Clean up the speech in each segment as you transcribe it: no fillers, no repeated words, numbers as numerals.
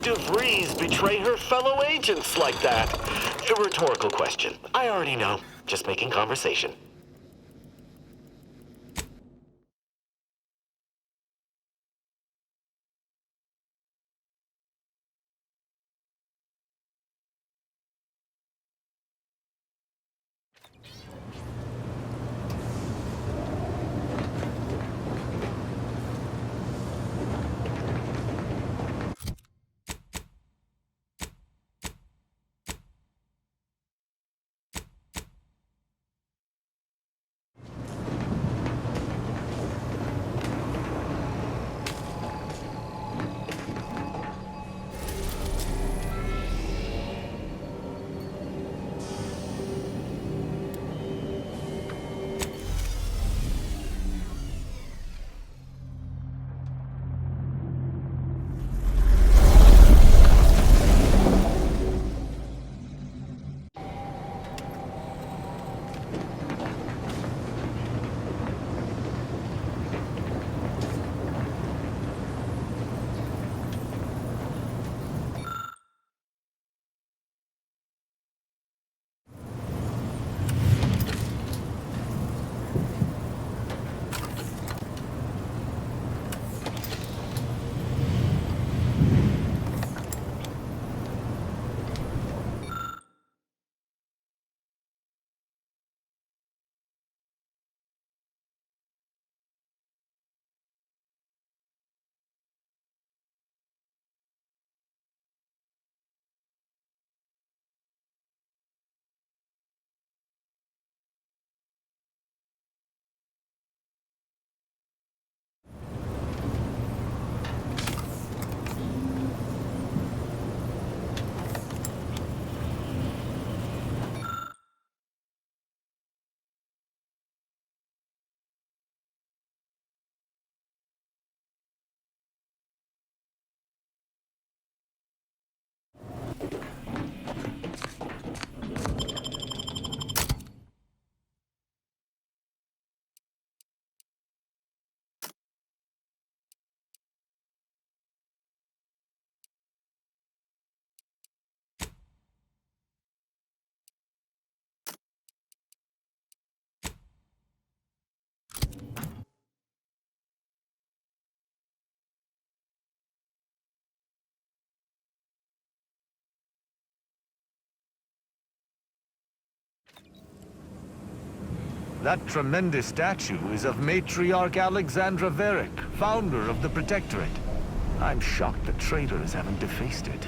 DeVries betray her fellow agents like that? A rhetorical question. I already know. Just making conversation. That tremendous statue is of Matriarch Alexandra Varick, founder of the Protectorate. I'm shocked the traitors haven't defaced it.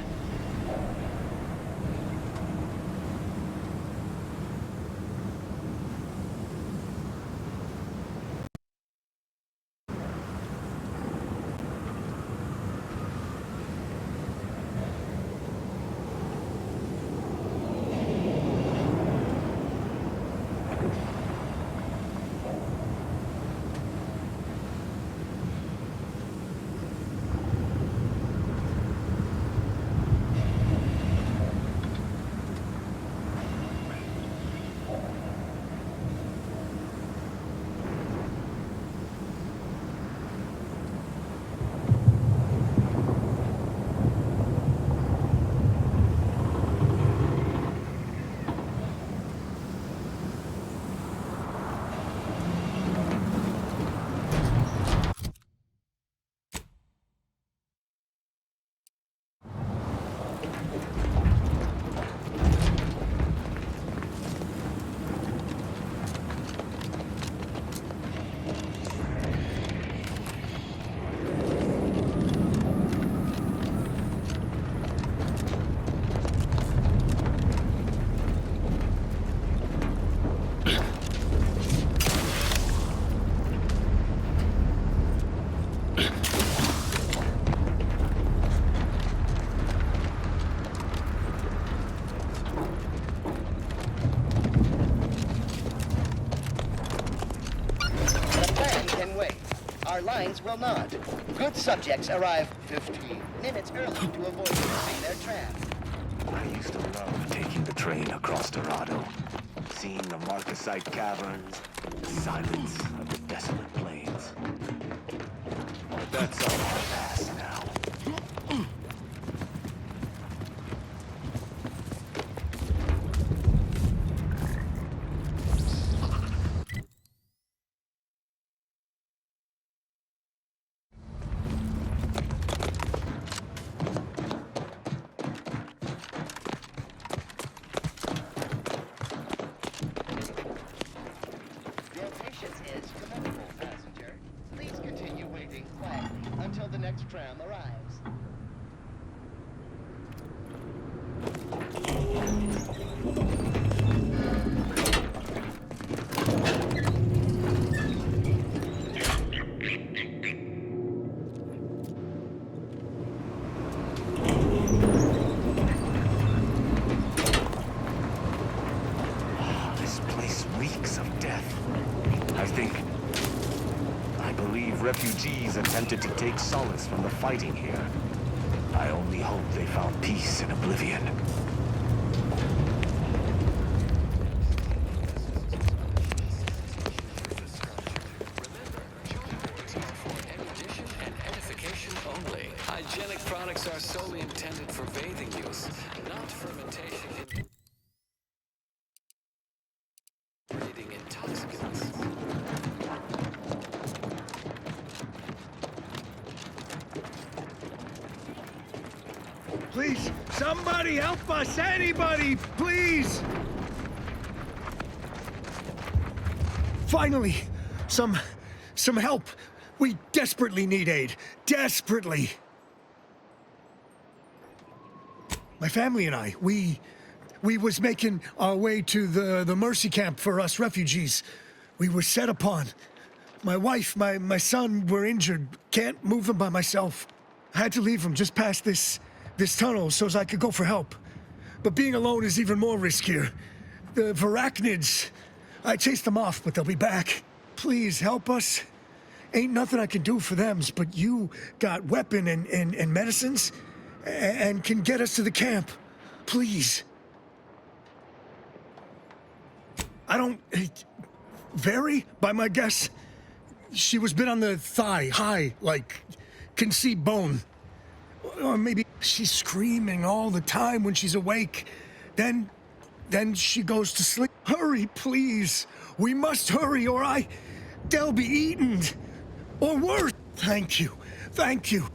Our lines will not. Good subjects arrive 15 minutes early to avoid missing their traps. I used to love taking the train across Dorado, seeing the Marcasite caverns, the silence of the desolate plains. But that's all in the past now. tram arrives. This place reeks of death. I believe refugees attempted to take solace from the fighting here. I only hope they found peace in oblivion. Hygienic products are solely intended for bathing use, not fermentation in breeding intoxicants. Please, somebody help us! Anybody, please! Finally, some help. We desperately need aid. Desperately. My family and I, we was making our way to the mercy camp for us refugees. We were set upon. My wife, my son were injured. Can't move them by myself. I had to leave them just past this tunnel so as I could go for help. But being alone is even more riskier. The arachnids, I chased them off, but they'll be back. Please help us. Ain't nothing I can do for them, but you got weapon and medicines and can get us to the camp. Please. I don't... Vary, by my guess. She was bit on the thigh, high, like, can see bone. Or maybe she's screaming all the time when she's awake. Then she goes to sleep. Hurry, please. We must hurry or they'll be eaten. Or worse. Thank you. Thank you.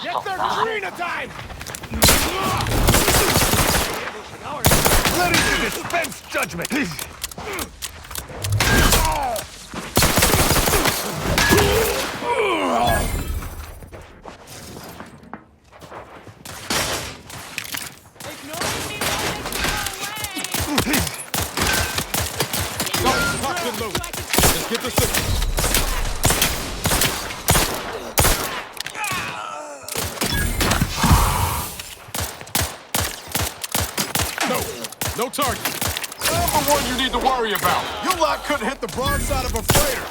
Get their arena time! Ready to dispense judgment! Let's get this thing. No target. Number one you need to worry about. Your lot couldn't hit the broadside of a freighter.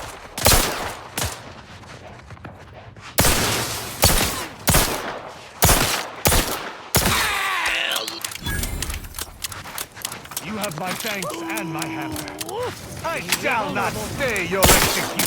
You have my thanks and my hammer. I shall not stay your execution.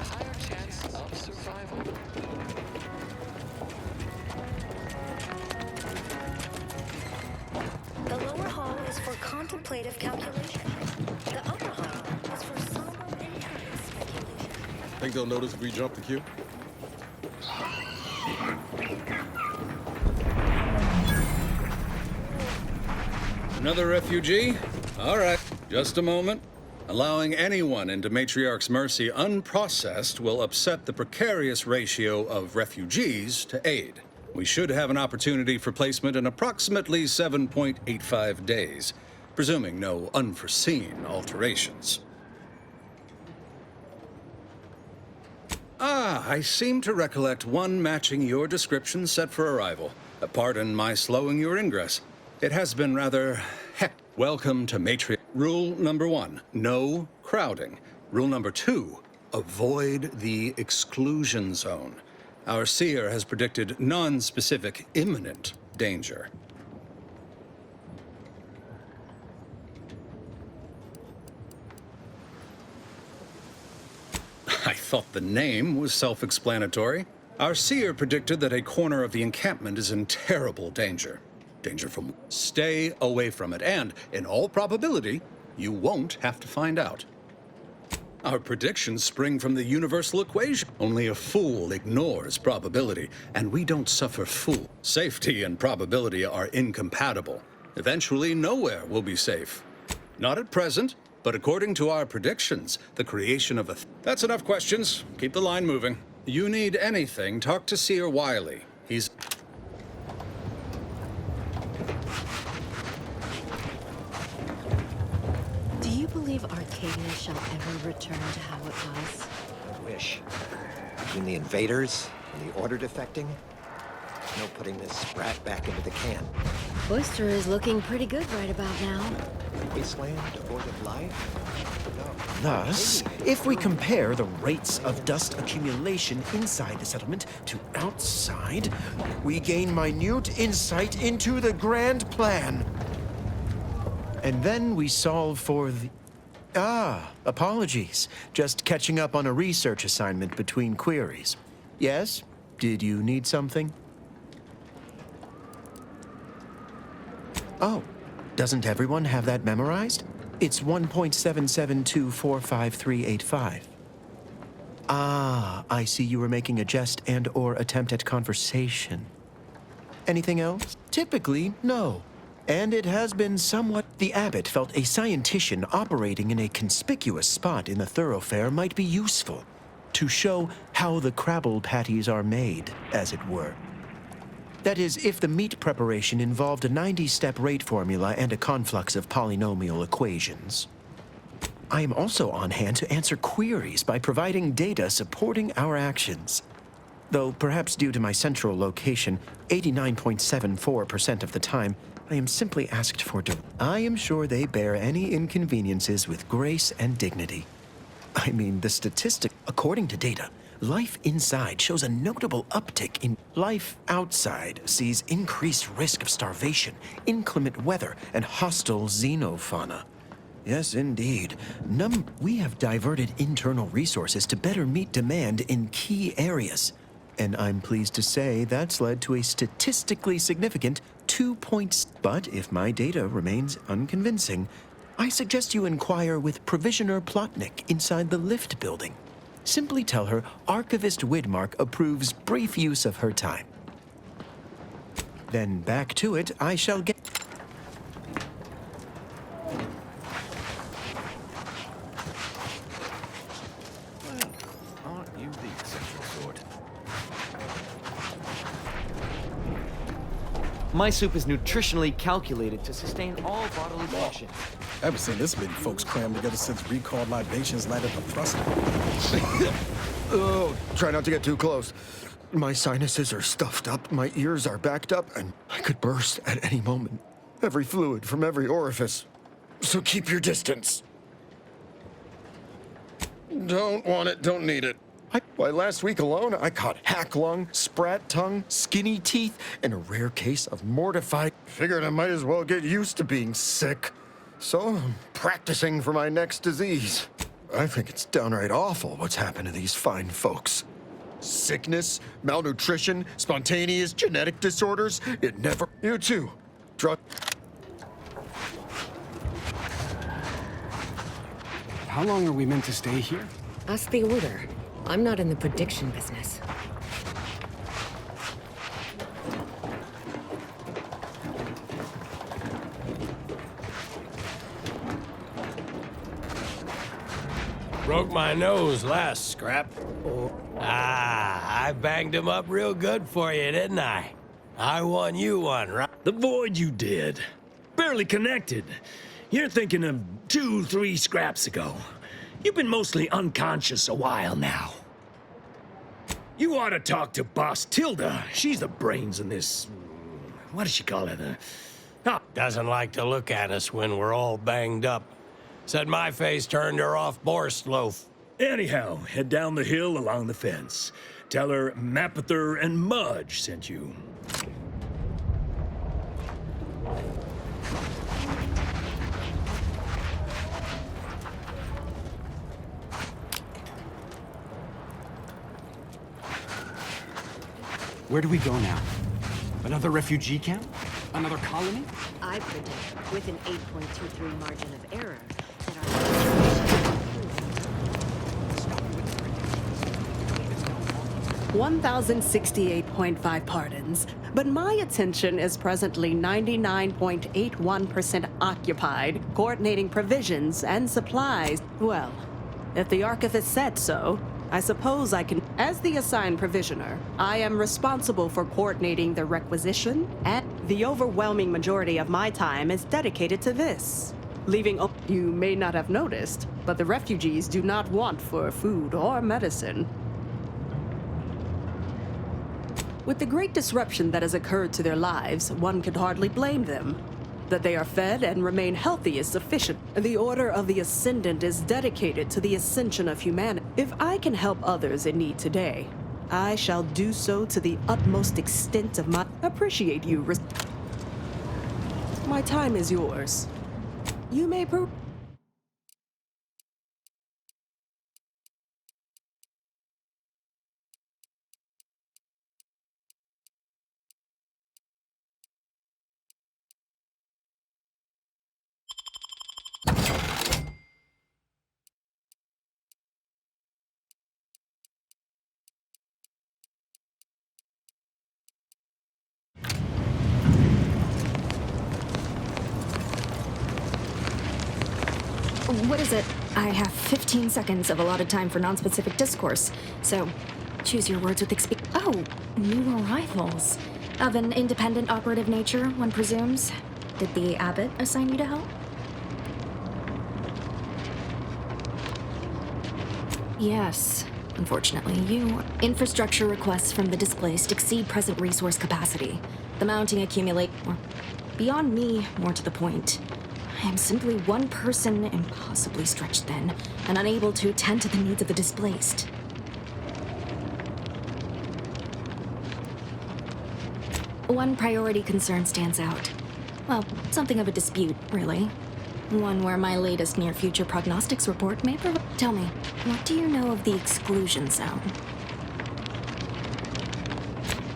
higher chance of survival. The lower hall is for contemplative calculation. The upper hall is for somber intricate speculation. Think they'll notice if we jump the queue? Another refugee? All right, just a moment. Allowing anyone into Matriarch's mercy unprocessed will upset the precarious ratio of refugees to aid. We should have an opportunity for placement in approximately 7.85 days, presuming no unforeseen alterations. Ah, I seem to recollect one matching your description set for arrival. Pardon my slowing your ingress. It has been rather hectic. Welcome to Matriarch. Rule number 1, no crowding. Rule number 2, avoid the exclusion zone. Our seer has predicted non-specific imminent danger. I thought the name was self-explanatory. Our seer predicted that a corner of the encampment is in terrible danger. Danger from... Stay away from it, and, in all probability, you won't have to find out. Our predictions spring from the universal equation. Only a fool ignores probability, and we don't suffer fool. Safety and probability are incompatible. Eventually, nowhere will be safe. Not at present, but according to our predictions, the creation of a... That's enough questions. Keep the line moving. You need anything, talk to Seer Wiley. He's... Do you believe Arcadia shall ever return to how it was? I wish. Between the invaders and the order defecting, no putting this sprat back into the can. Oyster is looking pretty good right about now. Wasteland, devoid of life? No. Thus, if we compare the rates of dust accumulation inside the settlement to outside, we gain minute insight into the grand plan. And then we solve for the... apologies. Just catching up on a research assignment between queries. Yes? Did you need something? Oh, doesn't everyone have that memorized? It's 1.77245385. Ah, I see you were making a jest and/or attempt at conversation. Anything else? Typically, no. And it has been somewhat... The abbot felt a scientician operating in a conspicuous spot in the thoroughfare might be useful to show how the crabble patties are made, as it were. That is, if the meat preparation involved a 90-step rate formula and a conflux of polynomial equations. I am also on hand to answer queries by providing data supporting our actions. Though perhaps due to my central location, 89.74% of the time, I am simply asked for I am sure they bear any inconveniences with grace and dignity. I mean, the statistic, according to data, life inside shows a notable uptick in life outside sees increased risk of starvation, inclement weather, and hostile xenofauna. Yes, indeed. We have diverted internal resources to better meet demand in key areas. And I'm pleased to say that's led to a statistically significant 2 points. But if my data remains unconvincing, I suggest you inquire with Provisioner Plotnik inside the lift building. Simply tell her Archivist Widmark approves brief use of her time. Then back to it, I shall get... Well, aren't you the eccentric sort? My soup is nutritionally calculated to sustain all bodily functions. I haven't seen this many folks crammed together since recalled libations lighted the thrust. Oh, try not to get too close. My sinuses are stuffed up, my ears are backed up, and I could burst at any moment. Every fluid from every orifice. So keep your distance. Don't want it, don't need it. Why, last week alone, I caught hack lung, sprat tongue, skinny teeth, and a rare case of mortified. Figured I might as well get used to being sick. So I'm practicing for my next disease. I think it's downright awful what's happened to these fine folks. Sickness, malnutrition, spontaneous genetic disorders, it never... You too. How long are we meant to stay here? Ask the Order. I'm not in the prediction business. Broke my nose last scrap. I banged him up real good for you, didn't I? I won you one, right? The void you did. Barely connected. You're thinking of 2-3 scraps ago. You've been mostly unconscious a while now. You ought to talk to Boss Tilda. She's the brains in this... What does she call it? Doesn't like to look at us when we're all banged up. Said my face turned her off Borstloaf. Anyhow, head down the hill along the fence. Tell her Mapother and Mudge sent you. Where do we go now? Another refugee camp? Another colony? I predict, with an 8.23 margin of error, that our... 1,068.5 pardons, but my attention is presently 99.81% occupied, coordinating provisions and supplies. Well, if the archivist said so, I suppose I can. As the assigned provisioner, I am responsible for coordinating the requisition, and the overwhelming majority of my time is dedicated to this. You may not have noticed, but the refugees do not want for food or medicine. With the great disruption that has occurred to their lives, one could hardly blame them. That they are fed and remain healthy is sufficient. The Order of the Ascendant is dedicated to the ascension of humanity. If I can help others in need today, I shall do so to the utmost extent of my... Appreciate you. My time is yours. You may What is it? I have 15 seconds of allotted time for non-specific discourse, so choose your words with Oh, new arrivals. Of an independent operative nature, one presumes. Did the abbot assign you to help? Yes. Unfortunately, infrastructure requests from the displaced exceed present resource capacity. The mounting accumulate... Beyond me, more to the point. I am simply one person, impossibly stretched thin, and unable to attend to the needs of the displaced. One priority concern stands out. Well, something of a dispute, really. One where my latest near-future prognostics report may provide... Tell me, what do you know of the exclusion zone?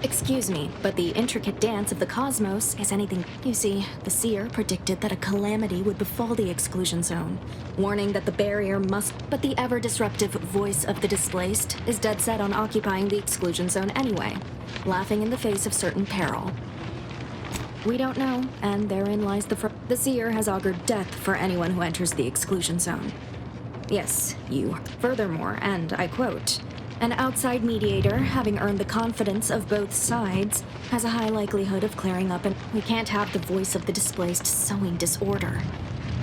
Excuse me, but the intricate dance of the cosmos is anything... You see, the seer predicted that a calamity would befall the exclusion zone, warning that the barrier must... But the ever-disruptive voice of the displaced is dead set on occupying the exclusion zone anyway, laughing in the face of certain peril. We don't know, and therein lies the seer has augured death for anyone who enters the exclusion zone. Yes, you. Furthermore, and I quote... An outside mediator, having earned the confidence of both sides, has a high likelihood of clearing up, and we can't have the voice of the displaced sowing disorder.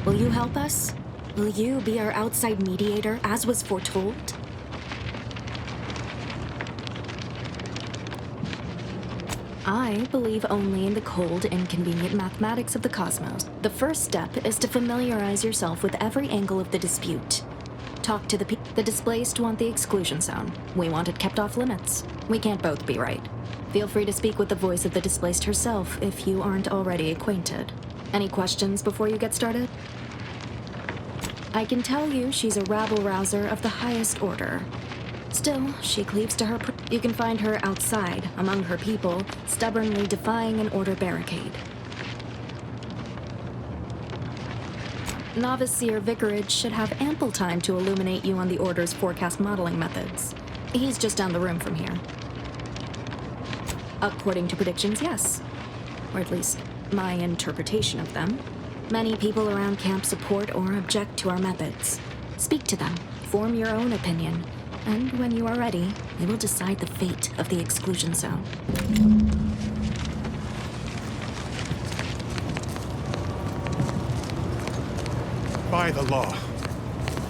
Will you help us? Will you be our outside mediator, as was foretold? I believe only in the cold, inconvenient mathematics of the cosmos. The first step is to familiarize yourself with every angle of the dispute. Talk to the displaced want the exclusion zone. We want it kept off limits. We can't both be right. Feel free to speak with the voice of the displaced herself if you aren't already acquainted. Any questions before you get started? I can tell you she's a rabble-rouser of the highest order. Still, she cleaves to her... You can find her outside, among her people, stubbornly defying an order barricade. Novice Seer Vicarage should have ample time to illuminate you on the Order's forecast modeling methods. He's just down the room from here. According to predictions, yes. Or at least, my interpretation of them. Many people around camp support or object to our methods. Speak to them, form your own opinion, and when you are ready, we will decide the fate of the exclusion zone. By the law.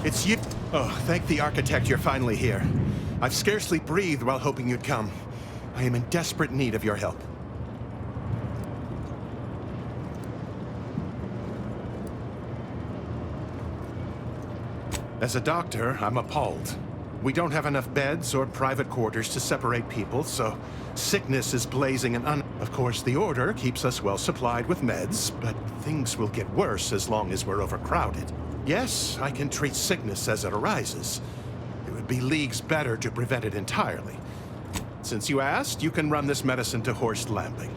It's you. Oh, thank the architect you're finally here. I've scarcely breathed while hoping you'd come. I am in desperate need of your help. As a doctor, I'm appalled. We don't have enough beds or private quarters to separate people, so sickness is blazing and Of course, the Order keeps us well supplied with meds, but things will get worse as long as we're overcrowded. Yes, I can treat sickness as it arises. It would be leagues better to prevent it entirely. Since you asked, you can run this medicine to Horst Lambing.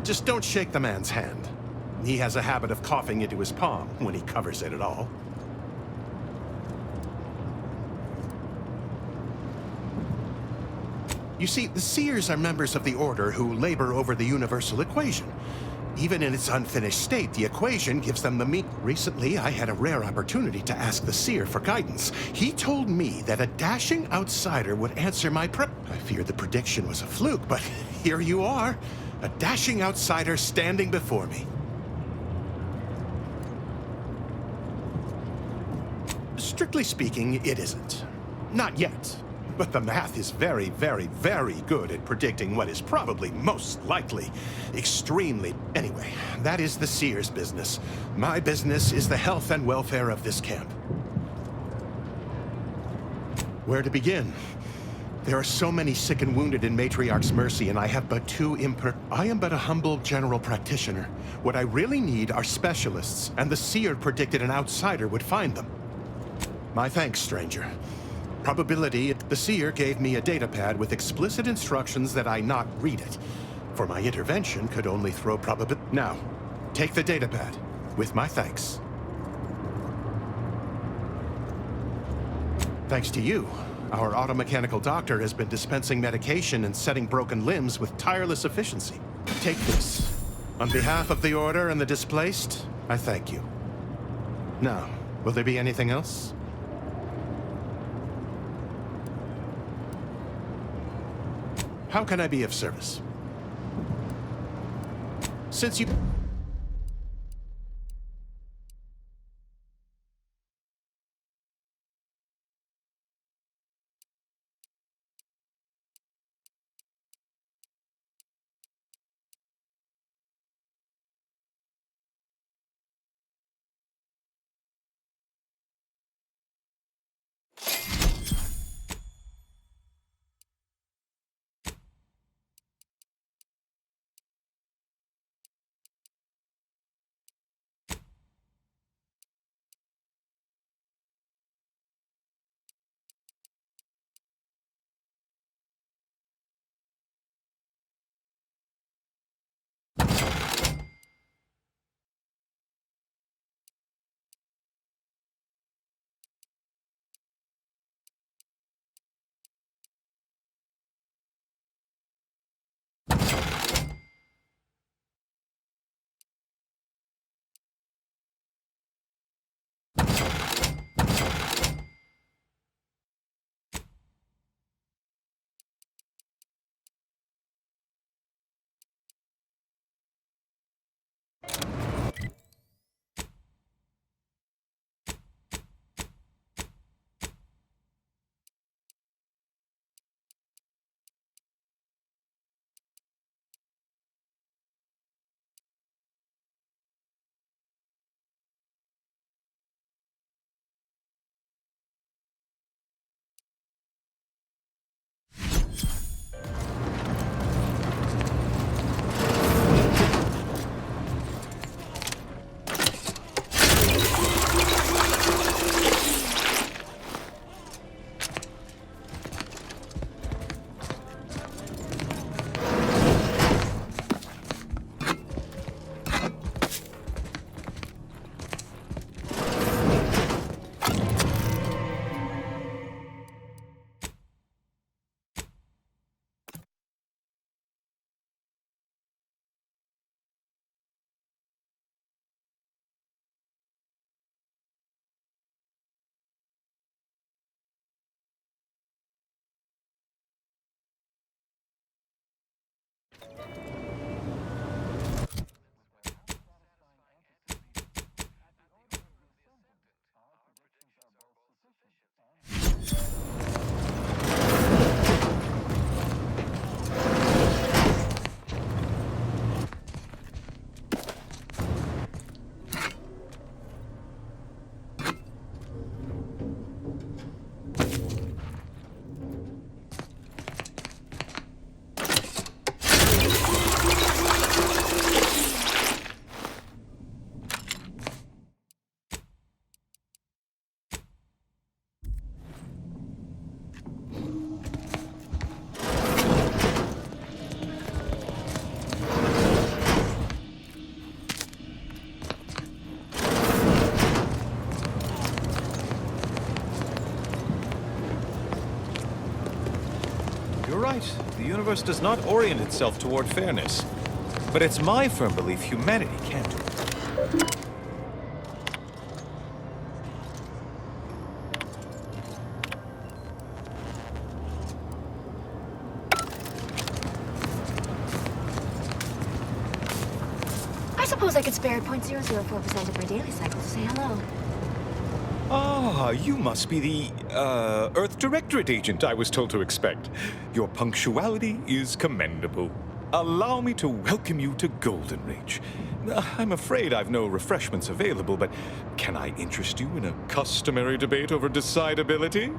Just don't shake the man's hand. He has a habit of coughing into his palm when he covers it at all. You see, the Seers are members of the Order who labor over the universal equation. Even in its unfinished state, the equation gives them the meat. Recently, I had a rare opportunity to ask the Seer for guidance. He told me that a dashing outsider would answer my I feared the prediction was a fluke, but here you are. A dashing outsider standing before me. Strictly speaking, it isn't. Not yet. But the math is very, very, very good at predicting what is probably most likely. Extremely. Anyway, that is the Seer's business. My business is the health and welfare of this camp. Where to begin? There are so many sick and wounded in Matriarch's mercy, and I have but two I am but a humble general practitioner. What I really need are specialists, and the Seer predicted an outsider would find them. My thanks, stranger. Probability, the Seer gave me a datapad with explicit instructions that I not read it. For my intervention could only throw probability. Now, take the datapad, with my thanks. Thanks to you, our automechanical doctor has been dispensing medication and setting broken limbs with tireless efficiency. Take this. On behalf of the Order and the displaced, I thank you. Now, will there be anything else? How can I be of service? Since you... right. The universe does not orient itself toward fairness. But it's my firm belief humanity can't do it. I suppose I could spare 0.004% of my daily cycle to say hello. Ah, you must be the, Earth Directorate agent I was told to expect. Your punctuality is commendable. Allow me to welcome you to Golden Reach. I'm afraid I've no refreshments available, but can I interest you in a customary debate over decidability?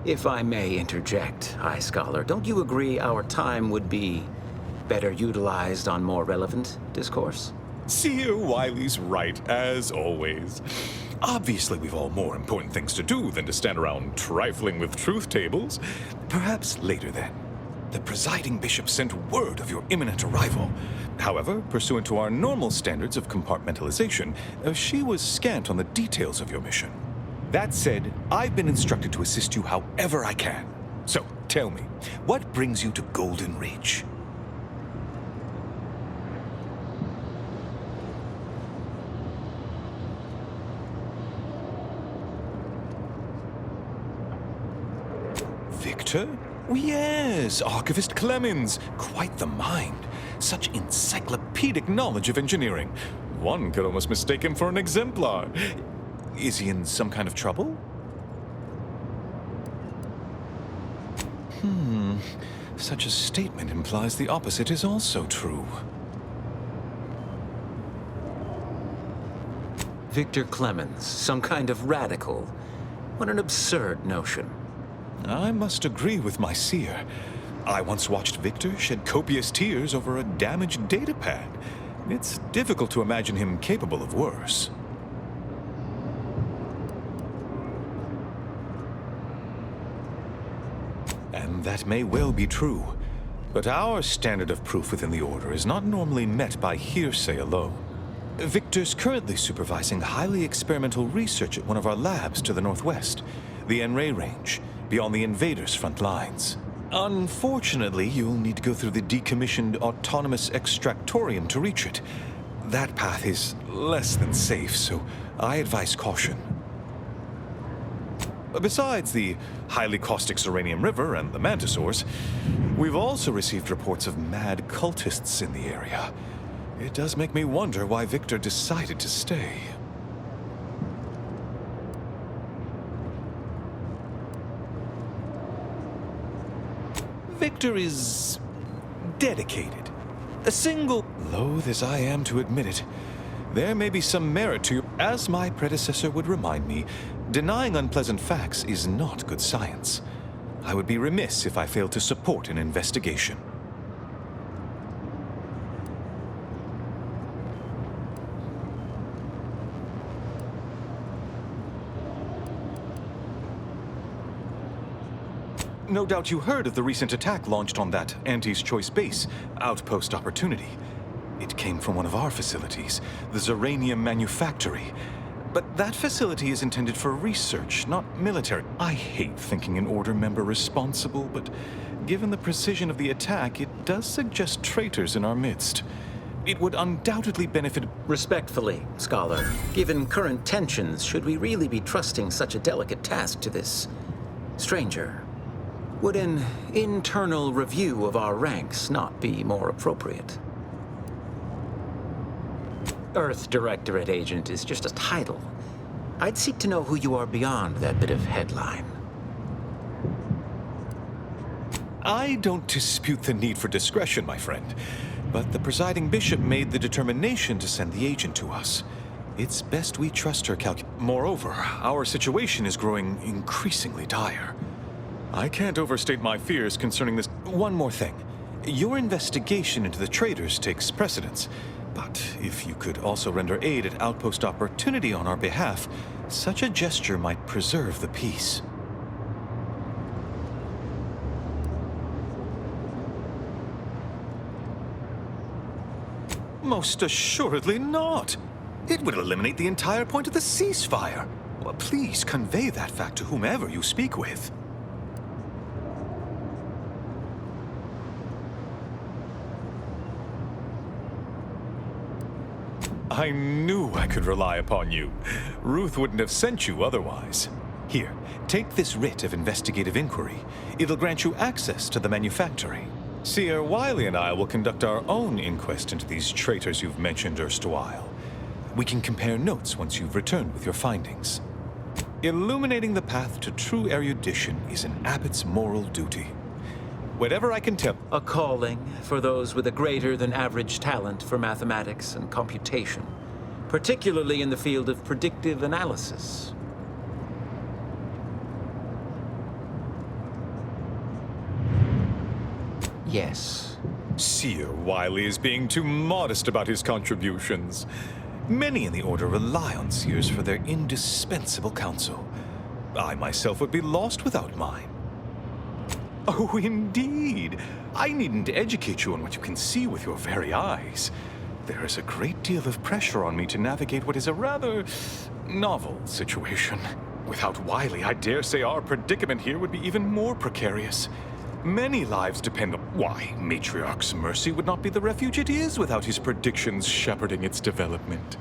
If I may interject, High Scholar, don't you agree our time would be better utilized on more relevant discourse? Seer Wiley's right, as always. Obviously, we've all more important things to do than to stand around trifling with truth tables. Perhaps later then. The presiding bishop sent word of your imminent arrival. However, pursuant to our normal standards of compartmentalization, she was scant on the details of your mission. That said, I've been instructed to assist you however I can. So, tell me, what brings you to Golden Reach? Victor? Yes, Archivist Clemens. Quite the mind. Such encyclopedic knowledge of engineering. One could almost mistake him for an exemplar. Is he in some kind of trouble? Such a statement implies the opposite is also true. Victor Clemens, some kind of radical. What an absurd notion. I must agree with my seer. I once watched Victor shed copious tears over a damaged datapad. It's difficult to imagine him capable of worse. And that may well be true. But our standard of proof within the Order is not normally met by hearsay alone. Victor's currently supervising highly experimental research at one of our labs to the northwest, the Enray Range, beyond the invaders' front lines. Unfortunately, you'll need to go through the decommissioned autonomous extractorium to reach it. That path is less than safe, so I advise caution. Besides the highly caustic Serenium River and the Mantisaurs, we've also received reports of mad cultists in the area. It does make me wonder why Victor decided to stay. Victor is dedicated. A single, loath as I am to admit it, there may be some merit to, as my predecessor would remind me, denying unpleasant facts is not good science. I would be remiss if I failed to support an investigation. No doubt you heard of the recent attack launched on that Anti's Choice base, Outpost Opportunity. It came from one of our facilities, the Zeranium Manufactory. But that facility is intended for research, not military. I hate thinking an Order member responsible, but given the precision of the attack, it does suggest traitors in our midst. It would undoubtedly benefit... Respectfully, Scholar, given current tensions, should we really be trusting such a delicate task to this stranger? Would an internal review of our ranks not be more appropriate? Earth Directorate Agent is just a title. I'd seek to know who you are beyond that bit of headline. I don't dispute the need for discretion, my friend. But the presiding bishop made the determination to send the agent to us. It's best we trust her Moreover, our situation is growing increasingly dire. I can't overstate my fears concerning this. One more thing. Your investigation into the traitors takes precedence. But if you could also render aid at Outpost Opportunity on our behalf, such a gesture might preserve the peace. Most assuredly not. It would eliminate the entire point of the ceasefire. Well, please convey that fact to whomever you speak with. I knew I could rely upon you. Ruth wouldn't have sent you otherwise. Here, take this writ of investigative inquiry. It'll grant you access to the manufactory. Seer Wiley and I will conduct our own inquest into these traitors you've mentioned erstwhile. We can compare notes once you've returned with your findings. Illuminating the path to true erudition is an abbot's moral duty. Whatever I can tell... A calling for those with a greater than average talent for mathematics and computation, particularly in the field of predictive analysis. Yes. Seer Wiley is being too modest about his contributions. Many in the Order rely on seers for their indispensable counsel. I myself would be lost without mine. Oh, indeed. I needn't educate you on what you can see with your very eyes. There is a great deal of pressure on me to navigate what is a rather novel situation. Without Wiley, I dare say our predicament here would be even more precarious. Many lives depend on why Matriarch's Mercy would not be the refuge it is without his predictions shepherding its development.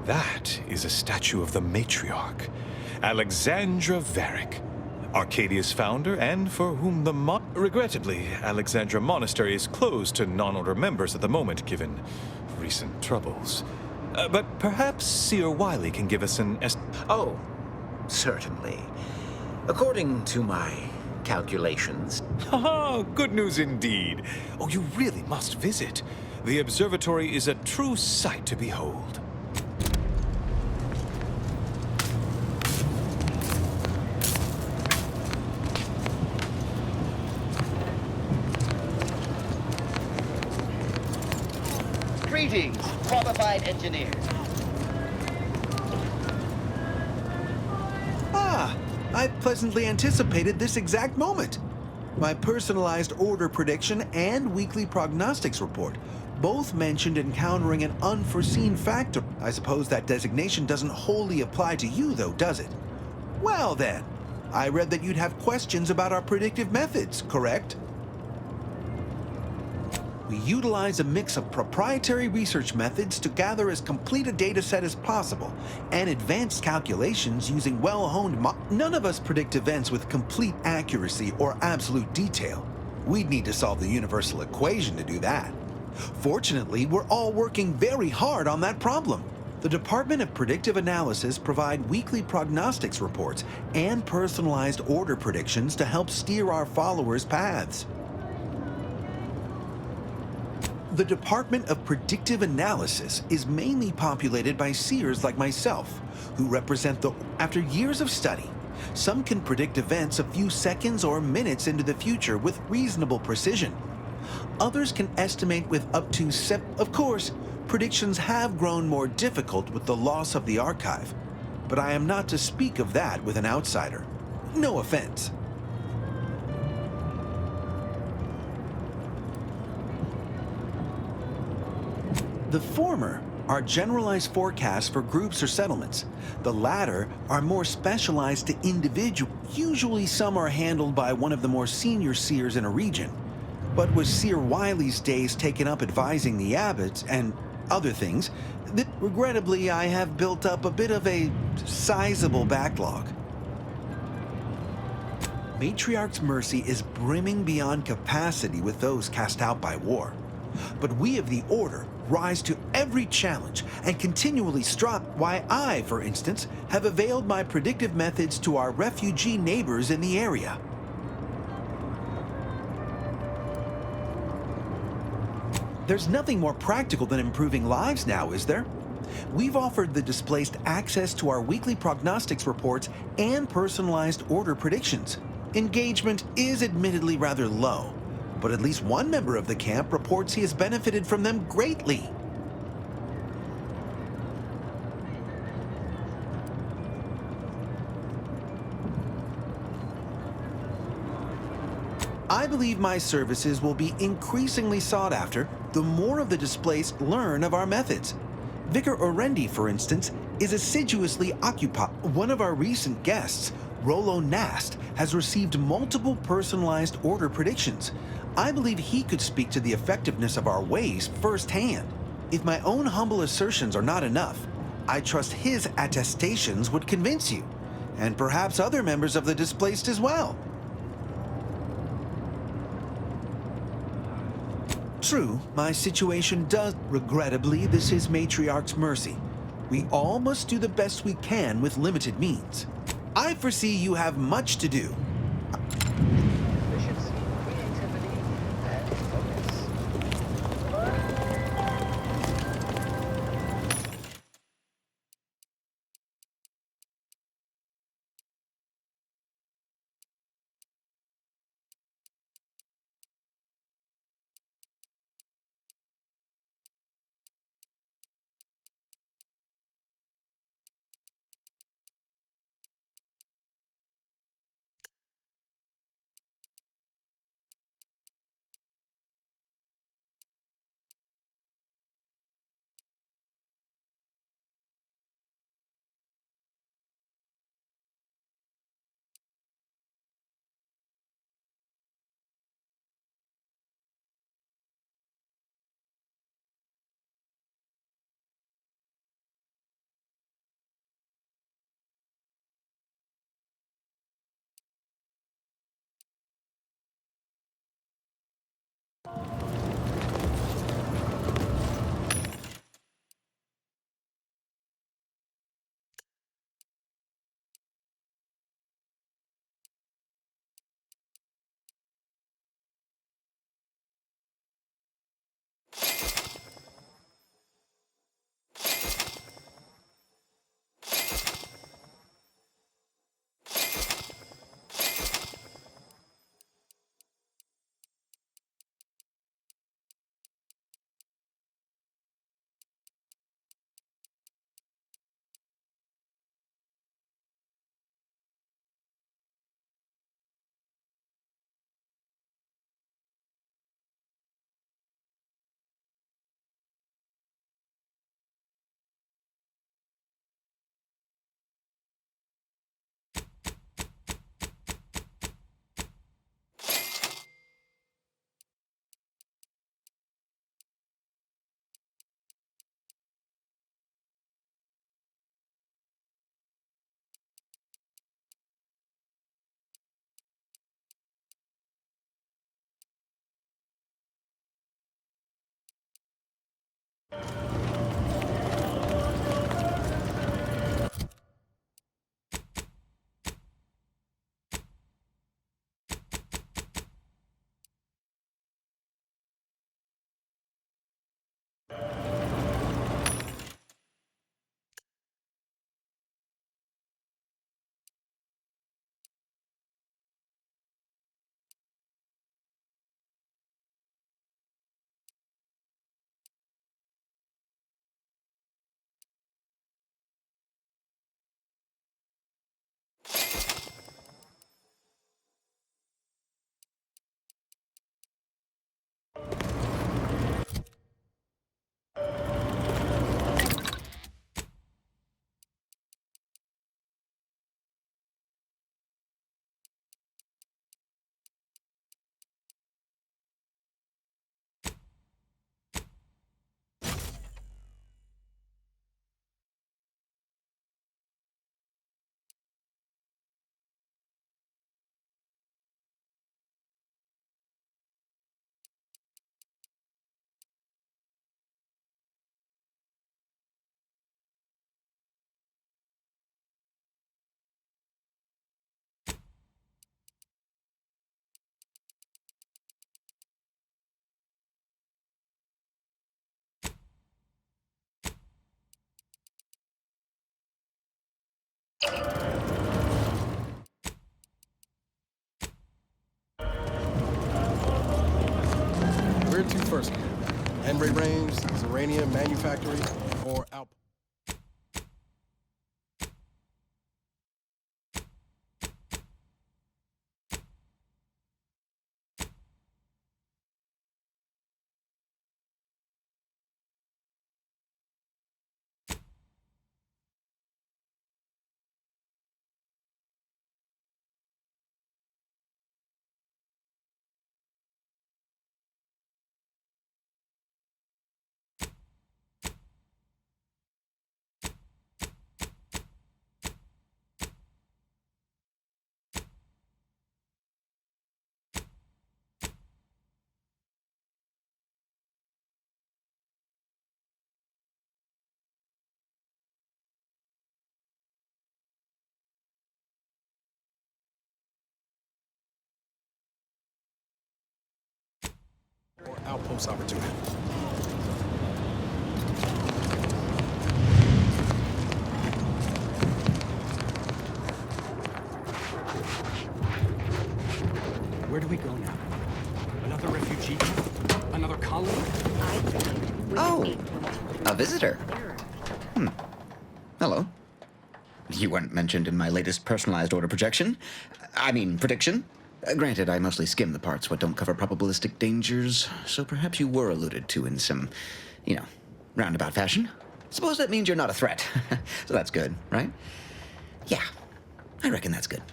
That is a statue of the Matriarch, Alexandra Varick, Arcadia's founder, and for whom the regrettably, Alexandra Monastery is closed to non-order members at the moment, given recent troubles. But perhaps Seer Wiley can give us an Oh, certainly. According to my calculations. Haha, good news indeed. Oh, you really must visit. The observatory is a true sight to behold. Greetings, qualified engineers. Ah, I pleasantly anticipated this exact moment. My personalized order prediction and weekly prognostics report both mentioned encountering an unforeseen factor. I suppose that designation doesn't wholly apply to you, though, does it? Well, then, I read that you'd have questions about our predictive methods, correct? We utilize a mix of proprietary research methods to gather as complete a data set as possible, and advanced calculations using well-honed None of us predict events with complete accuracy or absolute detail. We'd need to solve the universal equation to do that. Fortunately, we're all working very hard on that problem. The Department of Predictive Analysis provide weekly prognostics reports and personalized order predictions to help steer our followers' paths. The Department of Predictive Analysis is mainly populated by seers like myself, who represent the... After years of study, some can predict events a few seconds or minutes into the future with reasonable precision. Others can estimate with up to Of course, predictions have grown more difficult with the loss of the archive, but I am not to speak of that with an outsider. No offense. The former are generalized forecasts for groups or settlements. The latter are more specialized to individuals. Usually some are handled by one of the more senior seers in a region. But with Seer Wiley's days taken up advising the abbots and other things, that regrettably I have built up a bit of a sizable backlog. Matriarch's Mercy is brimming beyond capacity with those cast out by war. But we of the Order rise to every challenge and continually strive. Why I, for instance, have availed my predictive methods to our refugee neighbors in the area. There's nothing more practical than improving lives now, is there? We've offered the displaced access to our weekly prognostics reports and personalized order predictions. Engagement is admittedly rather low, but at least one member of the camp reports he has benefited from them greatly. I believe my services will be increasingly sought after the more of the displaced learn of our methods. Vicar Orendi, for instance, is assiduously occupied. One of our recent guests, Rollo Nast, has received multiple personalized order predictions. I believe he could speak to the effectiveness of our ways firsthand. If my own humble assertions are not enough, I trust his attestations would convince you, and perhaps other members of the displaced as well. True, my situation does. Regrettably, this is Matriarch's mercy. We all must do the best we can with limited means. I foresee you have much to do. Efficiency, creativity, and focus. Where to first? Henry Range, Zeranium Manufactory, or Outpost? outpost opportunity. Where do we go now? Another refugee camp? Another colony? Oh, a visitor. Hello. You weren't mentioned in my latest personalized order projection. I mean, prediction. Granted, I mostly skim the parts what don't cover probabilistic dangers, so perhaps you were alluded to in some, roundabout fashion. Suppose that means you're not a threat. So that's good, right? Yeah, I reckon that's good.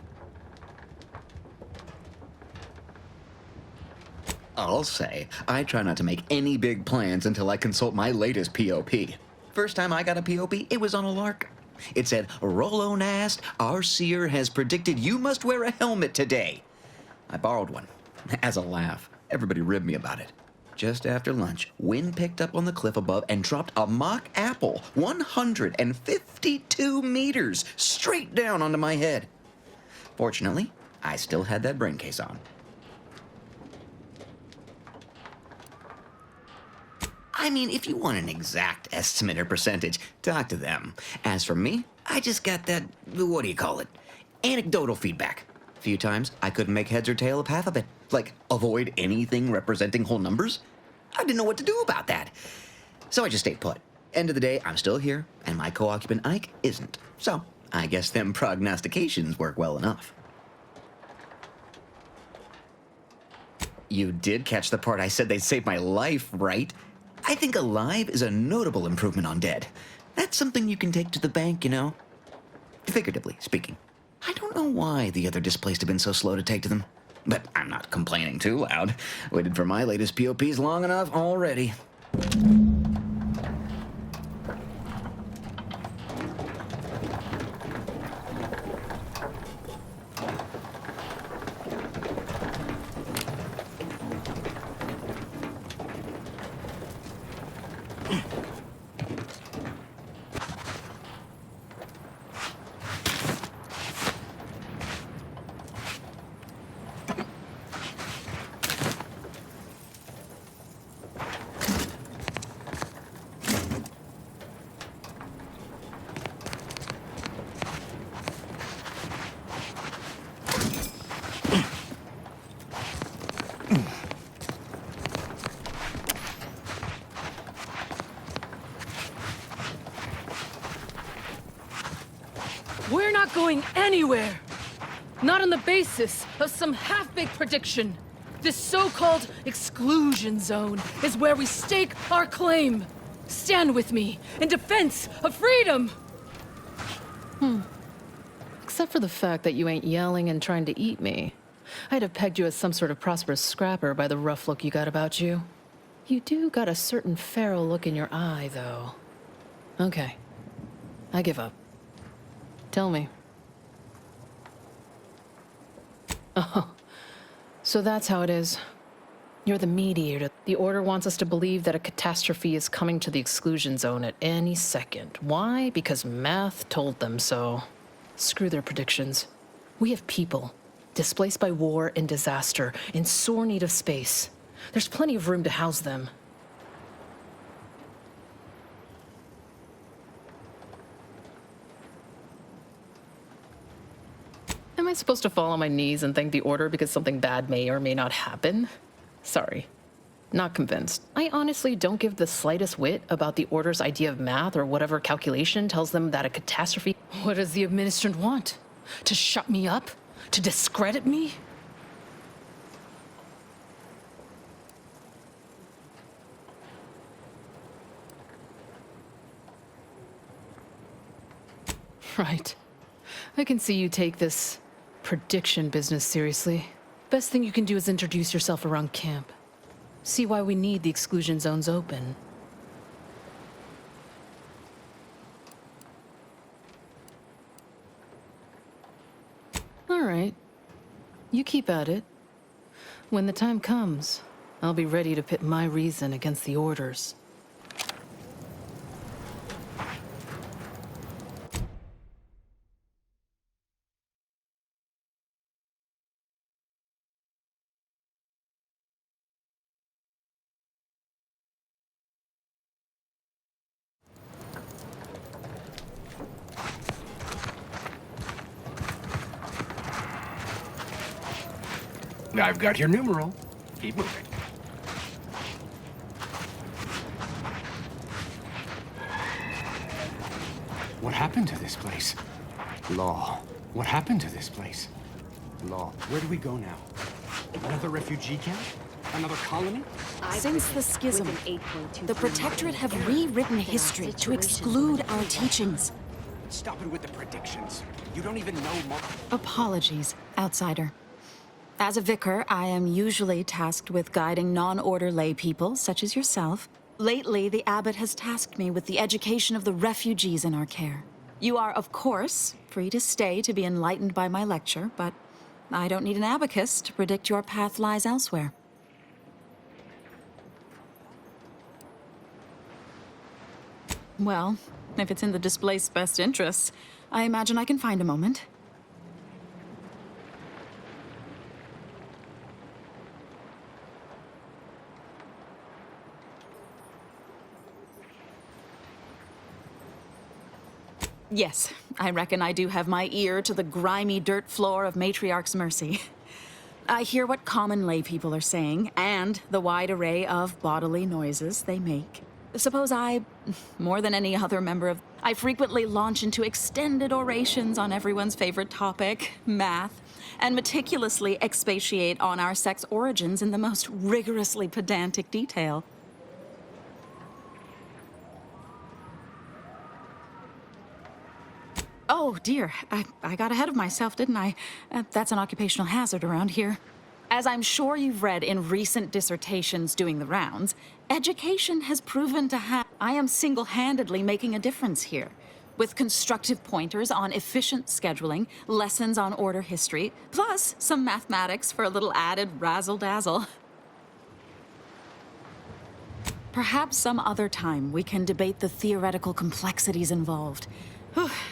I'll say, I try not to make any big plans until I consult my latest POP. First time I got a POP, it was on a lark. It said, Rollo Nast, our seer has predicted you must wear a helmet today. I borrowed one, as a laugh. Everybody ribbed me about it. Just after lunch, wind picked up on the cliff above and dropped a mock apple 152 meters straight down onto my head. Fortunately, I still had that brain case on. I mean, if you want an exact estimate or percentage, talk to them. As for me, I just got that, anecdotal feedback. A few times, I couldn't make heads or tail of half of it. Like, avoid anything representing whole numbers? I didn't know what to do about that. So I just stayed put. End of the day, I'm still here, and my co-occupant Ike isn't. So, I guess them prognostications work well enough. You did catch the part I said they'd save my life, right? I think alive is a notable improvement on dead. That's something you can take to the bank, Figuratively speaking. I don't know why the other displaced have been so slow to take to them. But I'm not complaining too loud. Waited for my latest POPs long enough already. We're not going anywhere! Not on the basis of some half-baked prediction. This so-called exclusion zone is where we stake our claim. Stand with me in defense of freedom! Except for the fact that you ain't yelling and trying to eat me. I'd have pegged you as some sort of prosperous scrapper by the rough look you got about you. You do got a certain feral look in your eye, though. Okay. I give up. Tell me. Oh, so that's how it is. You're the mediator. The Order wants us to believe that a catastrophe is coming to the exclusion zone at any second. Why? Because math told them so. Screw their predictions. We have people, displaced by war and disaster, in sore need of space. There's plenty of room to house them. Am I supposed to fall on my knees and thank the Order because something bad may or may not happen? Sorry. Not convinced. I honestly don't give the slightest whit about the Order's idea of math or whatever calculation tells them that a catastrophe... What does the administrant want? To shut me up? To discredit me? Right. I can see you take this prediction business seriously. Best thing you can do is introduce yourself around camp. See why we need the exclusion zones open. All right. You keep at it. When the time comes, I'll be ready to pit my reason against the Order's. I've got your numeral. Keep moving. What happened to this place? Law. What happened to this place? Law. Where do we go now? Another refugee camp? Another colony? Since the schism, the Protectorate have rewritten history to exclude our teachings. Stop it with the predictions. You don't even know more. Apologies, outsider. As a vicar, I am usually tasked with guiding non-order lay people, such as yourself. Lately, the abbot has tasked me with the education of the refugees in our care. You are, of course, free to stay to be enlightened by my lecture, but I don't need an abacus to predict your path lies elsewhere. Well, if it's in the displaced's best interests, I imagine I can find a moment. Yes, I reckon I do have my ear to the grimy dirt floor of Matriarch's Mercy. I hear what common lay people are saying, and the wide array of bodily noises they make. Suppose I, more than any other member of... I frequently launch into extended orations on everyone's favorite topic, math, and meticulously expatiate on our sex origins in the most rigorously pedantic detail. Oh, dear. I got ahead of myself, didn't I? That's an occupational hazard around here. As I'm sure you've read in recent dissertations doing the rounds, education has proven to have... I am single-handedly making a difference here, with constructive pointers on efficient scheduling, lessons on order history, plus some mathematics for a little added razzle-dazzle. Perhaps some other time we can debate the theoretical complexities involved.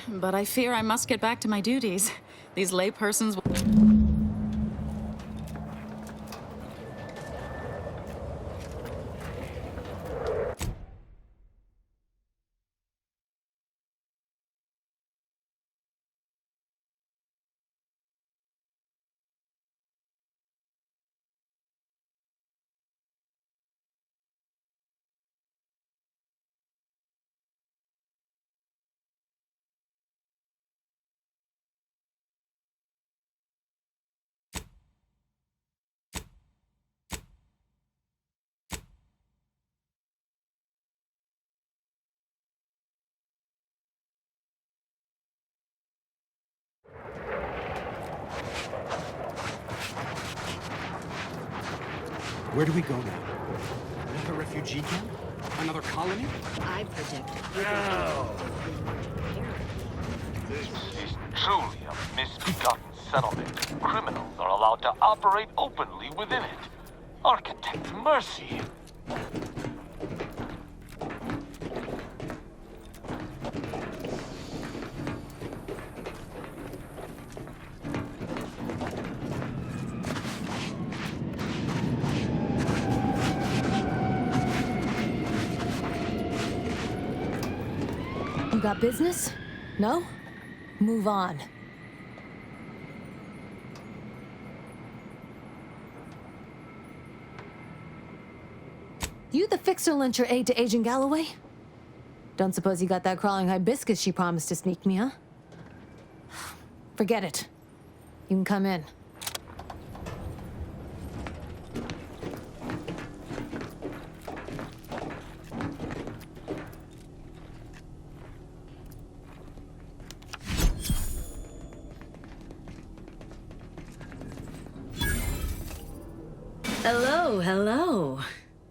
But I fear I must get back to my duties. These laypersons... Where do we go now? Another refugee camp? Another colony? I predict. This is truly a misbegotten settlement. Criminals are allowed to operate openly within it. Architect mercy. You got business? No? Move on. You the fixer lent your aid to Agent Galloway? Don't suppose you got that crawling hibiscus she promised to sneak me, huh? Forget it. You can come in. Hello, hello.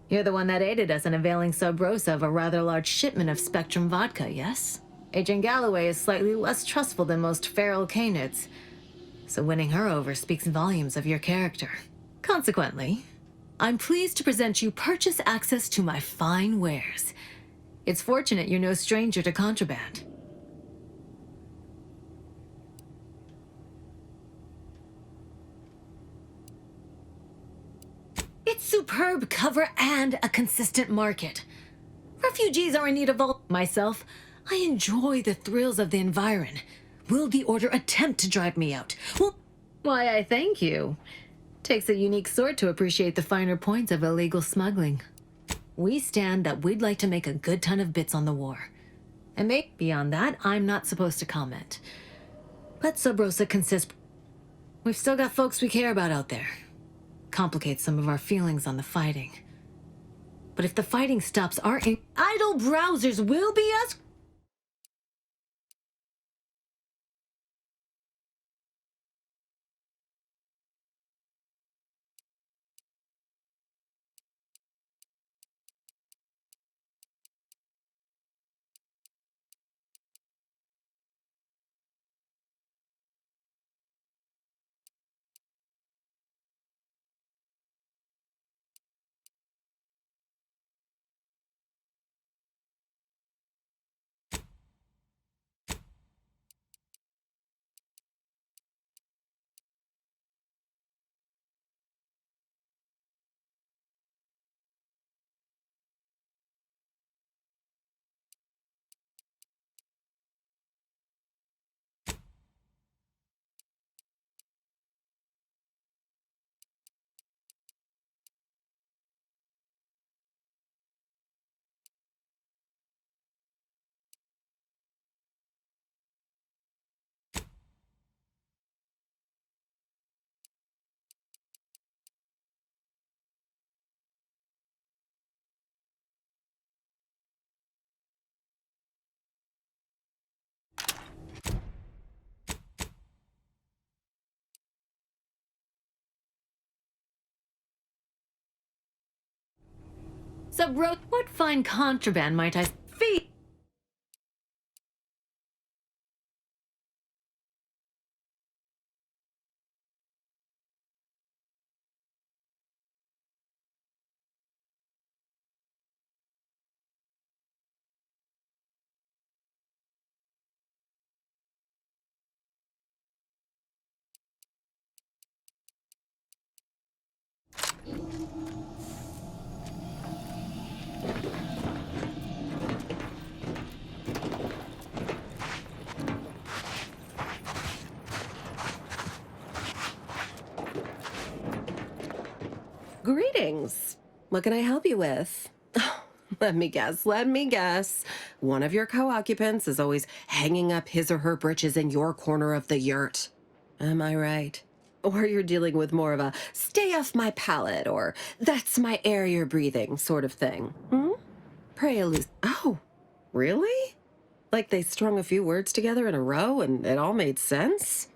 You're the one that aided us in availing Sub Rosa of a rather large shipment of Spectrum vodka, yes? Agent Galloway is slightly less trustful than most feral canids, so winning her over speaks volumes of your character. Consequently, I'm pleased to present you purchase access to my fine wares. It's fortunate you're no stranger to contraband. It's superb cover and a consistent market. Refugees are in need of all... Myself, I enjoy the thrills of the environ. Will the Order attempt to drive me out? Well... Why, I thank you. Takes a unique sort to appreciate the finer points of illegal smuggling. We stand that we'd like to make a good ton of bits on the war. And beyond that, I'm not supposed to comment. But Sub Rosa consists... We've still got folks we care about out there. Complicates some of our feelings on the fighting. But if the fighting stops, our idle browsers will be as... Sub-Ro, what fine contraband might I feed? Greetings. What can I help you with? Let me guess. One of your co-occupants is always hanging up his or her britches in your corner of the yurt. Am I right? Or you're dealing with more of a stay off my palate or that's my air you're breathing sort of thing. Pray elude. Oh, really? Like they strung a few words together in a row and it all made sense?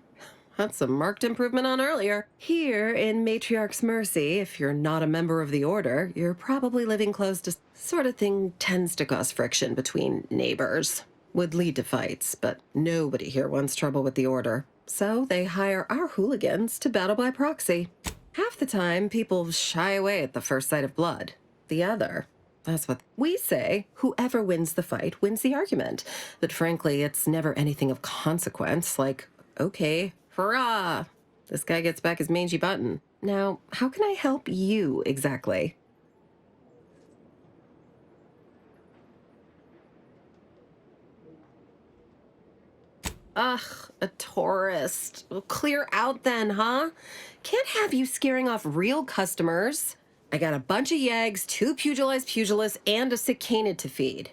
That's a marked improvement on earlier. Here in Matriarch's Mercy, if you're not a member of the Order, you're probably living close to sort of thing tends to cause friction between neighbors. Would lead to fights, but nobody here wants trouble with the Order. So they hire our hooligans to battle by proxy. Half the time, people shy away at the first sight of blood. The other, that's what we say, whoever wins the fight wins the argument. But frankly, it's never anything of consequence, like, okay, hurrah! This guy gets back his mangy button. Now, how can I help you exactly? Ugh, a tourist. Well, clear out then, huh? Can't have you scaring off real customers. I got a bunch of yeggs, 2 pugilized pugilists, and a cicanid to feed.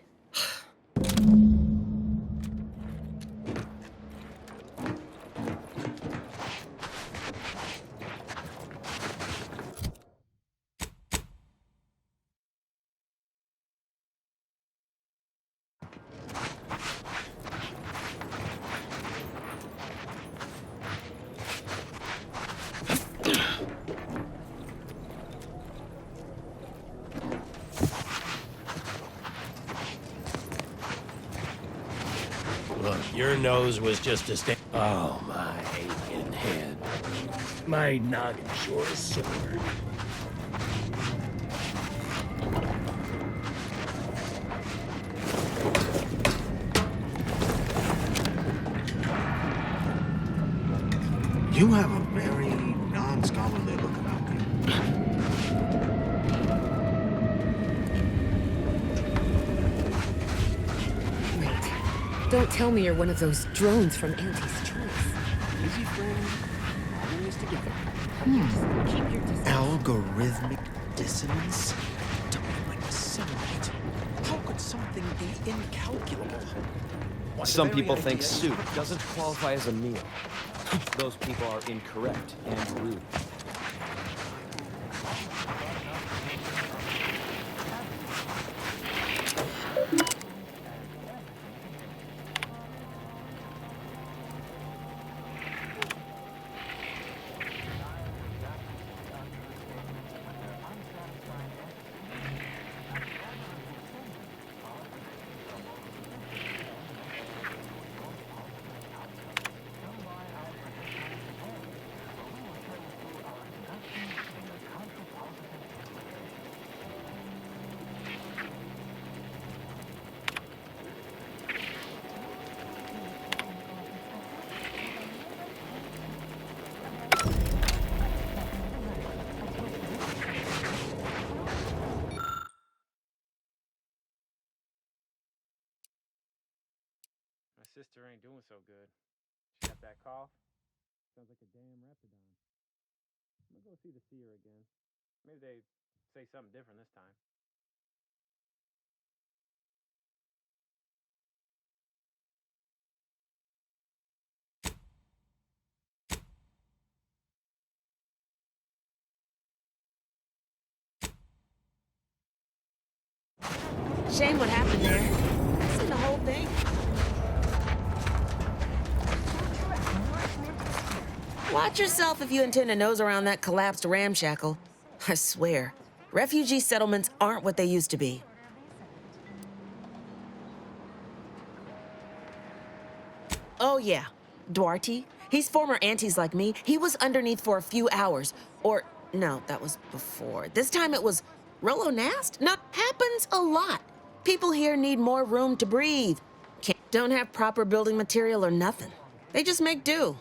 Look, your nose was just a Oh, my aching head. My noggin sure is sore. You have a very non-scholarly look about you. Wait. Don't tell me you're one of those drones from Auntie's Choice. Easy, friend. All in this together. Algorithmic dissonance? Don't like assimilate. How could something be incalculable? Some people think soup doesn't qualify as a meal. Those people are incorrect and rude. My sister ain't doing so good. She got that cough. Sounds like a damn Reptidon. I'm gonna go see the seer again. Maybe they say something different this time. Shame what happened there. I've seen the whole thing. Watch yourself if you intend to nose around that collapsed ramshackle. I swear, refugee settlements aren't what they used to be. Oh yeah, Duarte. He's former aunties like me. He was underneath for a few hours. Or, no, that was before. This time it was Rolo Nast? Not happens a lot. People here need more room to breathe. Don't have proper building material or nothing. They just make do.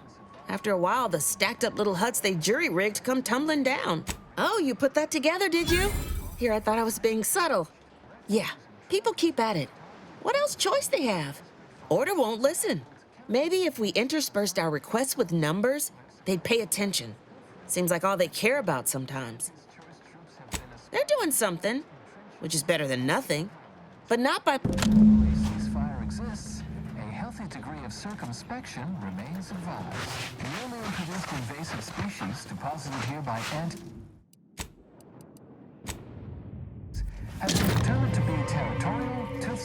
After a while, the stacked up little huts they jury-rigged come tumbling down. Oh, you put that together, did you? Here, I thought I was being subtle. Yeah, people keep at it. What else choice they have? Order won't listen. Maybe if we interspersed our requests with numbers, they'd pay attention. Seems like all they care about sometimes. They're doing something, which is better than nothing, but not by... Ceasefire exists, a healthy degree of circumspection remains advised. Newly introduced invasive species deposited here by has been determined to be territorial till...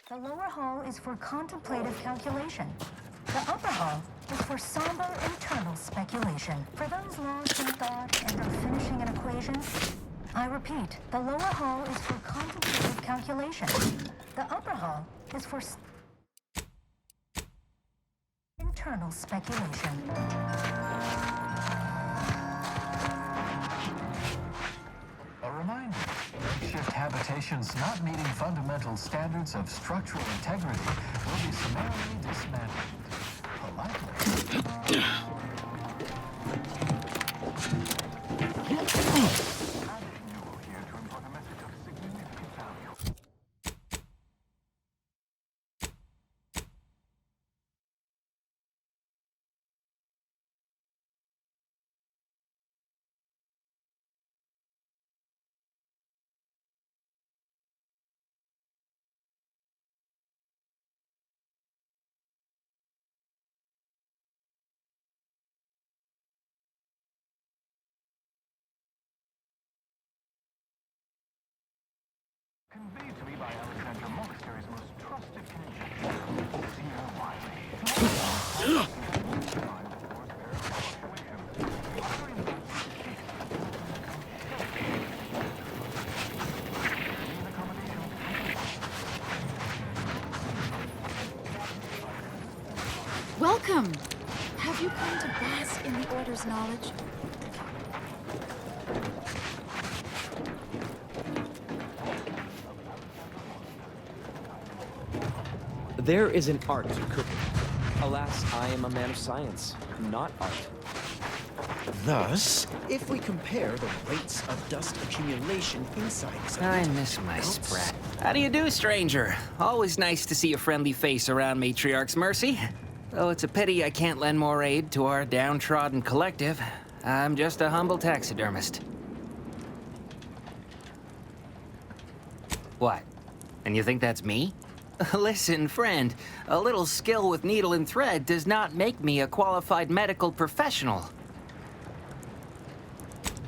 The lower hall is for contemplative calculation. The upper hall is for somber internal speculation. For those lost in thought and are finishing an equation, I repeat, the lower hall is for contemplative calculation. The upper hall is for internal speculation. A reminder, makeshift habitations not meeting fundamental standards of structural integrity will be summarily dismantled. Politely. Conveyed to me by Alexandra Monastery's most trusted connection, Seer Wiley. Welcome. Have you come to bask in the Order's knowledge? There is an art to cooking. Alas, I am a man of science, not art. Thus, if we compare the rates of dust accumulation inside I miss my sprat. How do you do, stranger? Always nice to see a friendly face around Matriarch's Mercy. Though it's a pity I can't lend more aid to our downtrodden collective. I'm just a humble taxidermist. What? And you think that's me? Listen, friend, a little skill with needle and thread does not make me a qualified medical professional.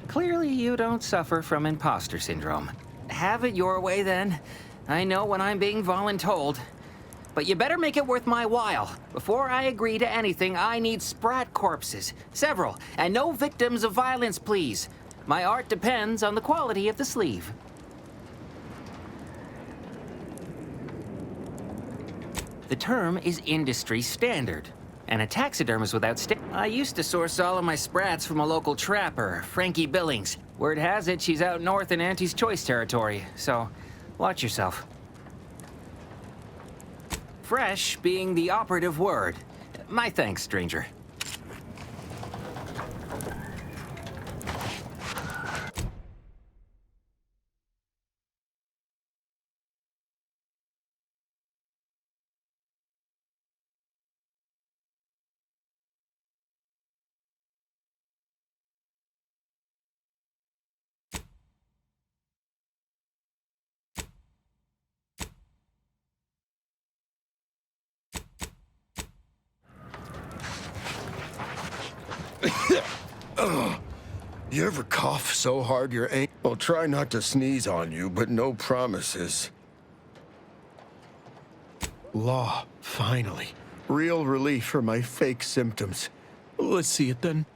Clearly, you don't suffer from imposter syndrome. Have it your way, then. I know when I'm being voluntold. But you better make it worth my while. Before I agree to anything, I need sprat corpses. Several. And no victims of violence, please. My art depends on the quality of the sleeve. The term is industry standard. And a taxidermist without I used to source all of my sprats from a local trapper, Frankie Billings. Word has it she's out north in Auntie's Choice territory, so watch yourself. Fresh being the operative word. My thanks, stranger. You ever cough so hard your I'll try not to sneeze on you, but no promises. Law, finally. Real relief for my fake symptoms. Let's see it then.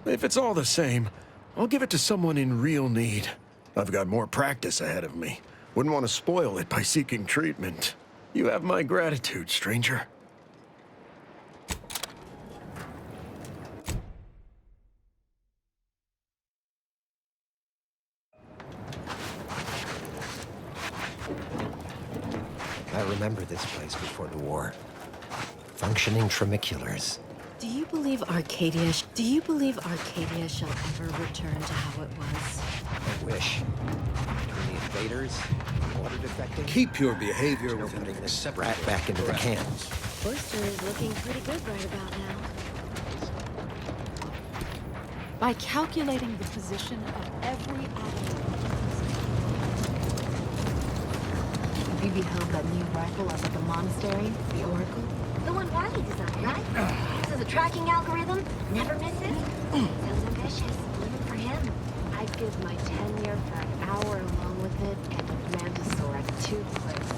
If it's all the same, I'll give it to someone in real need. I've got more practice ahead of me. Wouldn't want to spoil it by seeking treatment. You have my gratitude, stranger. I remember this place before the war. Functioning tramiculars. Do you believe Arcadia shall ever return to how it was? I wish. Between the invaders, water defecting. Keep your behavior no within putting this rat back into the cans. Oyster is looking pretty good right about now. By calculating the position of every atom. Have you beheld that new rifle up at the monastery, the Oracle? The one Riley designed, right? Uses a tracking algorithm, never misses. Sounds ambitious. Living for him. I'd give my tenure for an hour alone with it and a Mantisaur at 2 clicks.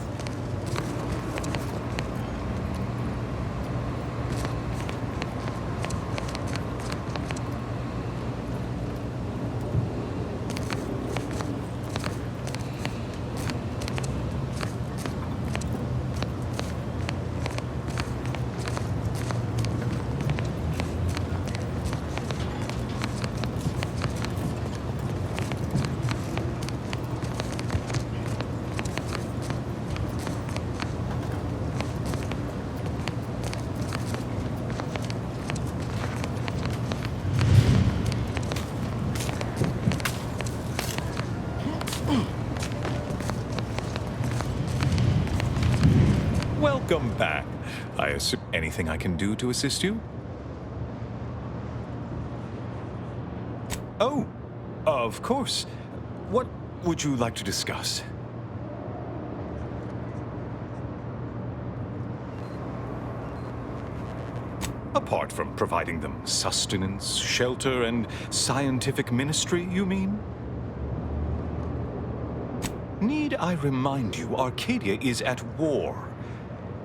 Welcome back. I assume anything I can do to assist you? Oh, of course. What would you like to discuss? Apart from providing them sustenance, shelter, and scientific ministry, you mean? Need I remind you, Arcadia is at war.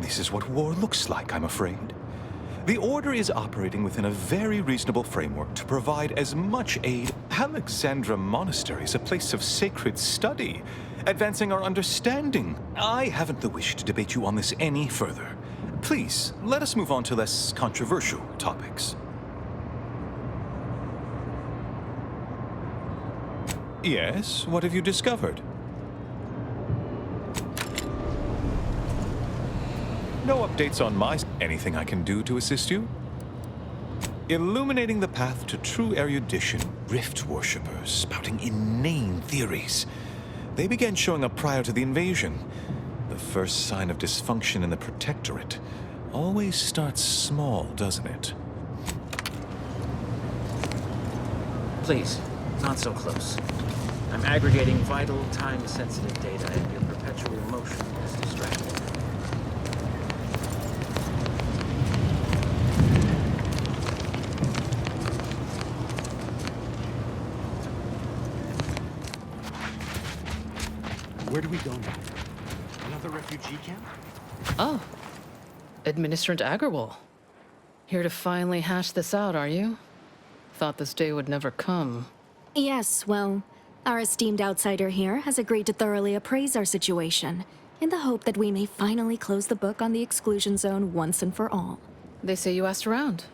This is what war looks like, I'm afraid. The Order is operating within a very reasonable framework to provide as much aid. Alexandra Monastery is a place of sacred study, advancing our understanding. I haven't the wish to debate you on this any further. Please, let us move on to less controversial topics. Yes, what have you discovered? No updates on my... Anything I can do to assist you? Illuminating the path to true erudition, Rift worshippers spouting inane theories. They began showing up prior to the invasion. The first sign of dysfunction in the Protectorate always starts small, doesn't it? Please, not so close. I'm aggregating vital, time-sensitive data, and your perpetual motion is distracting. Where do we go now? Another refugee camp? Oh. Administrator Agrawal. Here to finally hash this out, are you? Thought this day would never come. Yes, well, our esteemed outsider here has agreed to thoroughly appraise our situation, in the hope that we may finally close the book on the exclusion zone once and for all. They say you asked around.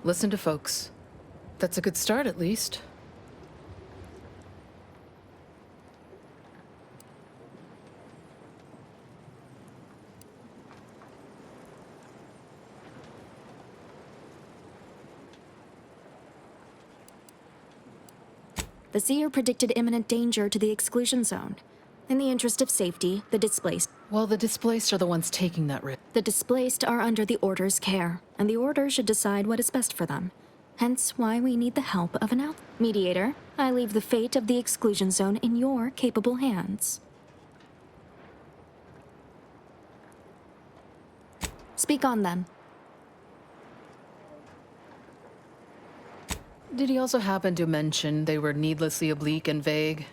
Listen to folks. That's a good start, at least. The seer predicted imminent danger to the exclusion zone. In the interest of safety, the displaced... Well, the displaced are the ones taking that risk. The displaced are under the Order's care, and the Order should decide what is best for them. Hence why we need the help of an mediator. I leave the fate of the exclusion zone in your capable hands. Speak on, then. Did he also happen to mention they were needlessly oblique and vague?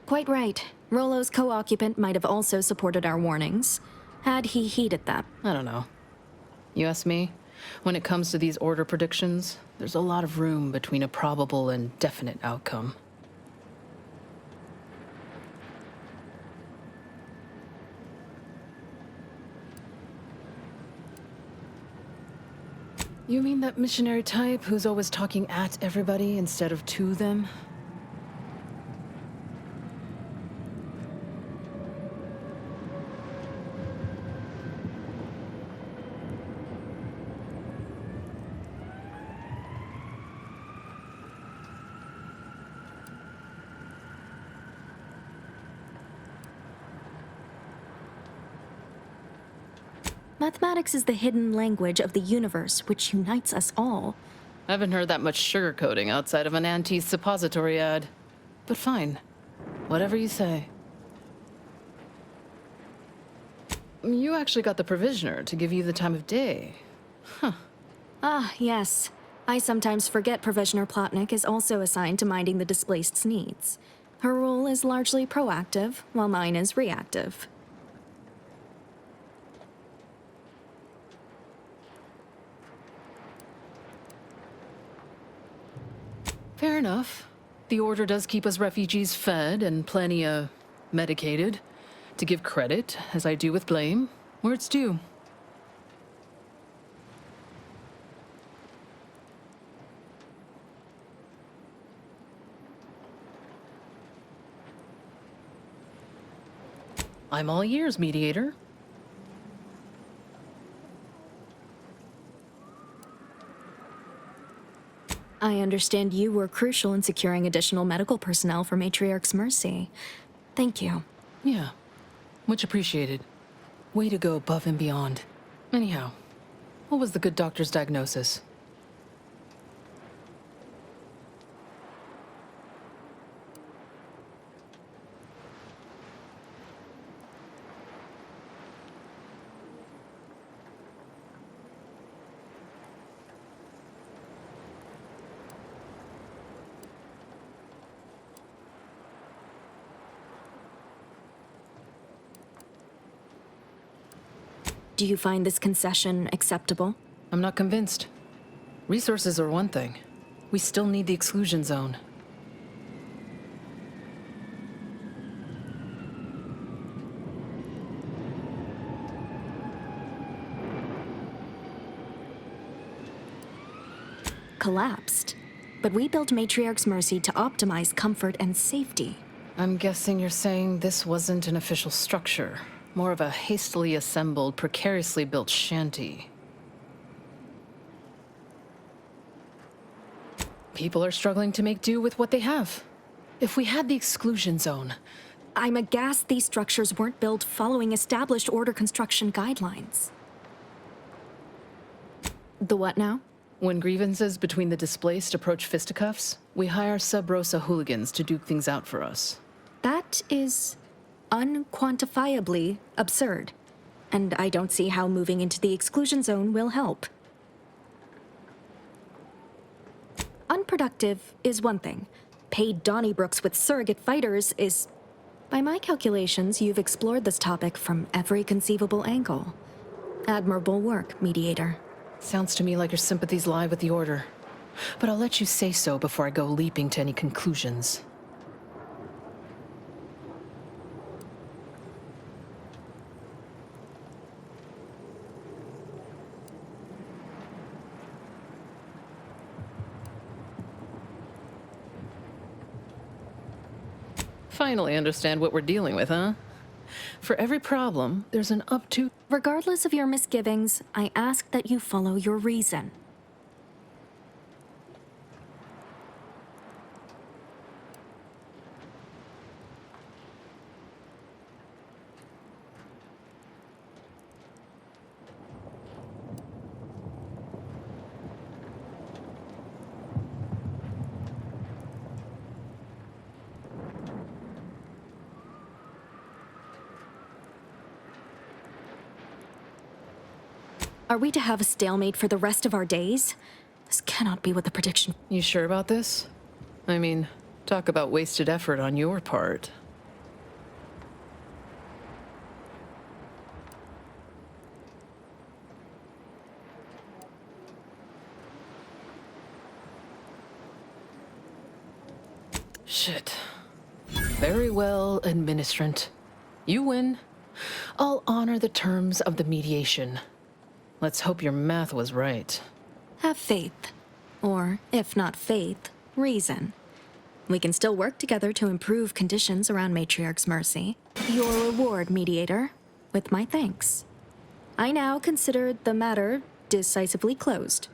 Quite right. Rollo's co-occupant might have also supported our warnings, had he heeded them. I don't know. You ask me? When it comes to these Order predictions, there's a lot of room between a probable and definite outcome. You mean that missionary type who's always talking at everybody instead of to them? Mathematics is the hidden language of the universe which unites us all. I haven't heard that much sugarcoating outside of an anti-suppository ad. But fine. Whatever you say. You actually got the Provisioner to give you the time of day. Huh. Ah, yes. I sometimes forget Provisioner Plotnik is also assigned to minding the displaced's needs. Her role is largely proactive, while mine is reactive. Fair enough. The Order does keep us refugees fed and plenty, medicated. To give credit, as I do with blame, where it's due. I'm all ears, mediator. I understand you were crucial in securing additional medical personnel for Matriarch's Mercy. Thank you. Yeah, much appreciated. Way to go above and beyond. Anyhow, what was the good doctor's diagnosis? Do you find this concession acceptable? I'm not convinced. Resources are one thing. We still need the exclusion zone. collapsed. But we built Matriarch's Mercy to optimize comfort and safety. I'm guessing you're saying this wasn't an official structure, more of a hastily assembled, precariously built shanty. People are struggling to make do with what they have. If we had the exclusion zone... I'm aghast these structures weren't built following established order construction guidelines. The what now? When grievances between the displaced approach fisticuffs, we hire Sub Rosa hooligans to duke things out for us. That is unquantifiably absurd, and I don't see how moving into the exclusion zone will help. Unproductive is one thing. Paid Donnybrooks with surrogate fighters is... By my calculations, you've explored this topic from every conceivable angle. Admirable work, Mediator. Sounds to me like your sympathies lie with the Order. But I'll let you say so before I go leaping to any conclusions. Finally understand what we're dealing with, huh? For every problem, there's an up to... Regardless of your misgivings, I ask that you follow your reason. Are we to have a stalemate for the rest of our days? This cannot be what the prediction... You sure about this? I mean, talk about wasted effort on your part. Shit. Very well, administrant. You win. I'll honor the terms of the mediation. Let's hope your math was right. Have faith. Or, if not faith, reason. We can still work together to improve conditions around Matriarch's Mercy. Your reward, Mediator, with my thanks. I now consider the matter decisively closed.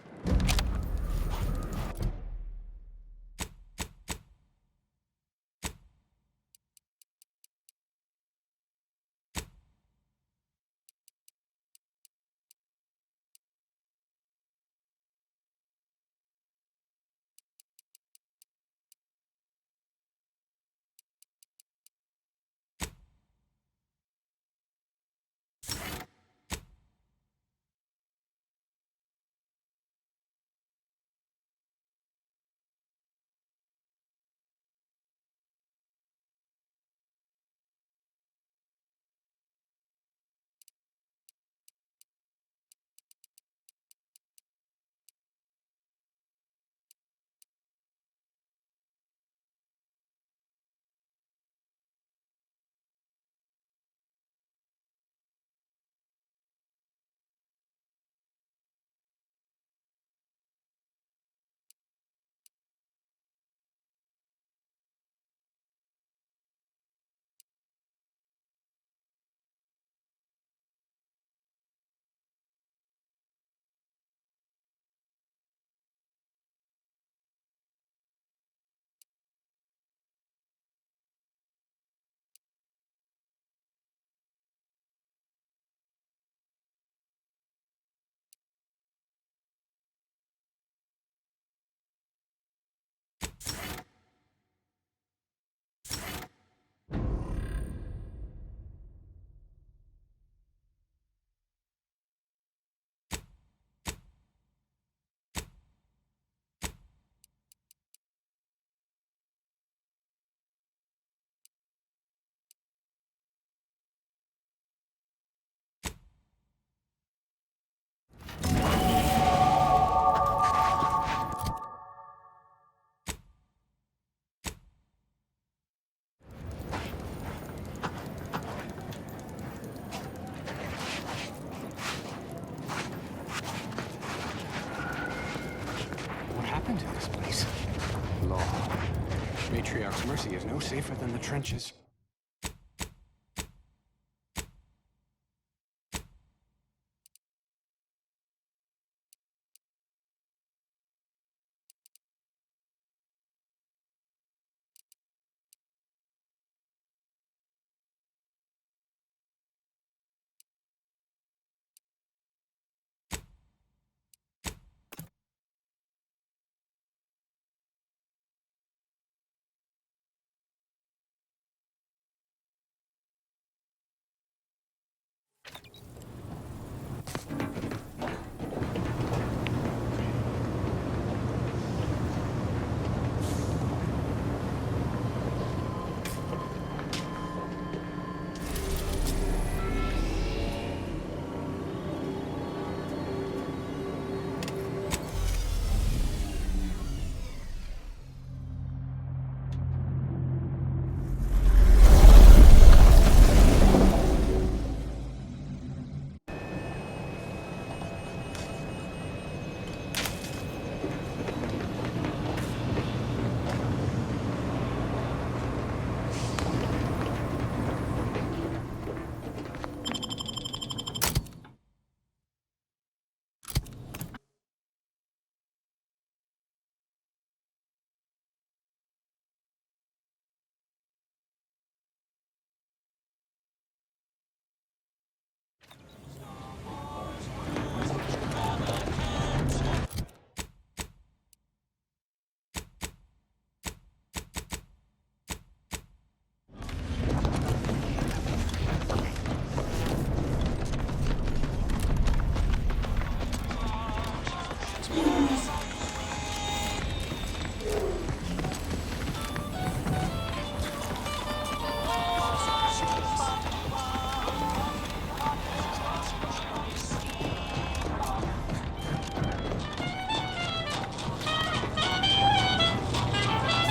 law. Matriarch's Mercy is no safer than the trenches.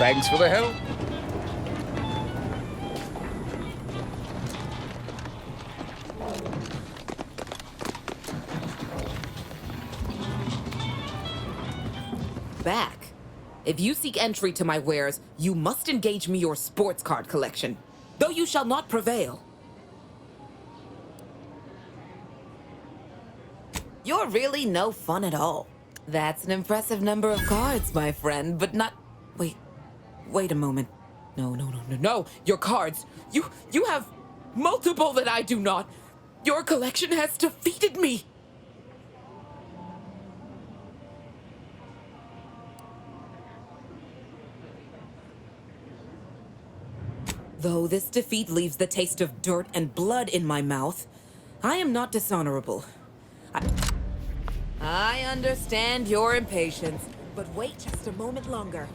Thanks for the help. Back. If you seek entry to my wares, you must engage me your sports card collection, though you shall not prevail. You're really no fun at all. That's an impressive number of cards, my friend, but not... Wait a moment. No. Your cards. You have multiple that I do not. Your collection has defeated me. Though this defeat leaves the taste of dirt and blood in my mouth, I am not dishonorable. I understand your impatience, but wait just a moment longer.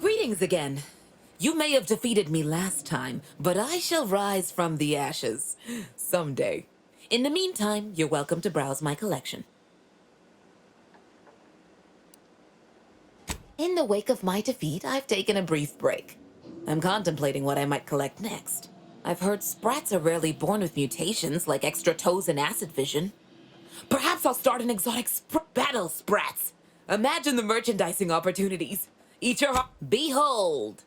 Greetings again. You may have defeated me last time, but I shall rise from the ashes someday. In the meantime, you're welcome to browse my collection. In the wake of my defeat, I've taken a brief break. I'm contemplating what I might collect next. I've heard sprats are rarely born with mutations like extra toes and acid vision. Perhaps I'll start an exotic battle sprats. Imagine the merchandising opportunities. Eat your heart. Behold!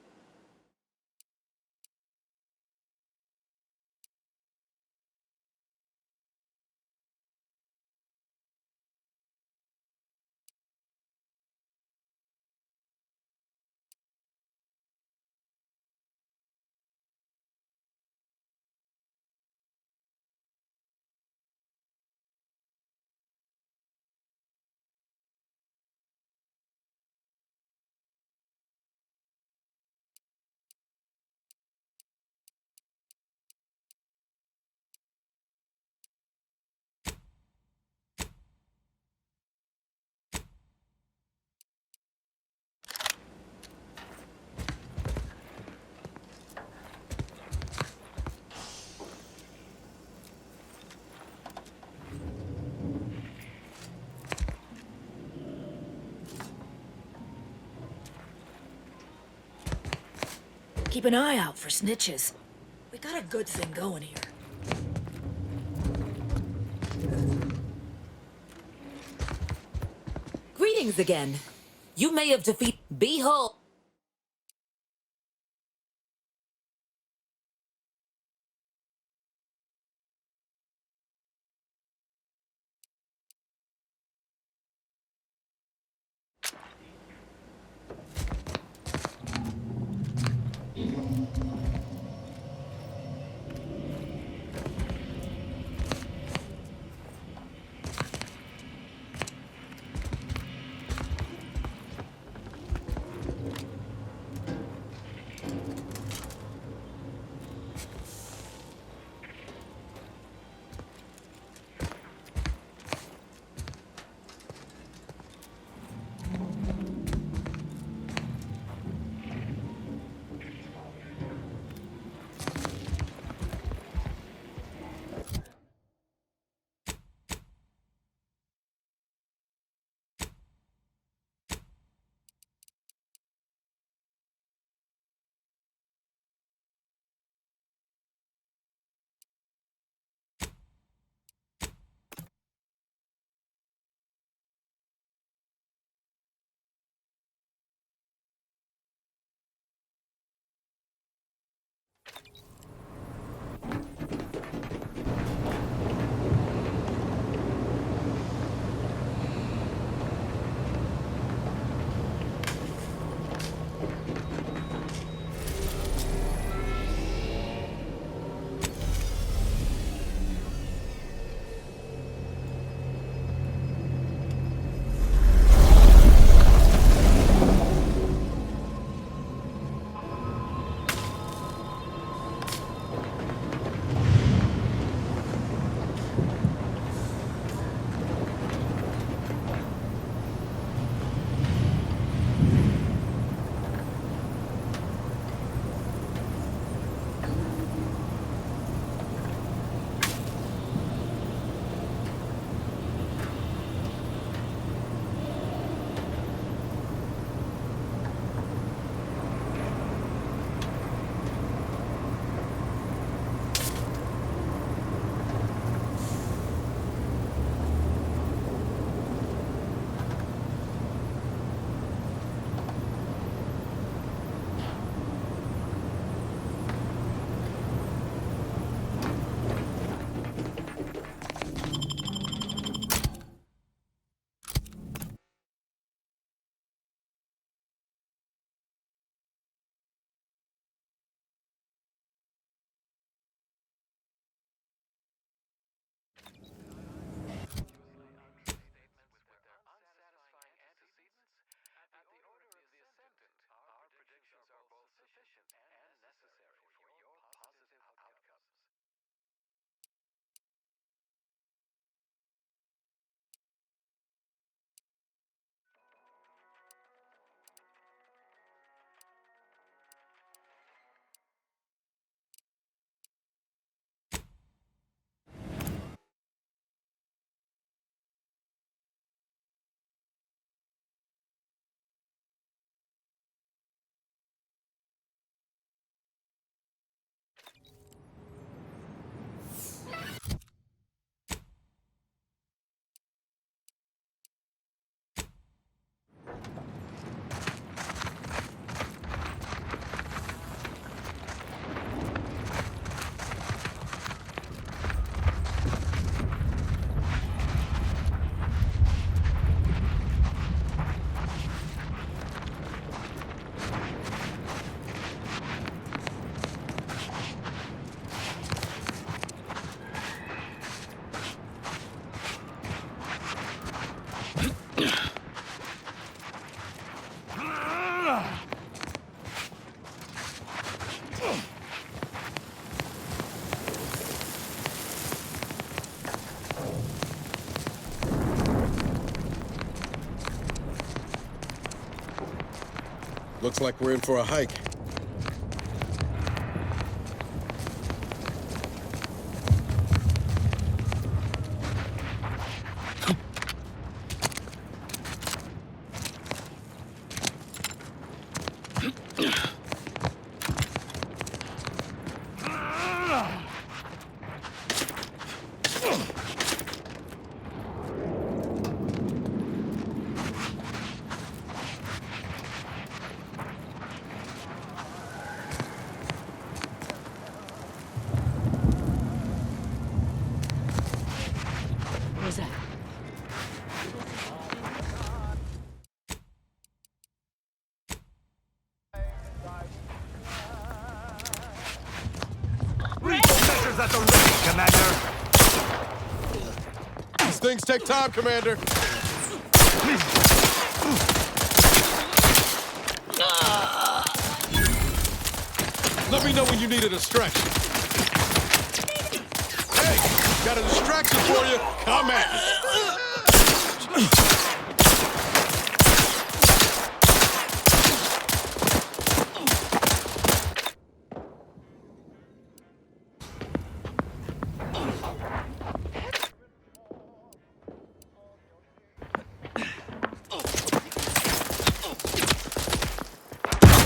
Keep an eye out for snitches. We got a good thing going here. Greetings again. You may have defeated. Behold. Looks like we're in for a hike. battle ready, Commander. These things take time, Commander. Let me know when you need a distraction. Hey, got a distraction for you. Come at me.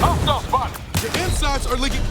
Hostile spot. Your insides are leaking.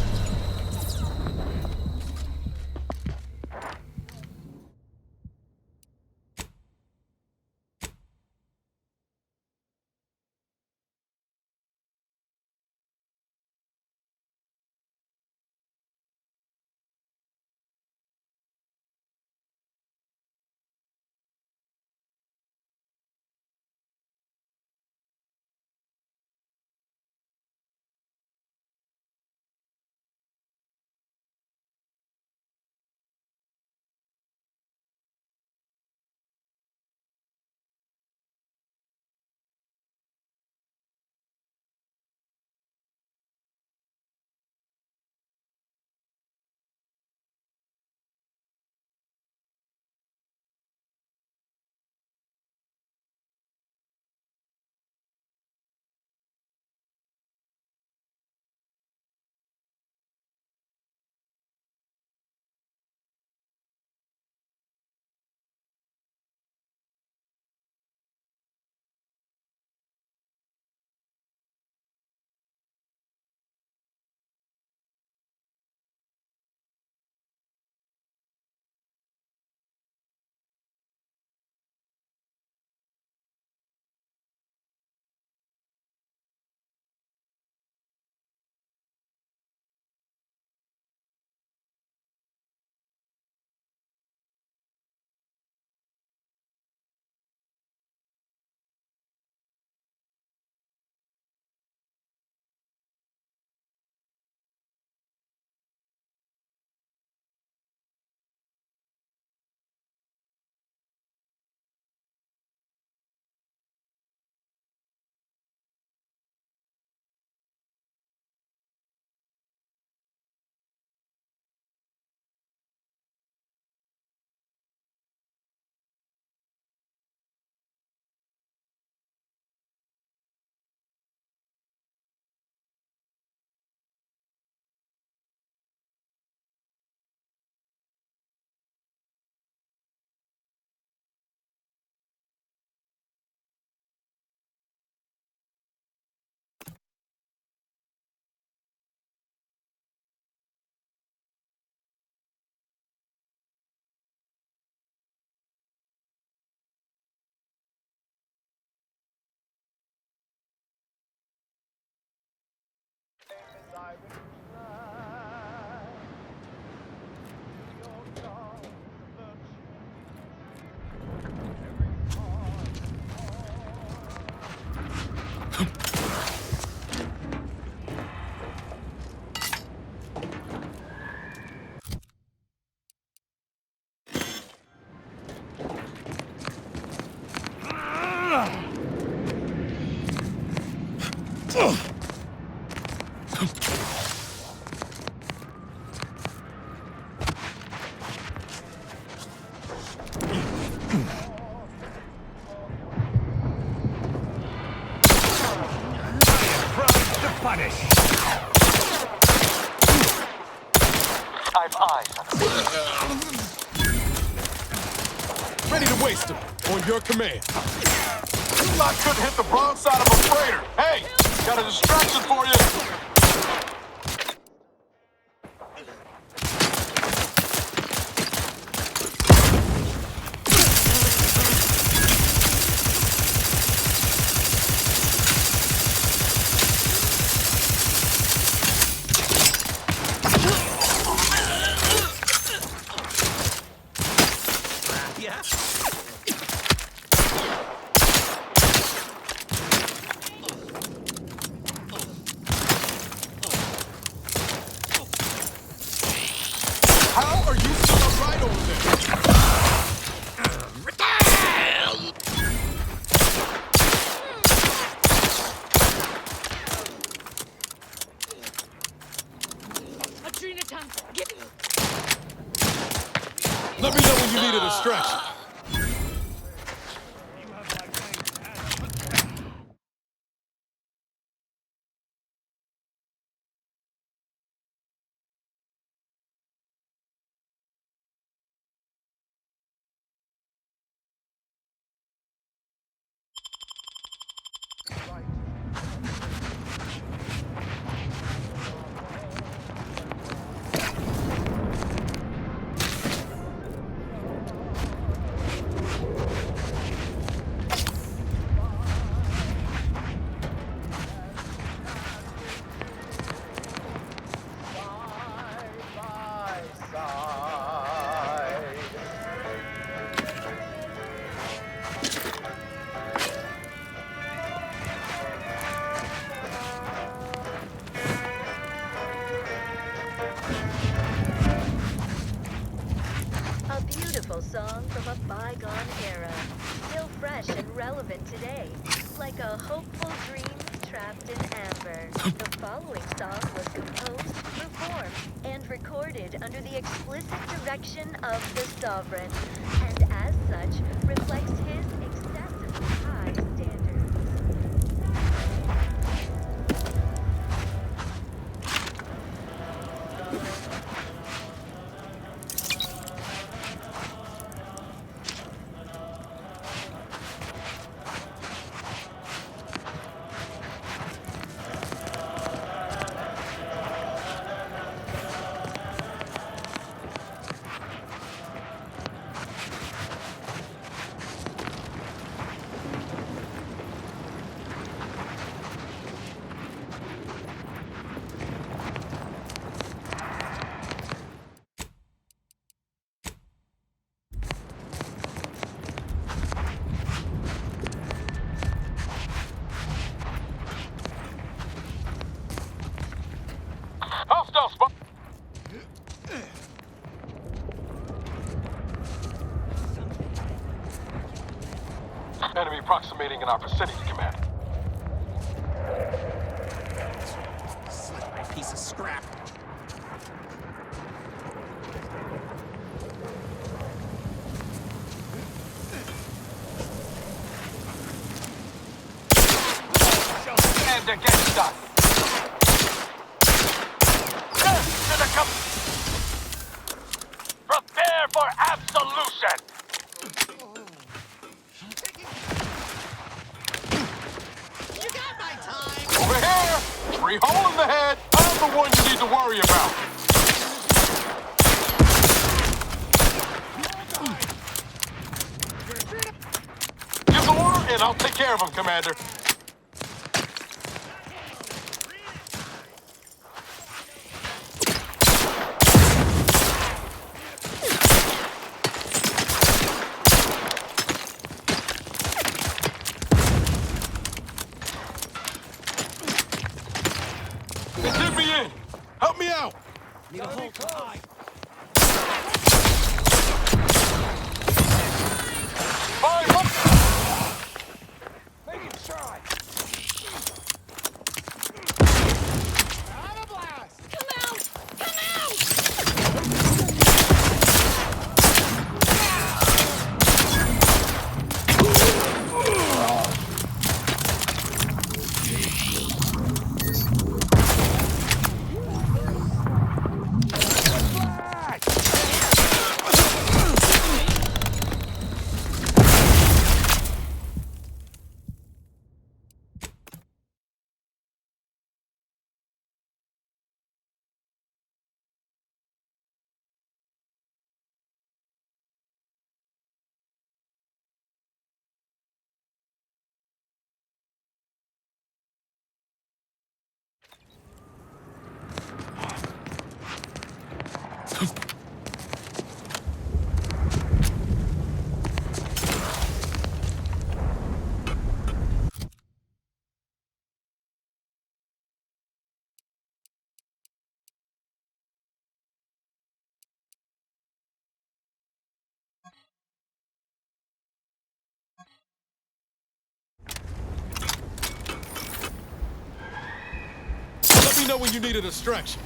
Punish. I've eyes on him. Ready to waste him. On your command. You lot couldn't hit the wrong side of a freighter. Hey, got a distraction for you. Let me know when you need a distraction. A beautiful song from a bygone era, still fresh and relevant today, like a hopeful dream trapped in amber. The following song was composed, performed, and recorded under the explicit direction of the Sovereign, and as such, reflects his excessively high standards. Hostile spot. Enemy approximating in our vicinity, Commander. Slippery piece of scrap. Stand against us. To the prepare for absolution. You got my time. Over here, 3 hole in the head. I'm the one you need to worry about. Give the order, and I'll take care of him, Commander. They did me in. Help me out. Need a hole to hide. Fire up. Make him try. Out of blast. Come out! Come out! Let me know when you need a distraction.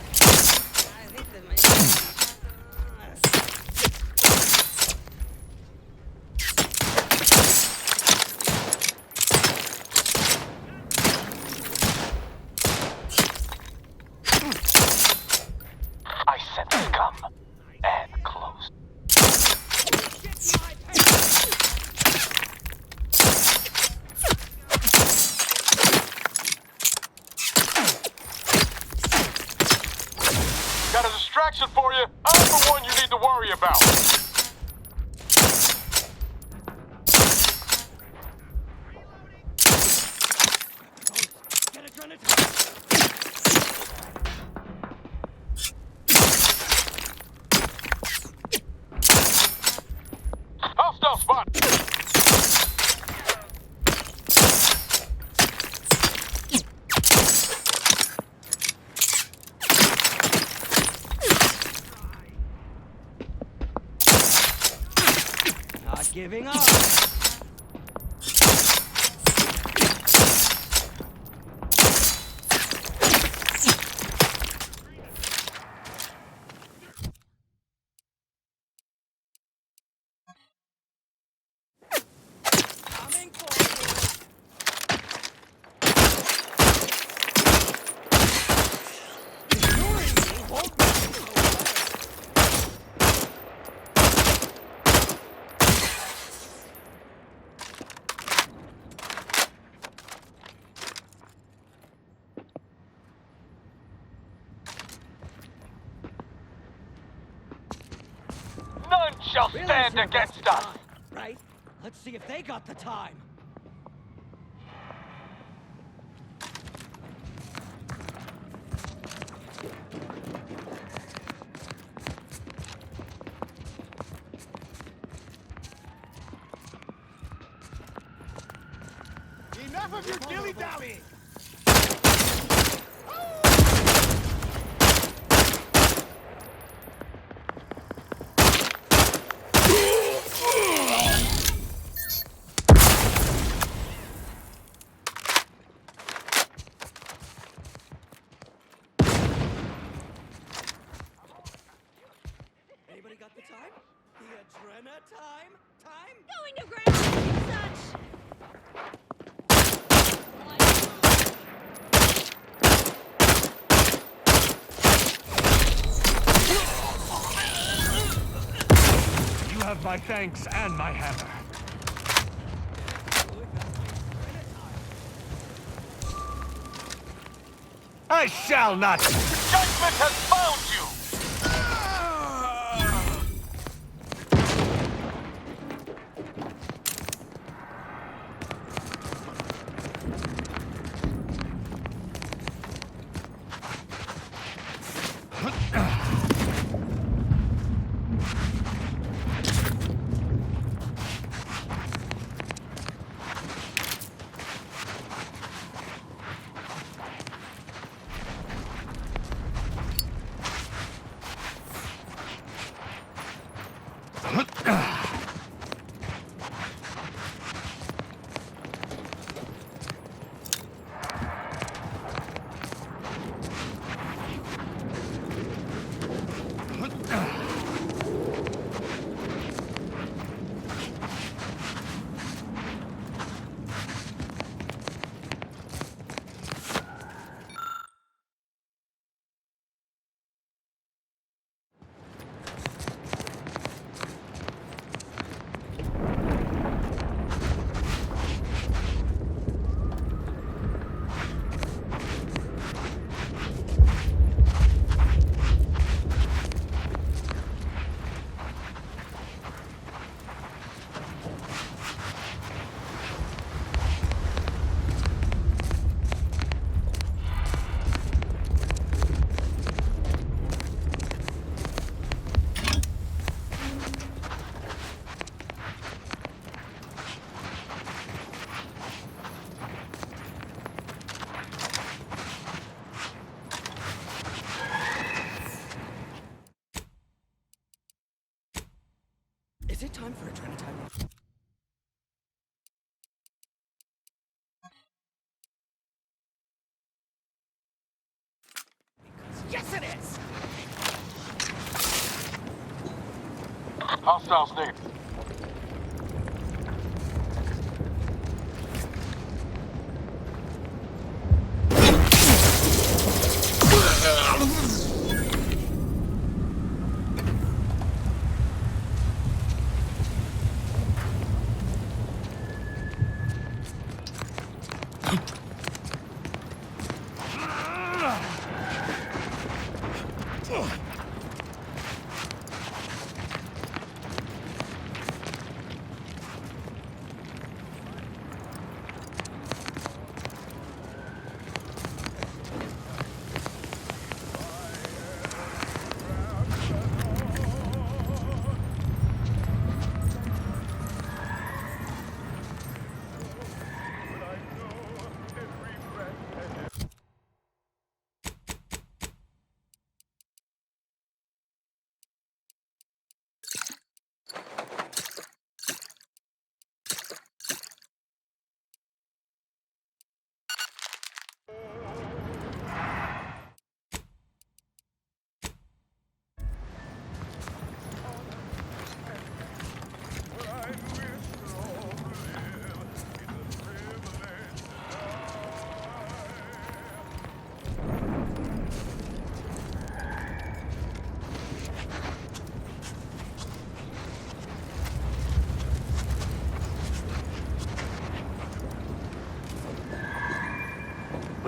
distraction for you. I'm the one you need to worry about. Hostile spot. Not giving up. Coming for you. Ignoring me won't make you go away. None shall stand against us. Right? Let's see if they got the time. Enough of your dilly-dallying! Anybody got the time? The adrena time? Time? Going to ground such. You have my thanks and my hammer. I shall not. Judgment has found you. Is it time for adrena time? Yes, it is! Hostiles named.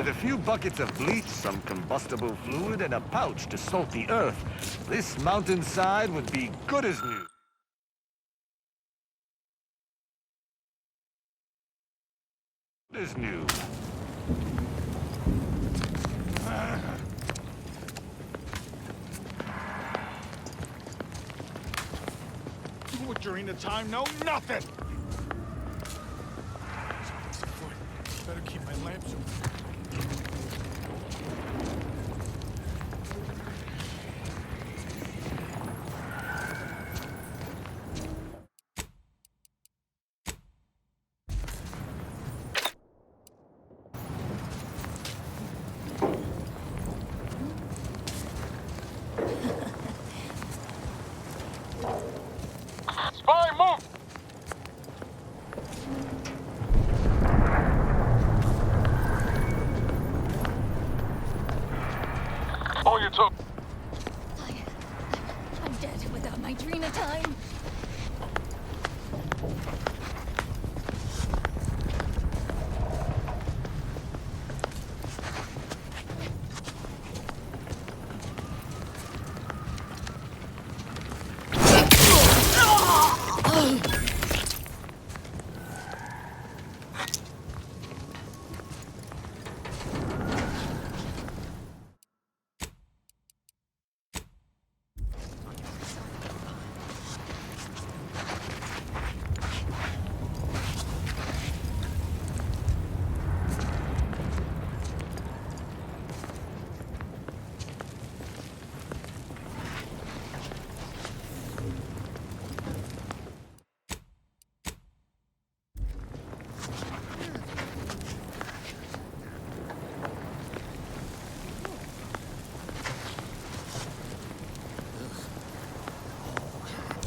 With a few buckets of bleach, some combustible fluid, and a pouch to salt the earth, this mountainside would be good as new. As new. During the time, no nothing! Better keep my lamps on. Spy, move! On your toe. I'm dead without my Drina time.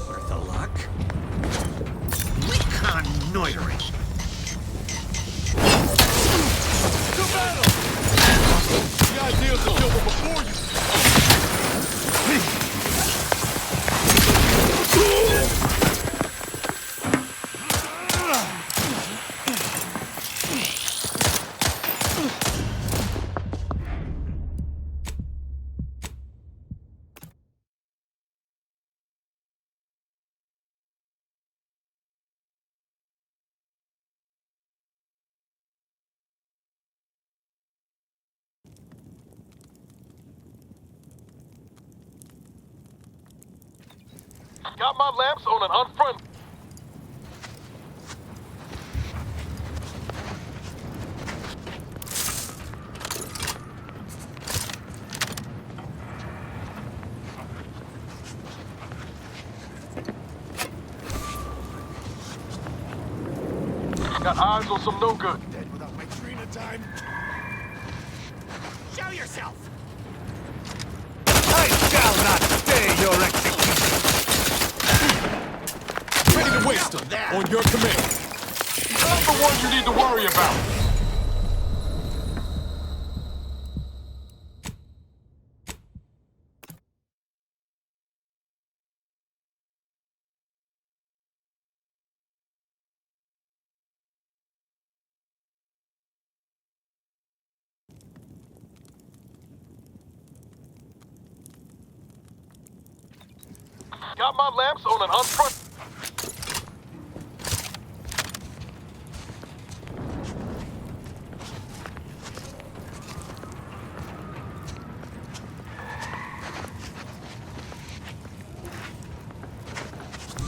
Worth a luck. Reconnoitering. To battle! The ideas are over before you! Got my lamps on an unfriendly. Got eyes on some no good. Dead without my Trina time. Show yourself! I shall not stay your execution. Ready to waste them on your command. I'm the one you need to worry about. Got my lamps on an unfriendly.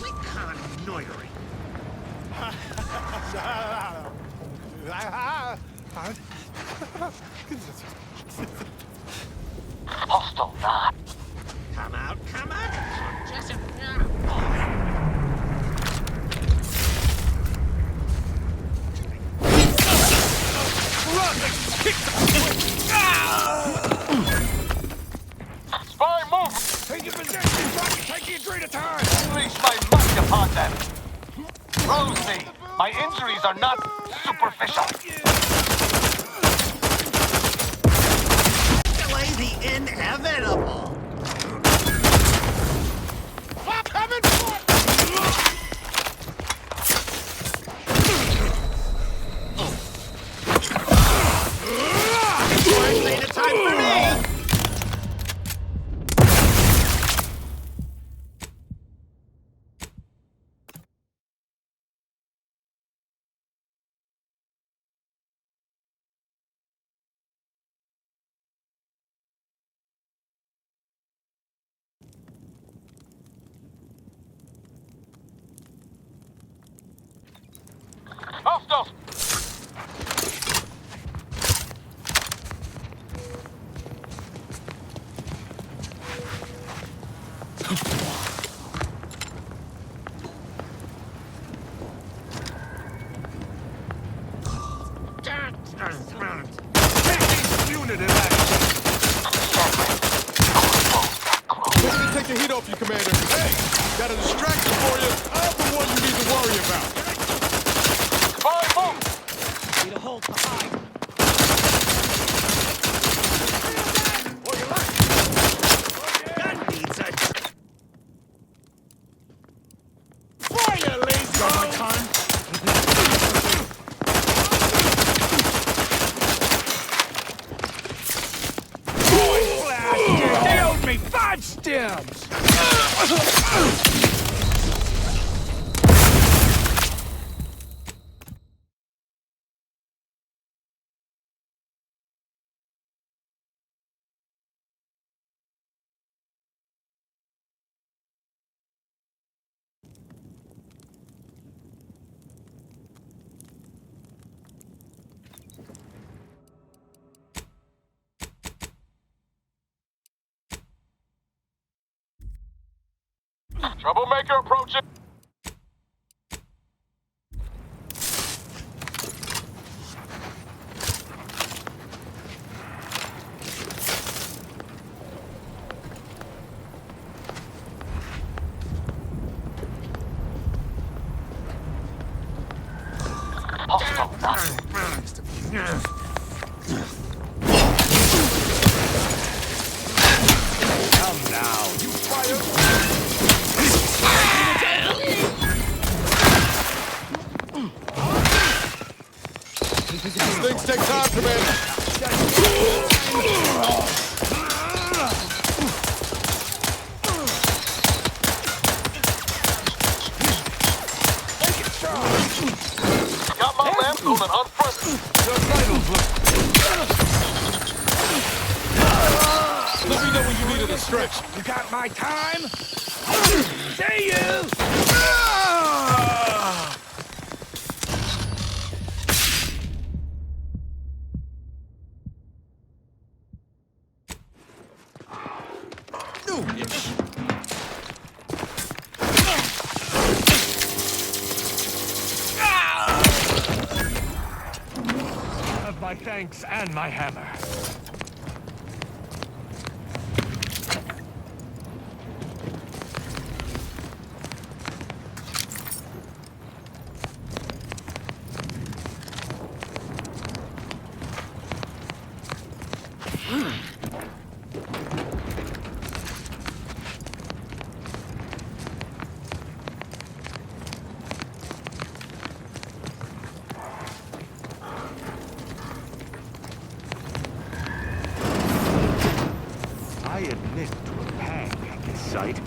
Reconnoitering. Hostile not. Come out, come out! Just Spy, move! take your position, take your Trina time! Unleash my might upon them. Rosie, my injuries are not superficial. Delay the inevitable! I'm coming for Hostiles! Take the heat off you, Commander. Hey, got a distraction for you. I'm the one you need to worry about. Fire, boom! Need a hold behind. Gun needs a... Fire, lazy got my time? They owed me 5 stems! Troublemaker approaching. Come now, you fire. These things take time, Commander. Got my lamp on an unfriendly. Your vitals look... Let me know when you needed a stretch. You got my time? See you! Have my thanks and my hammer. I admit to a pang at this sight.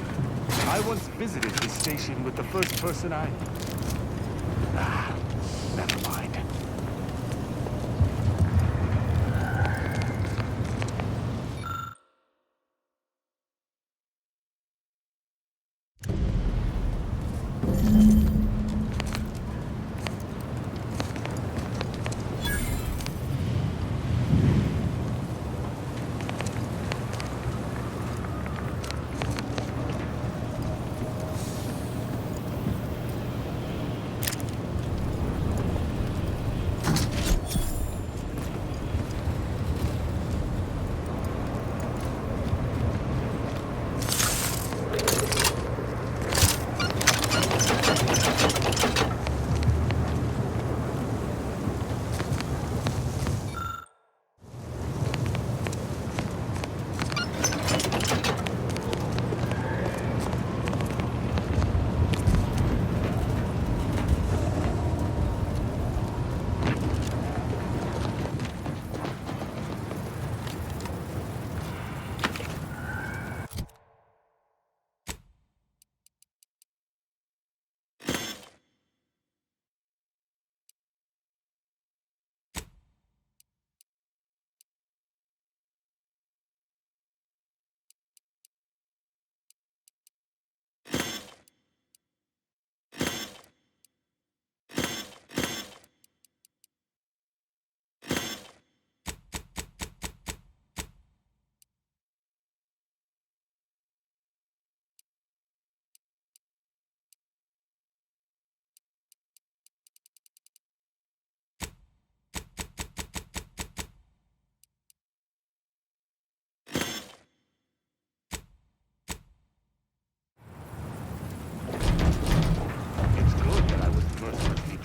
I once visited this station with the first person I... never mind.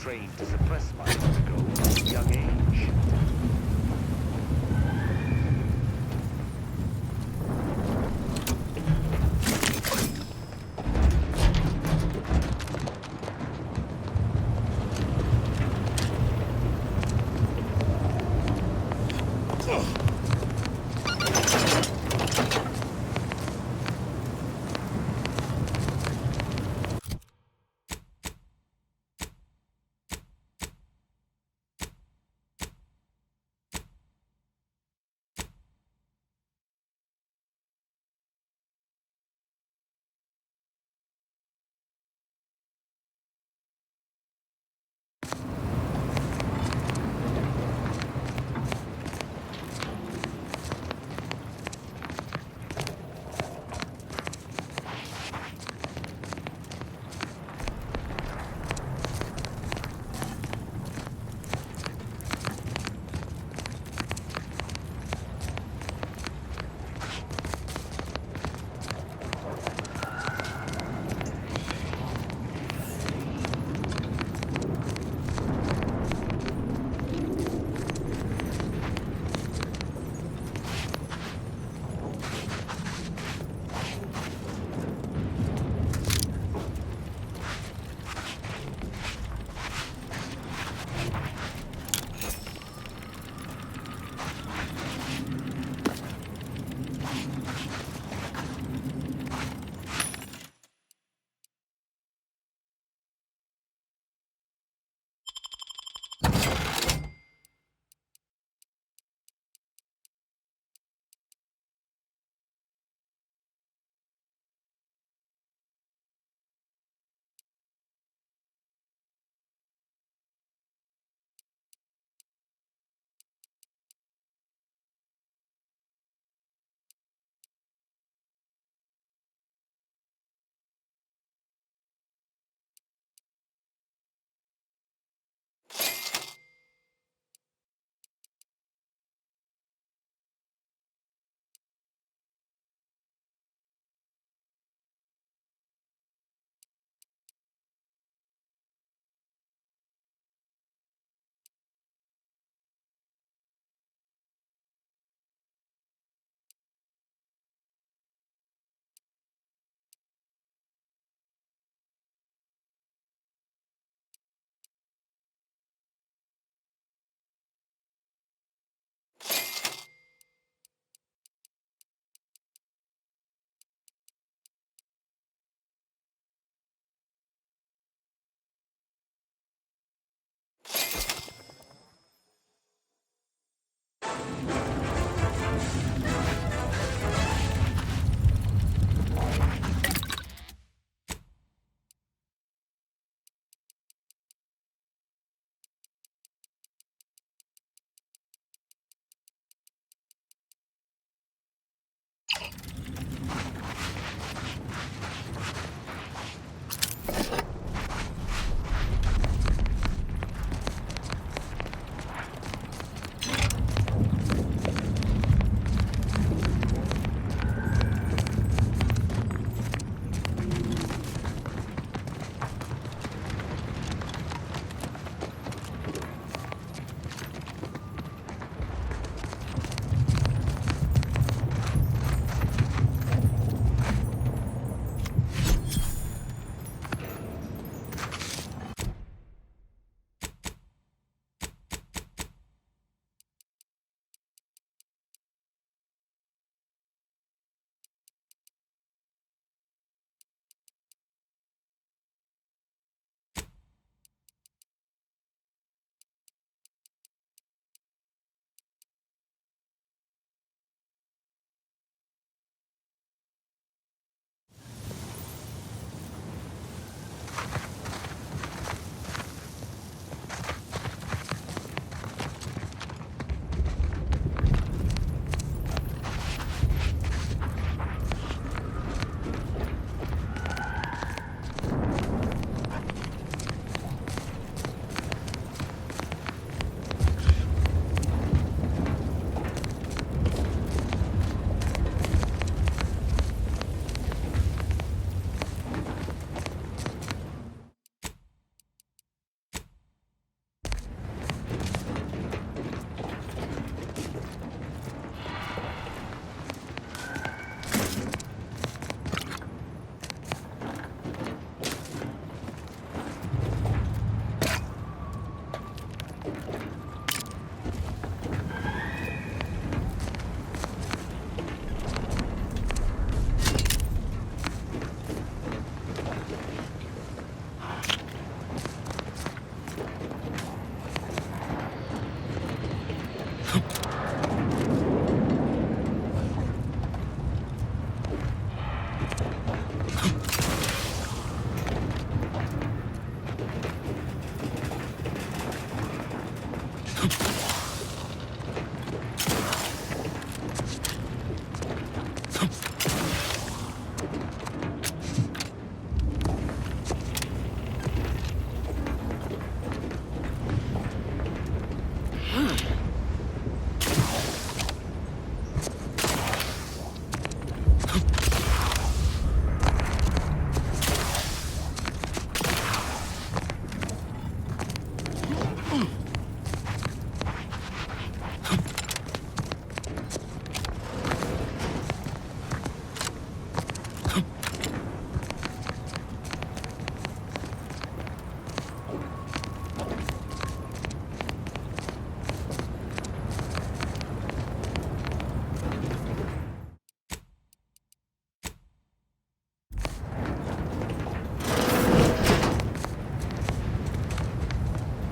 trained to suppress my ego at a young age.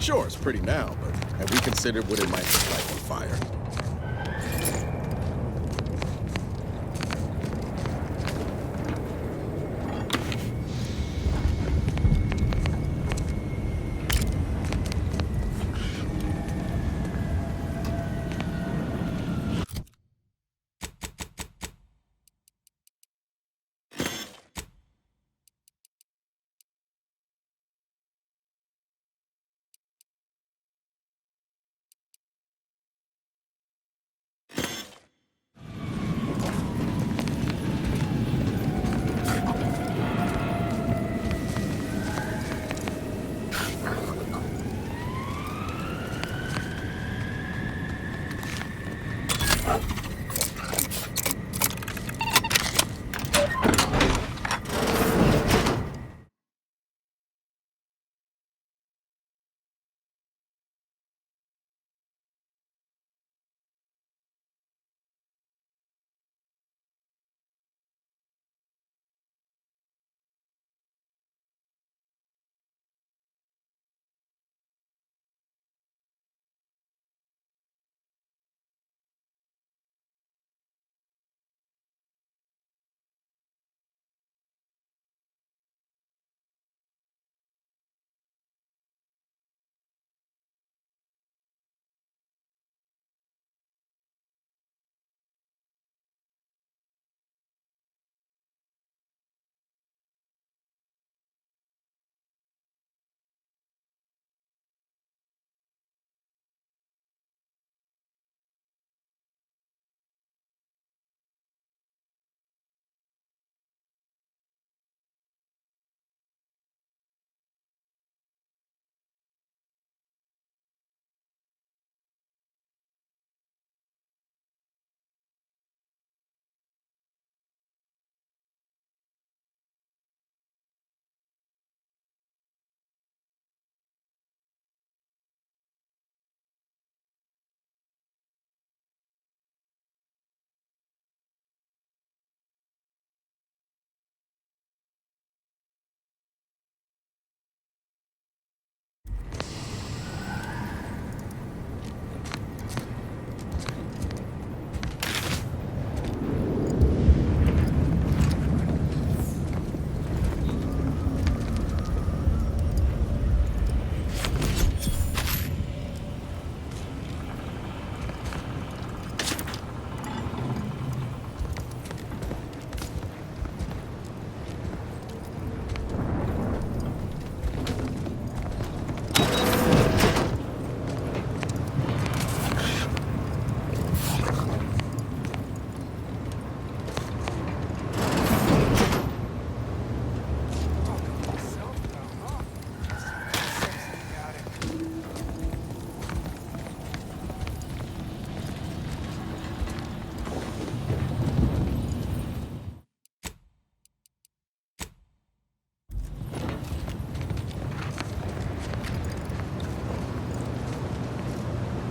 Sure, it's pretty now, but have we considered what it might look like on fire?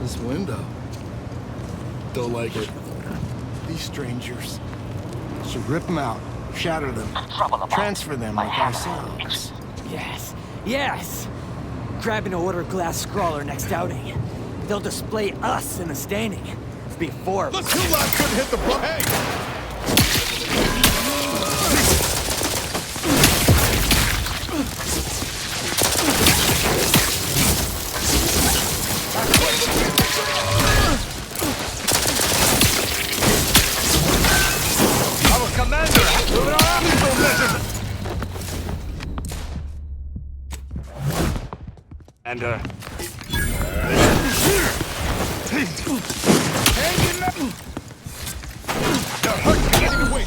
This window. Don't like it. These strangers. Should rip them out, shatter them, transfer them like ourselves. Yes, yes! Grab an order glass scrawler next outing. They'll display us in the standing. Before... The two lads couldn't hit the button! Hey! Our commander has moved our lethal measures. Commander. Hang in there! They're hurt, getting away!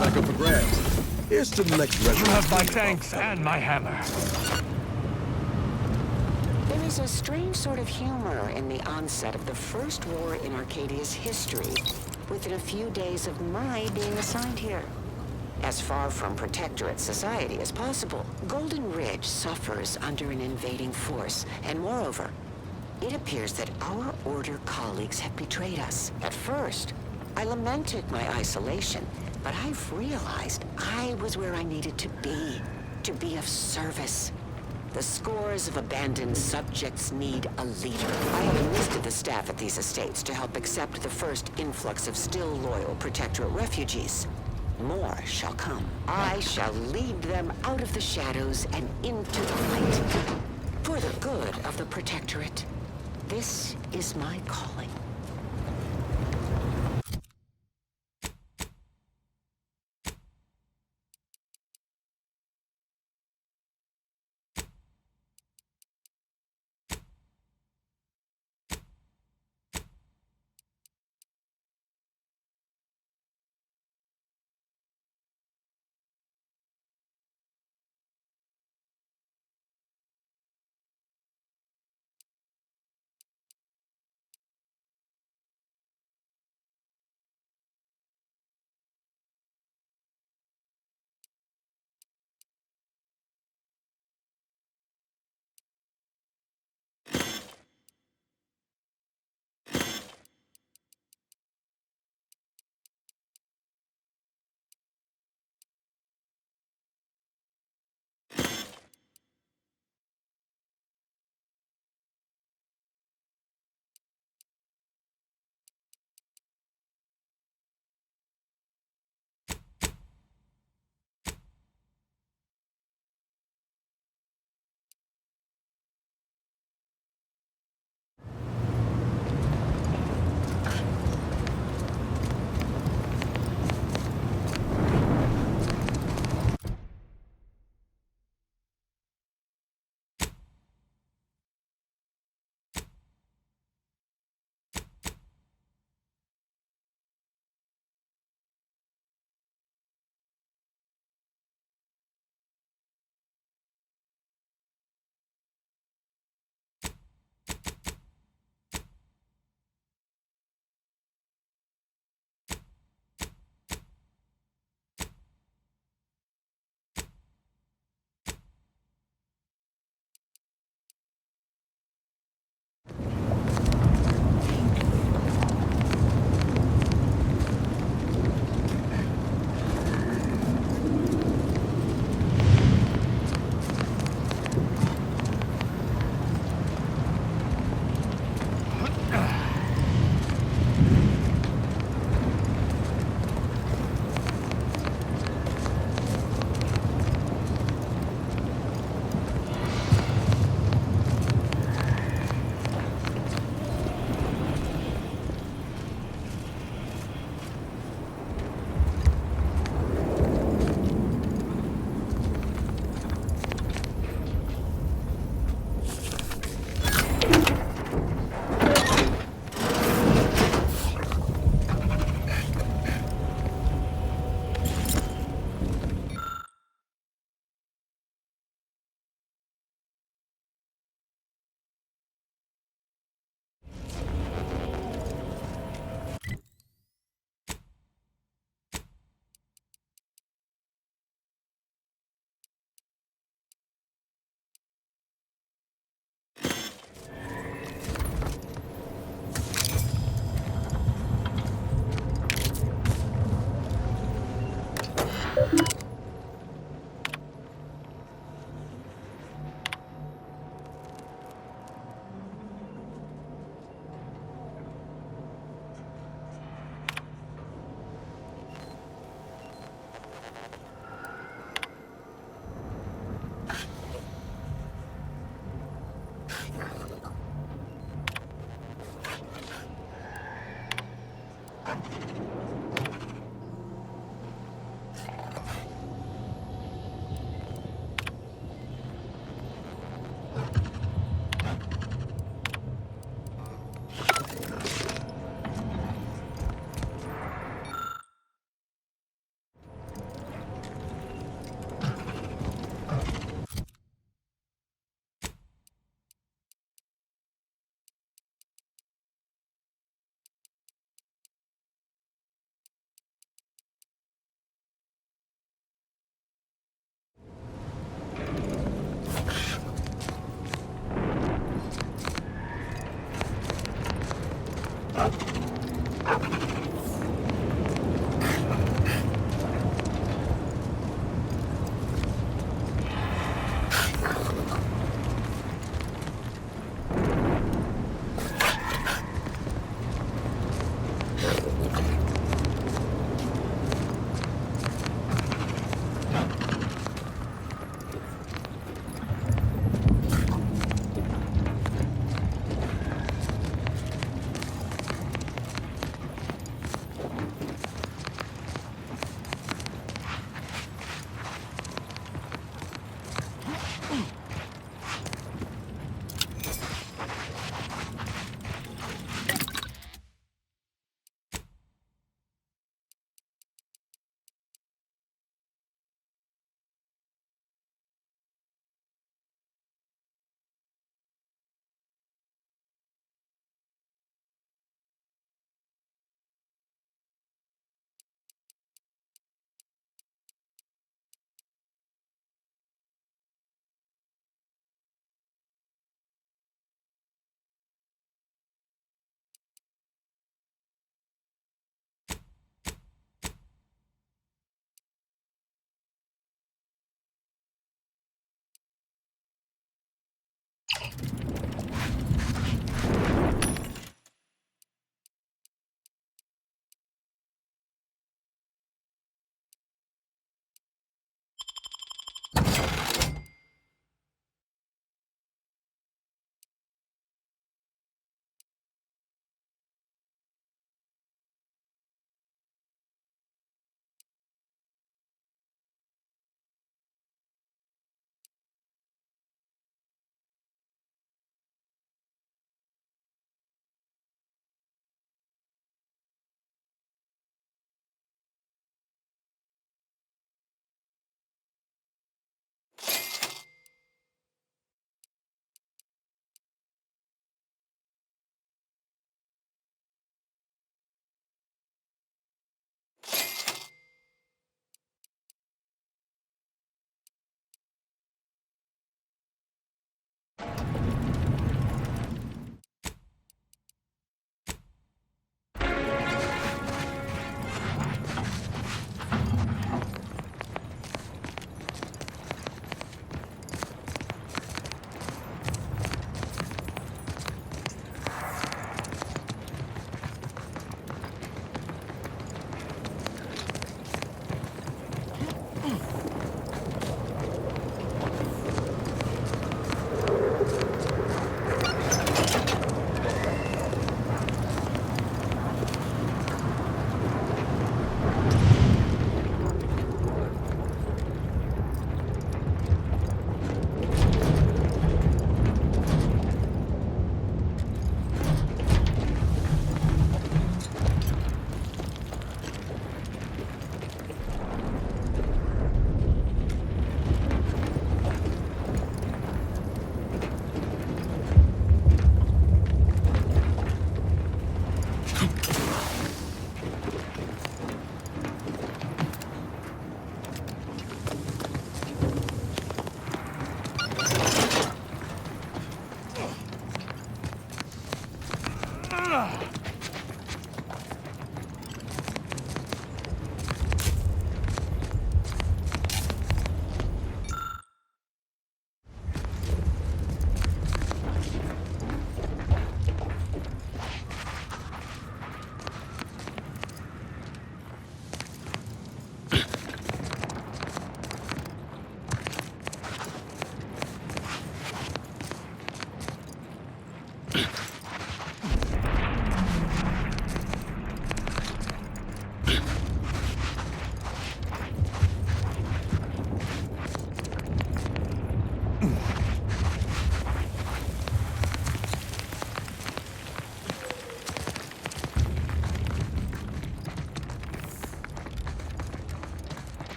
Back up for grabs. Here's to the next You resident. have my thanks and my hammer. There is a strange sort of humor in the onset of the first war in Arcadia's history, within a few days of my being assigned here. As far from protectorate society as possible, Golden Ridge suffers under an invading force, and moreover, it appears that our Order colleagues have betrayed us. At first, I lamented my isolation, but I've realized I was where I needed to be of service. The scores of abandoned subjects need a leader. I have enlisted the staff at these estates to help accept the first influx of still loyal Protectorate refugees. More shall come. I shall lead them out of the shadows and into the light. For the good of the Protectorate. This is my calling.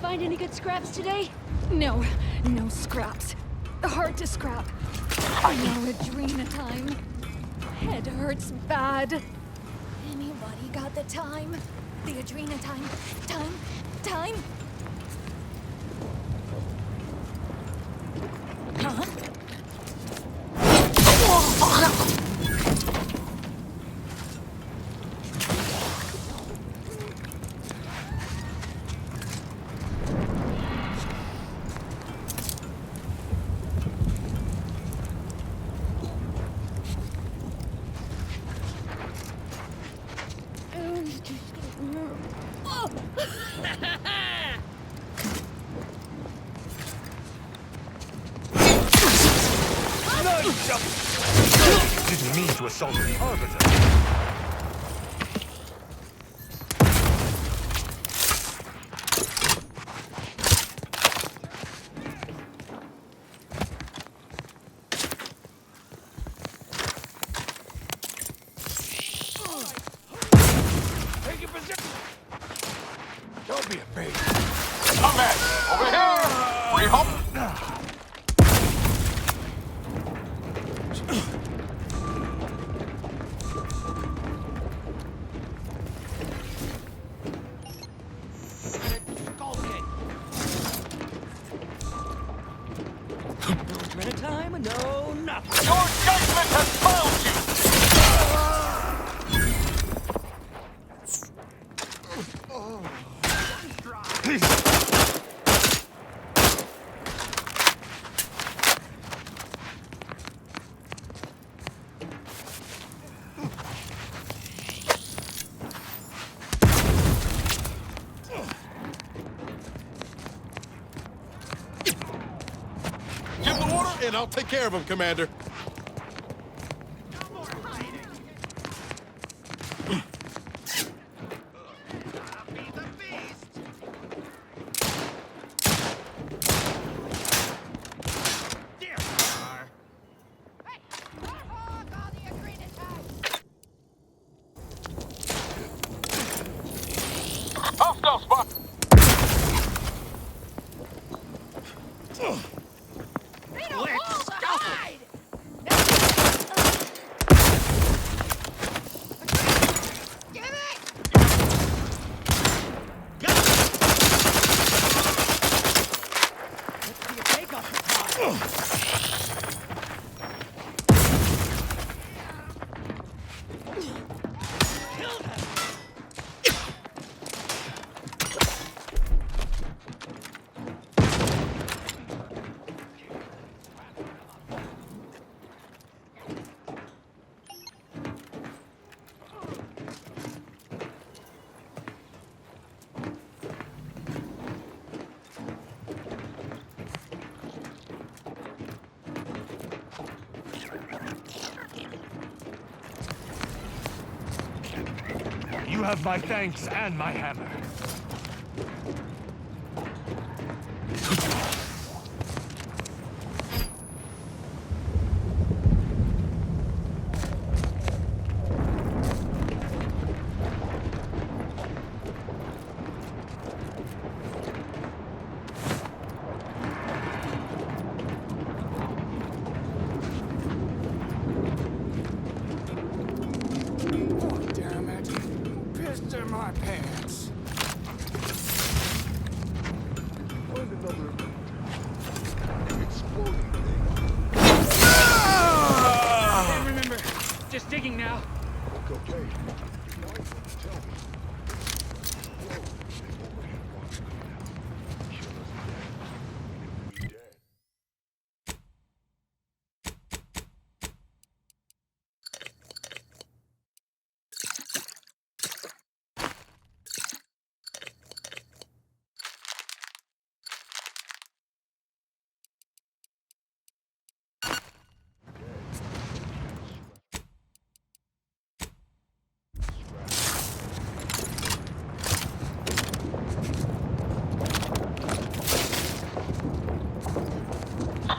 find any good scraps today? No, no scraps. Hard to scrap. No adrena time. Head hurts bad. Anybody got the time? The adrena time? Time? Huh? Didn't mean to assault the arbiter. Take your position. Don't be a baby. Come at over here. Free hop. Time? No, nothing. Your judgment has failed Give the order, and I'll take care of him, Commander. Hostile spot. You have my thanks and my hammer. My pants. Can't remember. Just digging now. Okay.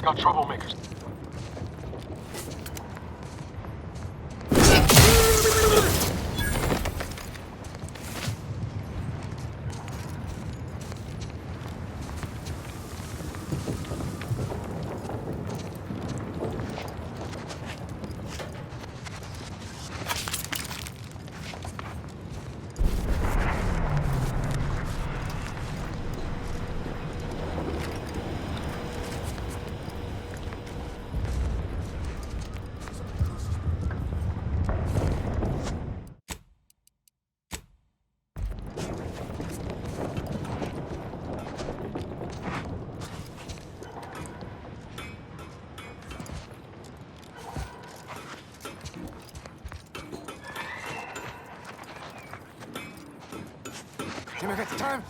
Got troublemakers. Damn, I got the time.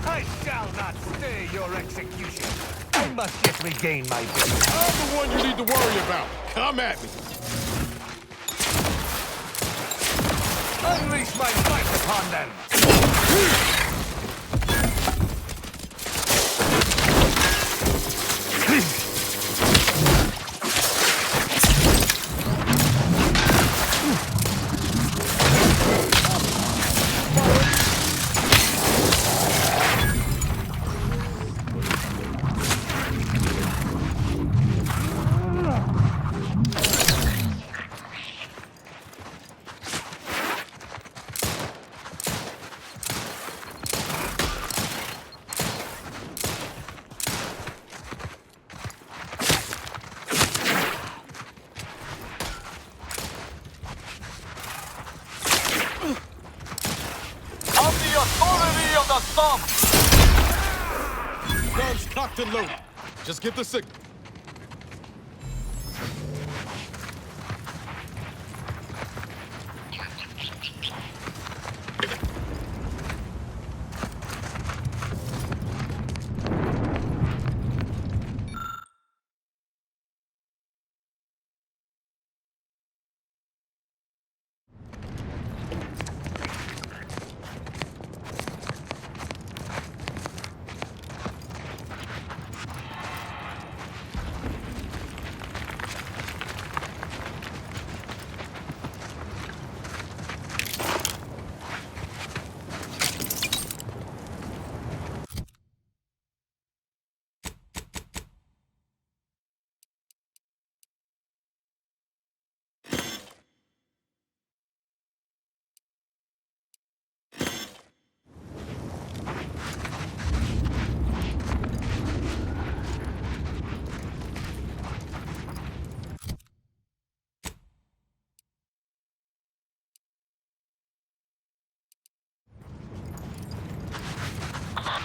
I shall not stay your execution. I must yet regain my dignity. I'm the one you need to worry about. Come at me. Unleash my might upon them! Authority of the thumb! Guns cocked and loaded. Just get the signal.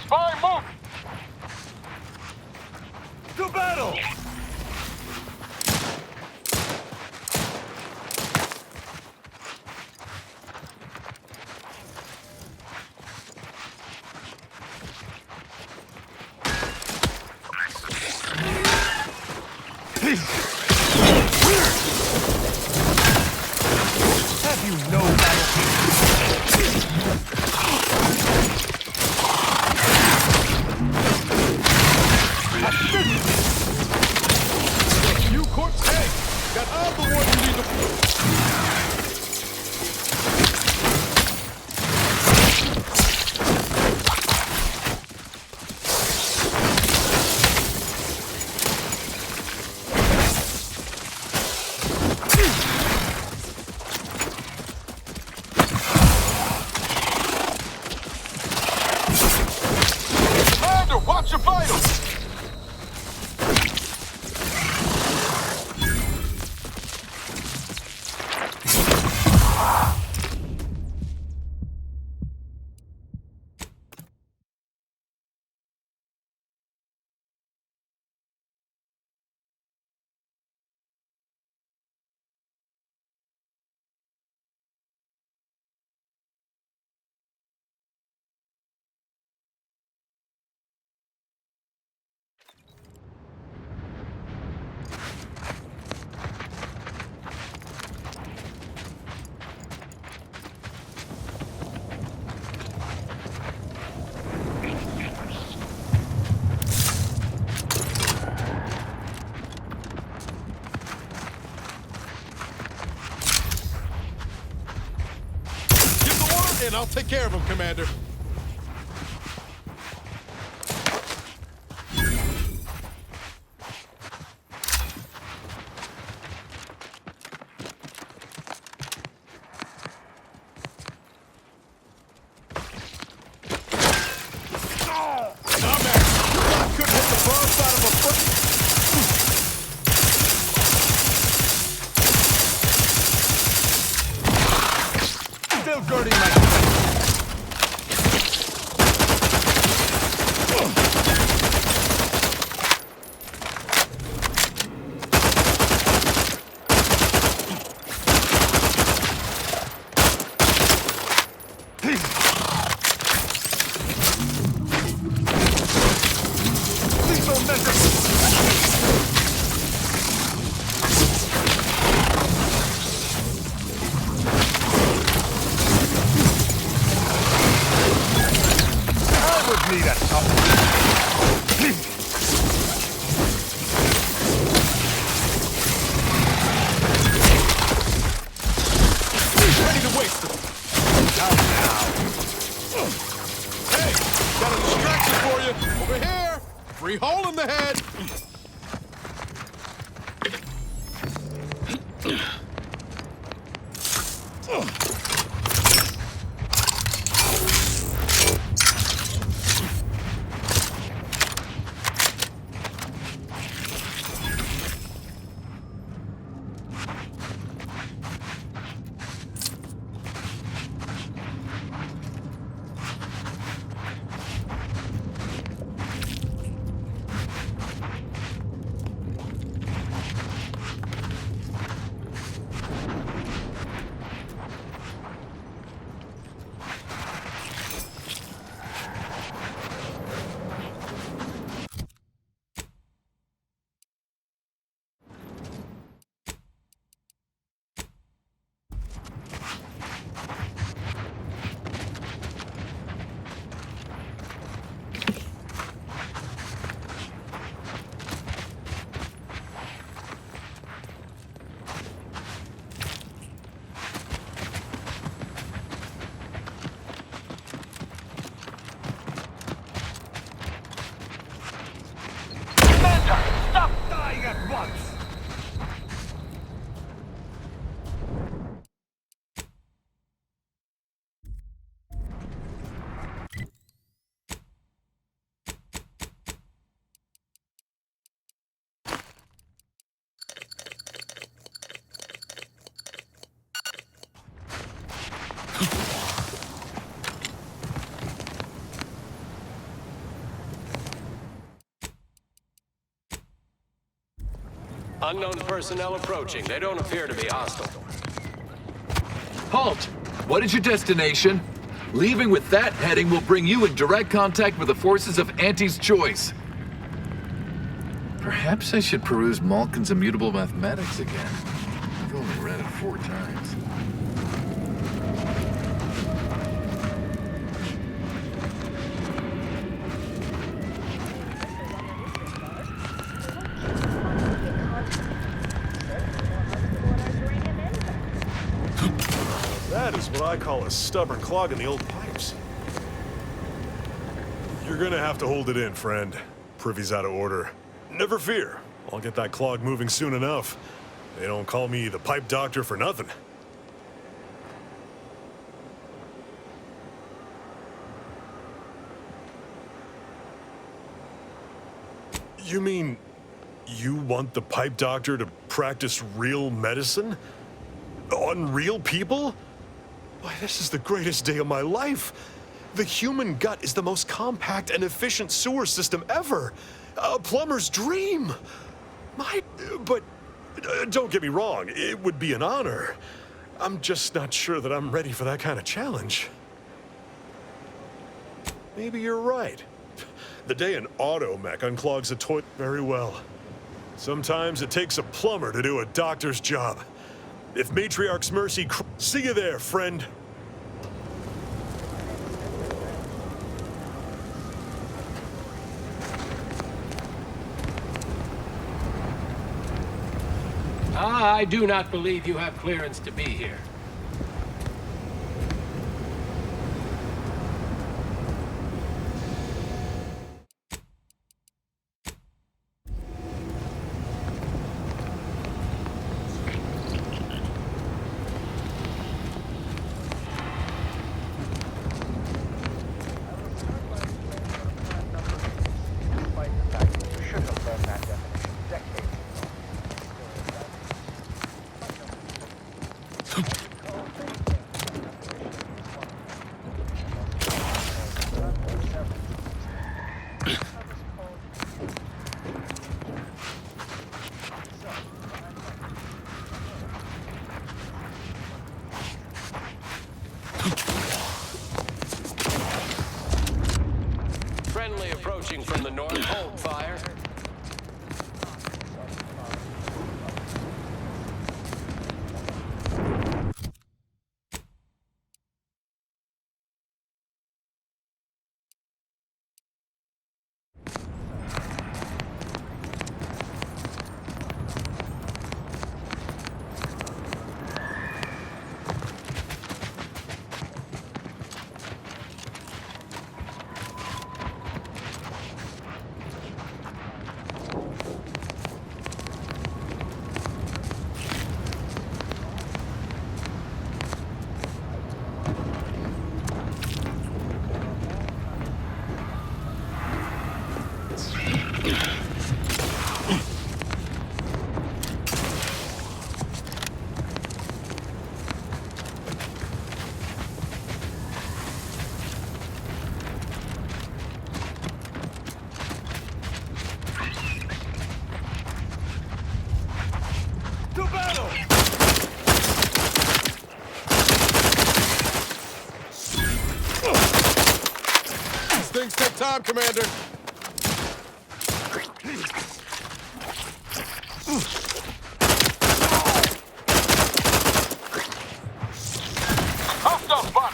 Spy move! To battle! Have you no You corpse, hey! That I'm the one you need to... and I'll take care of him, Commander. Still girding my... Free hole in the head! Stop dying at once! Unknown personnel approaching. They don't appear to be hostile. Halt! What is your destination? Leaving with that heading will bring you in direct contact with the forces of Auntie's choice. Perhaps I should peruse Malkin's Immutable Mathematics again. I've only read it 4 times. That is what I call a stubborn clog in the old pipes. You're gonna have to hold it in, friend. Privy's out of order. Never fear. I'll get that clog moving soon enough. They don't call me the pipe doctor for nothing. You mean you want the pipe doctor to practice real medicine? On real people? Why, this is the greatest day of my life. The human gut is the most compact and efficient sewer system ever. A plumber's dream. But don't get me wrong, it would be an honor. I'm just not sure that I'm ready for that kind of challenge. Maybe you're right. The day an auto-mech unclogs a toilet very well. Sometimes it takes a plumber to do a doctor's job. If Matriarch's mercy, see you there, friend. I do not believe you have clearance to be here. approaching from the north. Hold fire. Things take time, Commander. Hostile spot!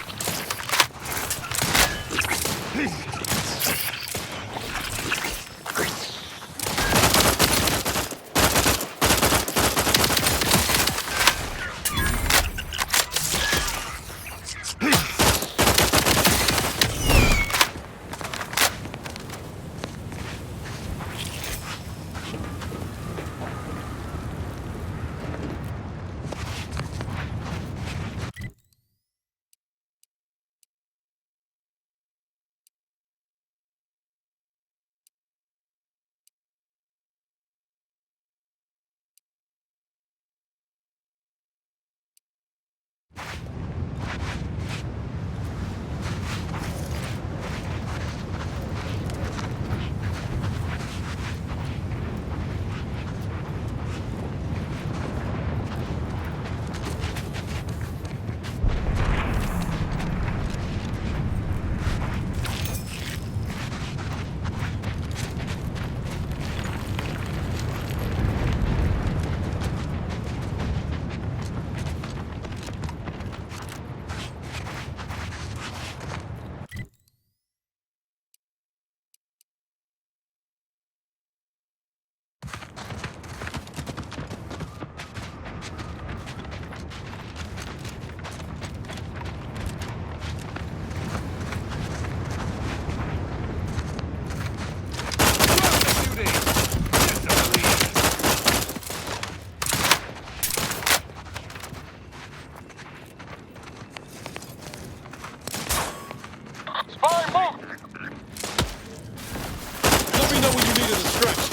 Let me know when you needed a stretch.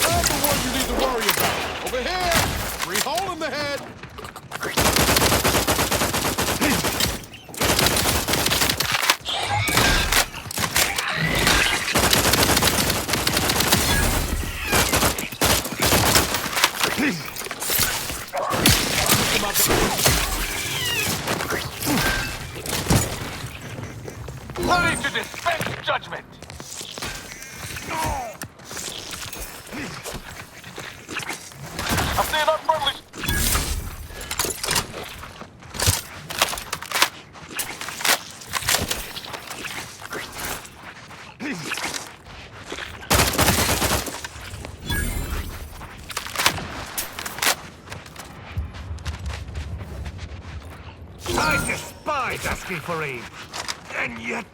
I'm the one you need to worry about. Over here! Free hole in the head! Ready to dispense judgment! I'm seeing unfriendly... I despise asking for aid, and yet...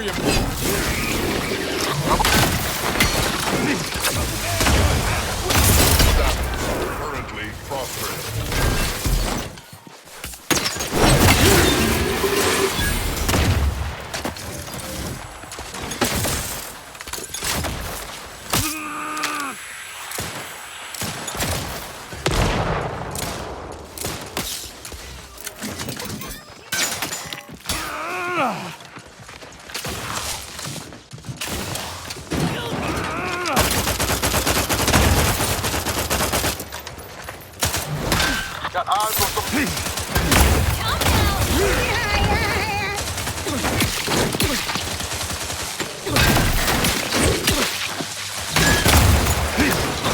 warrior. Currently prostrate. Got eyes on some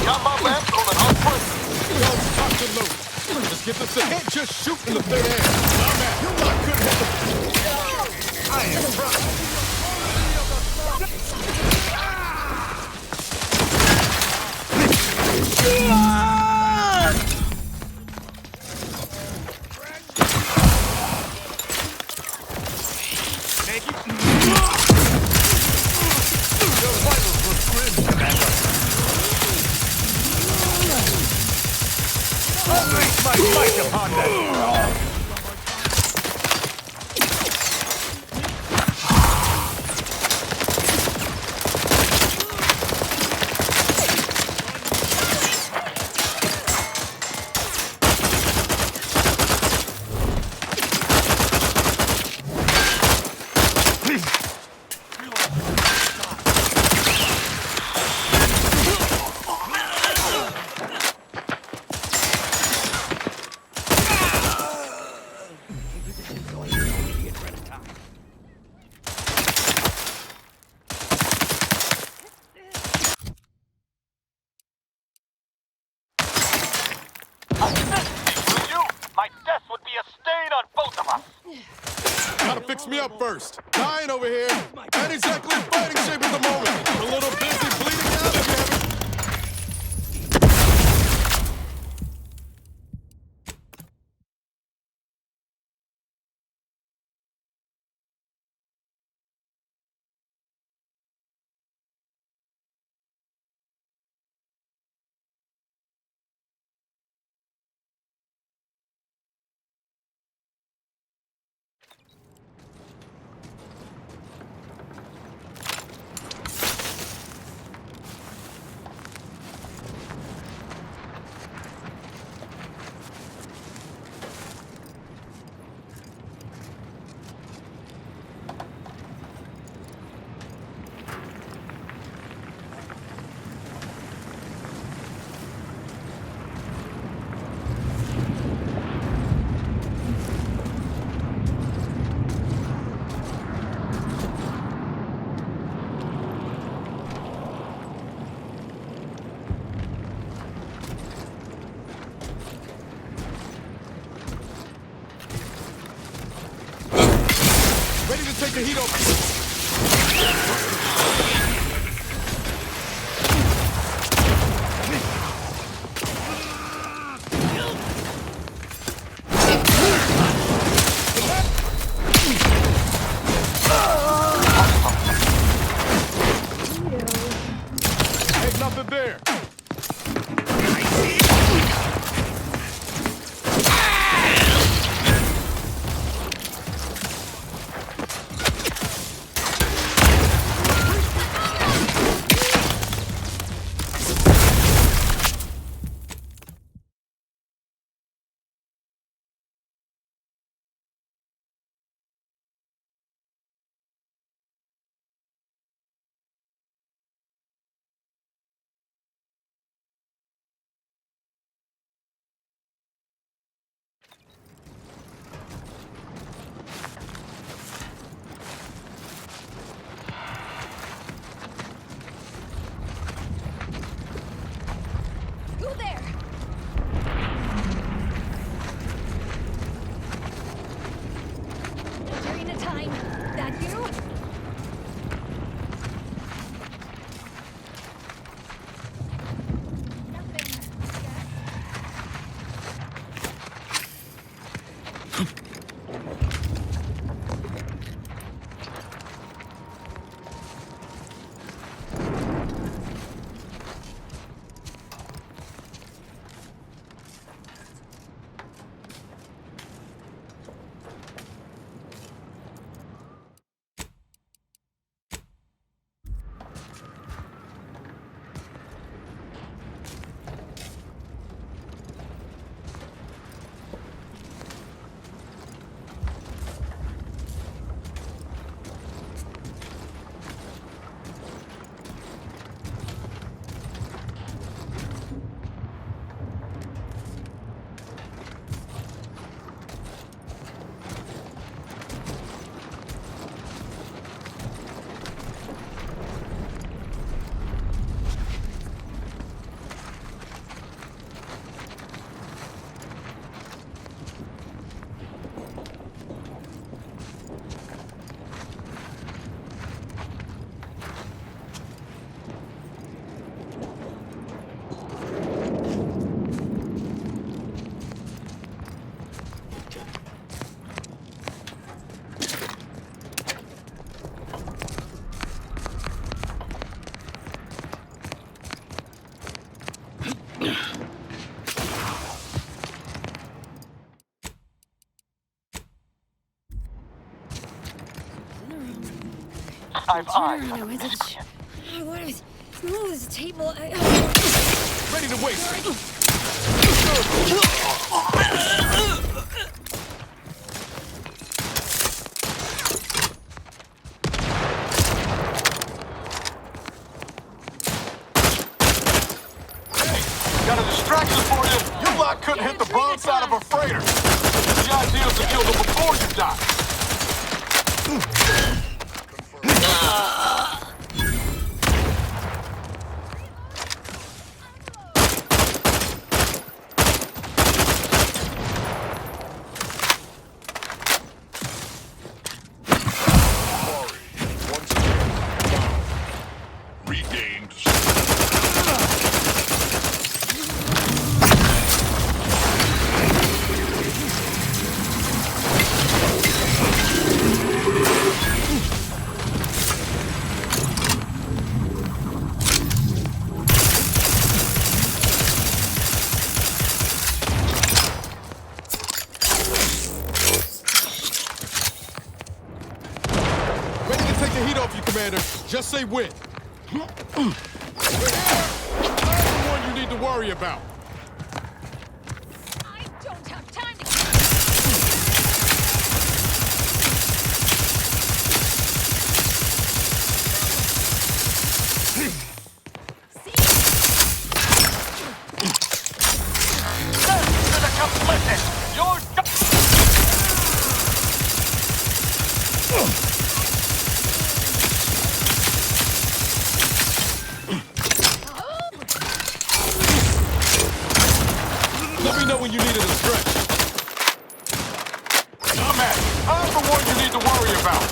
got my left on an unpressed. Yo, cock and load. Just get this in. Can't just shoot in the thin air. I'm at. You not couldn't hit the... I am proud. Unleash my might upon them! My death would be a stain on both of us. Gotta fix me up first. Dying over here. Not exactly in fighting shape at the moment. A little busy bleeding out if you haven't... Ready to take the heat off. Ain't nothing there. I've eyes on a missile. What is this table? Ready to waste it. Got a distraction for you. You lot couldn't hit the broadside of a freighter. The idea is to kill them before you die. Regained. Ready to take the heat off you, Commander. Just say when. We're here. I'm the one you need to worry about. I don't have time to. Let me know when you need it to stretch. I'm the one you need to worry about.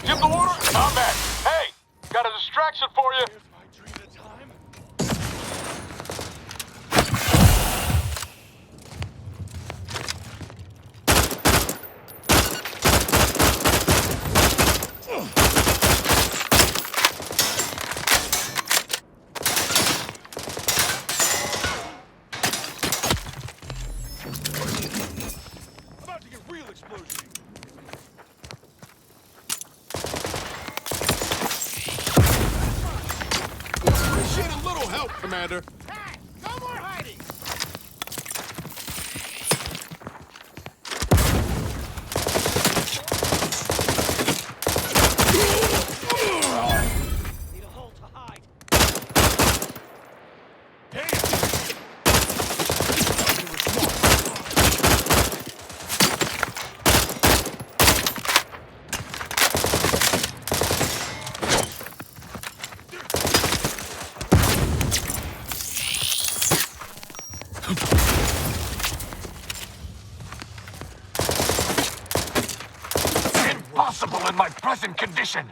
Give the order, combat. Hey, got a distraction for you. About to get real explosion. Appreciate a little help, Commander. Hey, no more hiding. Need a hole to hide. Impossible in my present condition.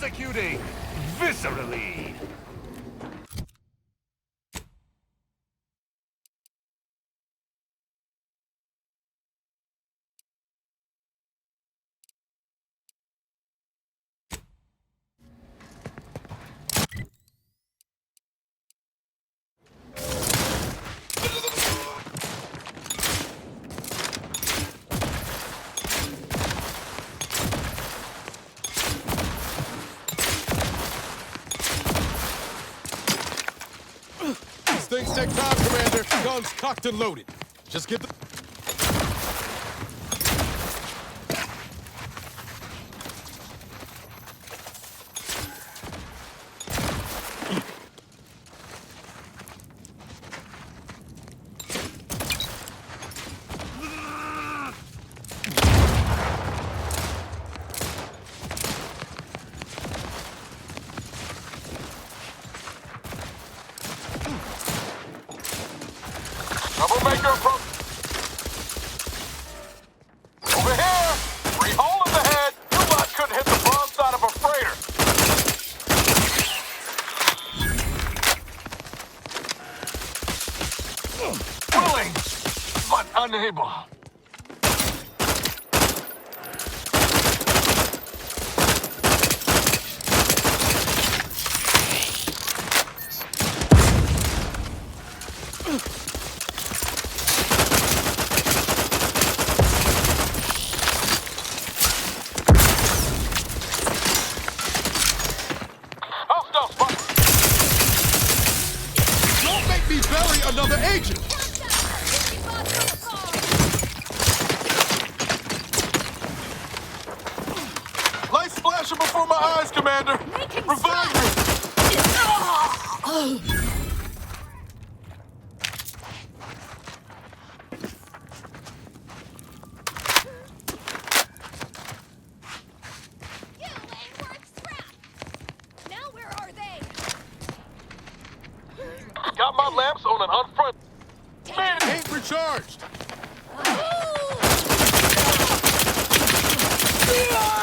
prosecuting viscerally. These things take time, Commander. Guns cocked and loaded. Just get the... Troublemaker approach. Over here! Free hole in the head! You lot couldn't hit the broadside of a freighter! Willing, but unable. Don't make me bury another agent! Light splashing before my eyes, Commander! Revive me! Now where are they? Got my lamps on an unfront. Ain't recharged!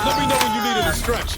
Let me know when you need a distraction.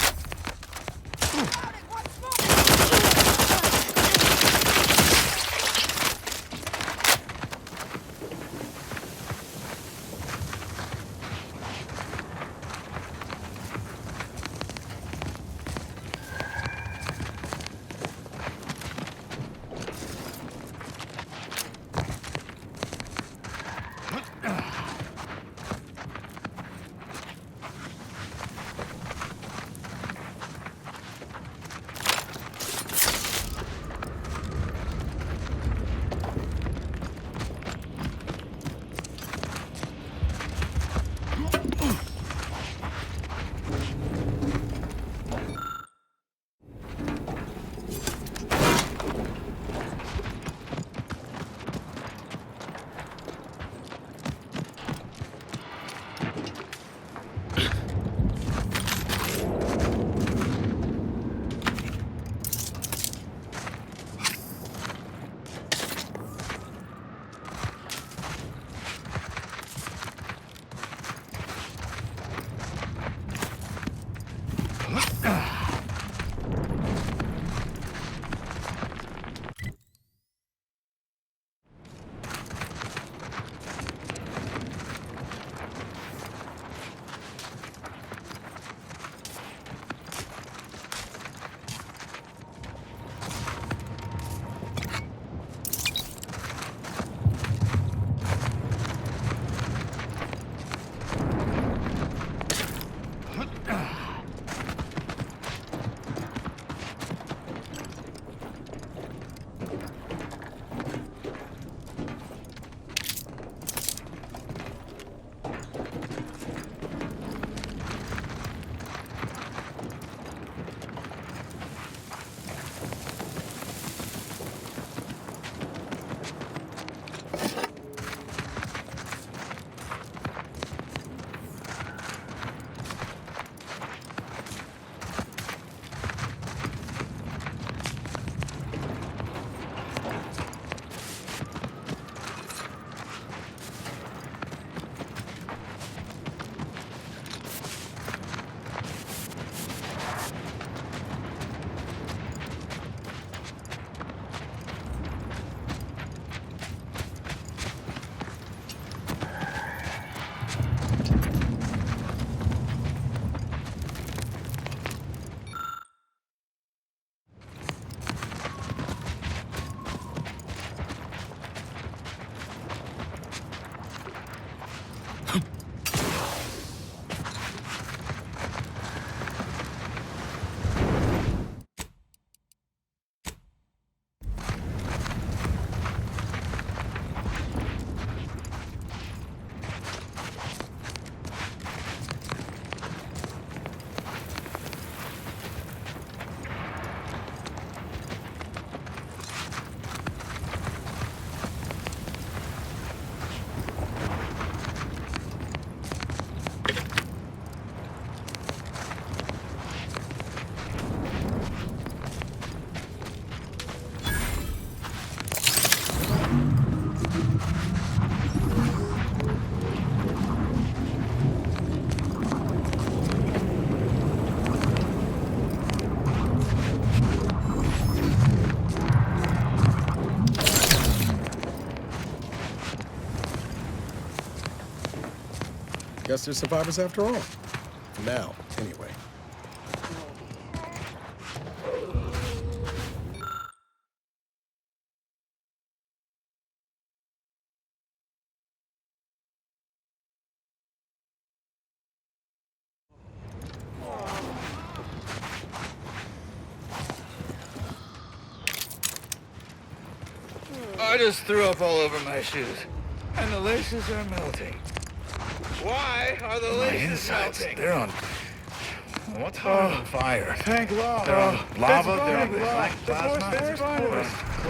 Guess they're survivors after all. For now, anyway. I just threw up all over my shoes, and the laces are melting. Why are the laces melting? They're on... What's on fire? Thank God. They're on lava, they're on black plasma.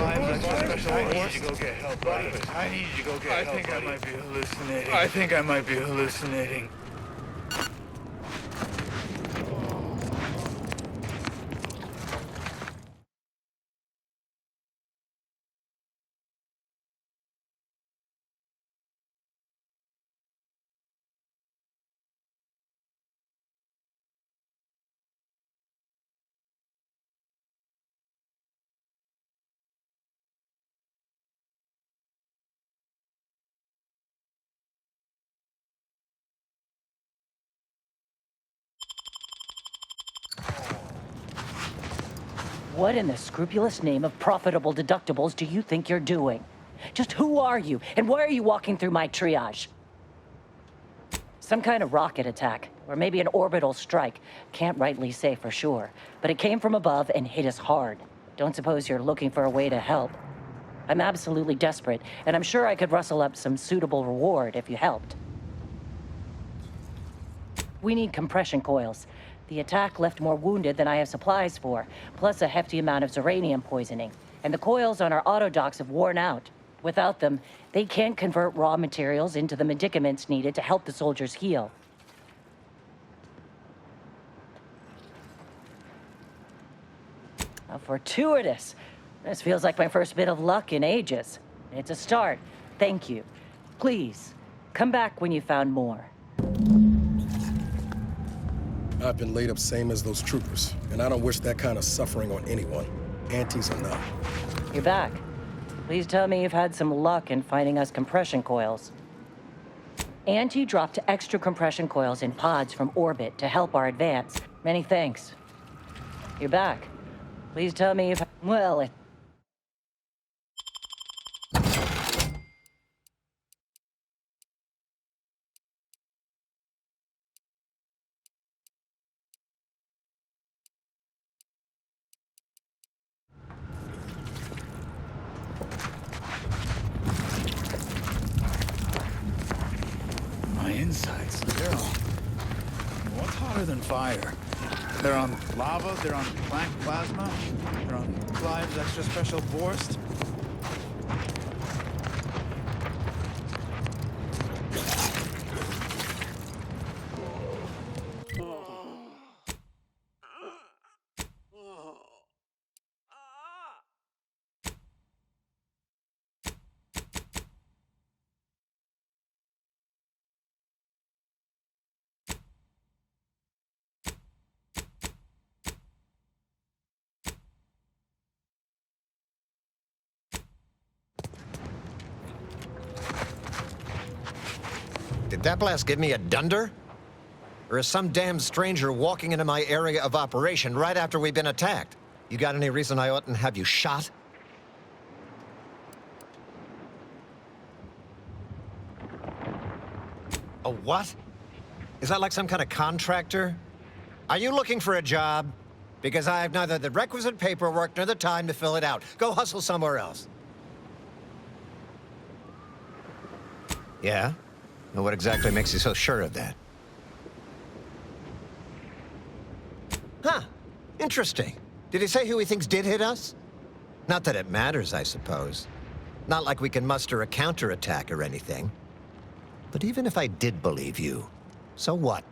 I need you to go get help, buddy. I need you to go get help, buddy. I think I might be hallucinating. I think I might be hallucinating. What in the scrupulous name of profitable deductibles do you think you're doing? Just who are you, and why are you walking through my triage? Some kind of rocket attack, or maybe an orbital strike. Can't rightly say for sure, but it came from above and hit us hard. Don't suppose you're looking for a way to help. I'm absolutely desperate, and I'm sure I could rustle up some suitable reward if you helped. We need compression coils. The attack left more wounded than I have supplies for, plus a hefty amount of uranium poisoning. And the coils on our auto docks have worn out. Without them, they can't convert raw materials into the medicaments needed to help the soldiers heal. How fortuitous. This feels like my first bit of luck in ages. It's a start. Thank you. Please, come back when you found more. I've been laid up same as those troopers, and I don't wish that kind of suffering on anyone. Antis or not. You're back. Please tell me you've had some luck in finding us compression coils. Auntie dropped extra compression coils in pods from orbit to help our advance. Many thanks. You're back. Please tell me you've... Well, it... My insides, they're on... What's hotter than fire? They're on lava, they're on black plasma, they're on Clive's extra special Borst. Did that blast give me a dunder? Or is some damn stranger walking into my area of operation right after we've been attacked? You got any reason I oughtn't have you shot? A what? Is that like some kind of contractor? Are you looking for a job? Because I have neither the requisite paperwork nor the time to fill it out. Go hustle somewhere else. Yeah? Well, what exactly makes you so sure of that? Huh. Interesting. Did he say who he thinks did hit us? Not that it matters, I suppose. Not like we can muster a counterattack or anything. But even if I did believe you, so what?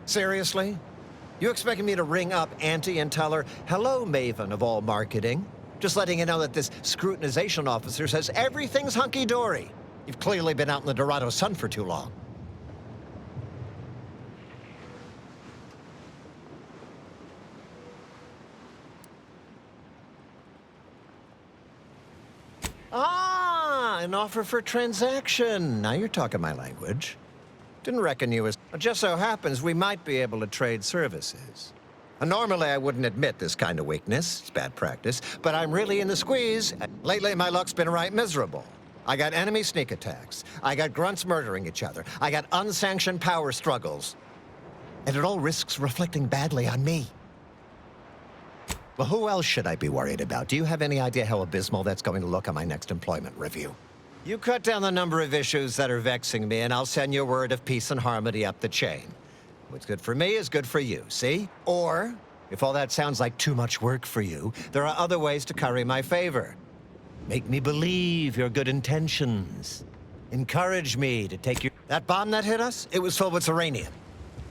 Seriously? You expecting me to ring up Auntie and tell her, hello, Maven of all marketing? Just letting you know that this scrutinization officer says everything's hunky-dory. You've clearly been out in the Dorado sun for too long. Ah, an offer for transaction. Now you're talking my language. Didn't reckon you was... It just so happens we might be able to trade services. Normally, I wouldn't admit this kind of weakness. It's bad practice. But I'm really in the squeeze. Lately, my luck's been right miserable. I got enemy sneak attacks. I got grunts murdering each other. I got unsanctioned power struggles. And it all risks reflecting badly on me. Well, who else should I be worried about? Do you have any idea how abysmal that's going to look on my next employment review? You cut down the number of issues that are vexing me, and I'll send you word of peace and harmony up the chain. What's good for me is good for you, see? Or, if all that sounds like too much work for you, there are other ways to curry my favor. Make me believe your good intentions. Encourage me to take your... That bomb that hit us, it was filled with uranium.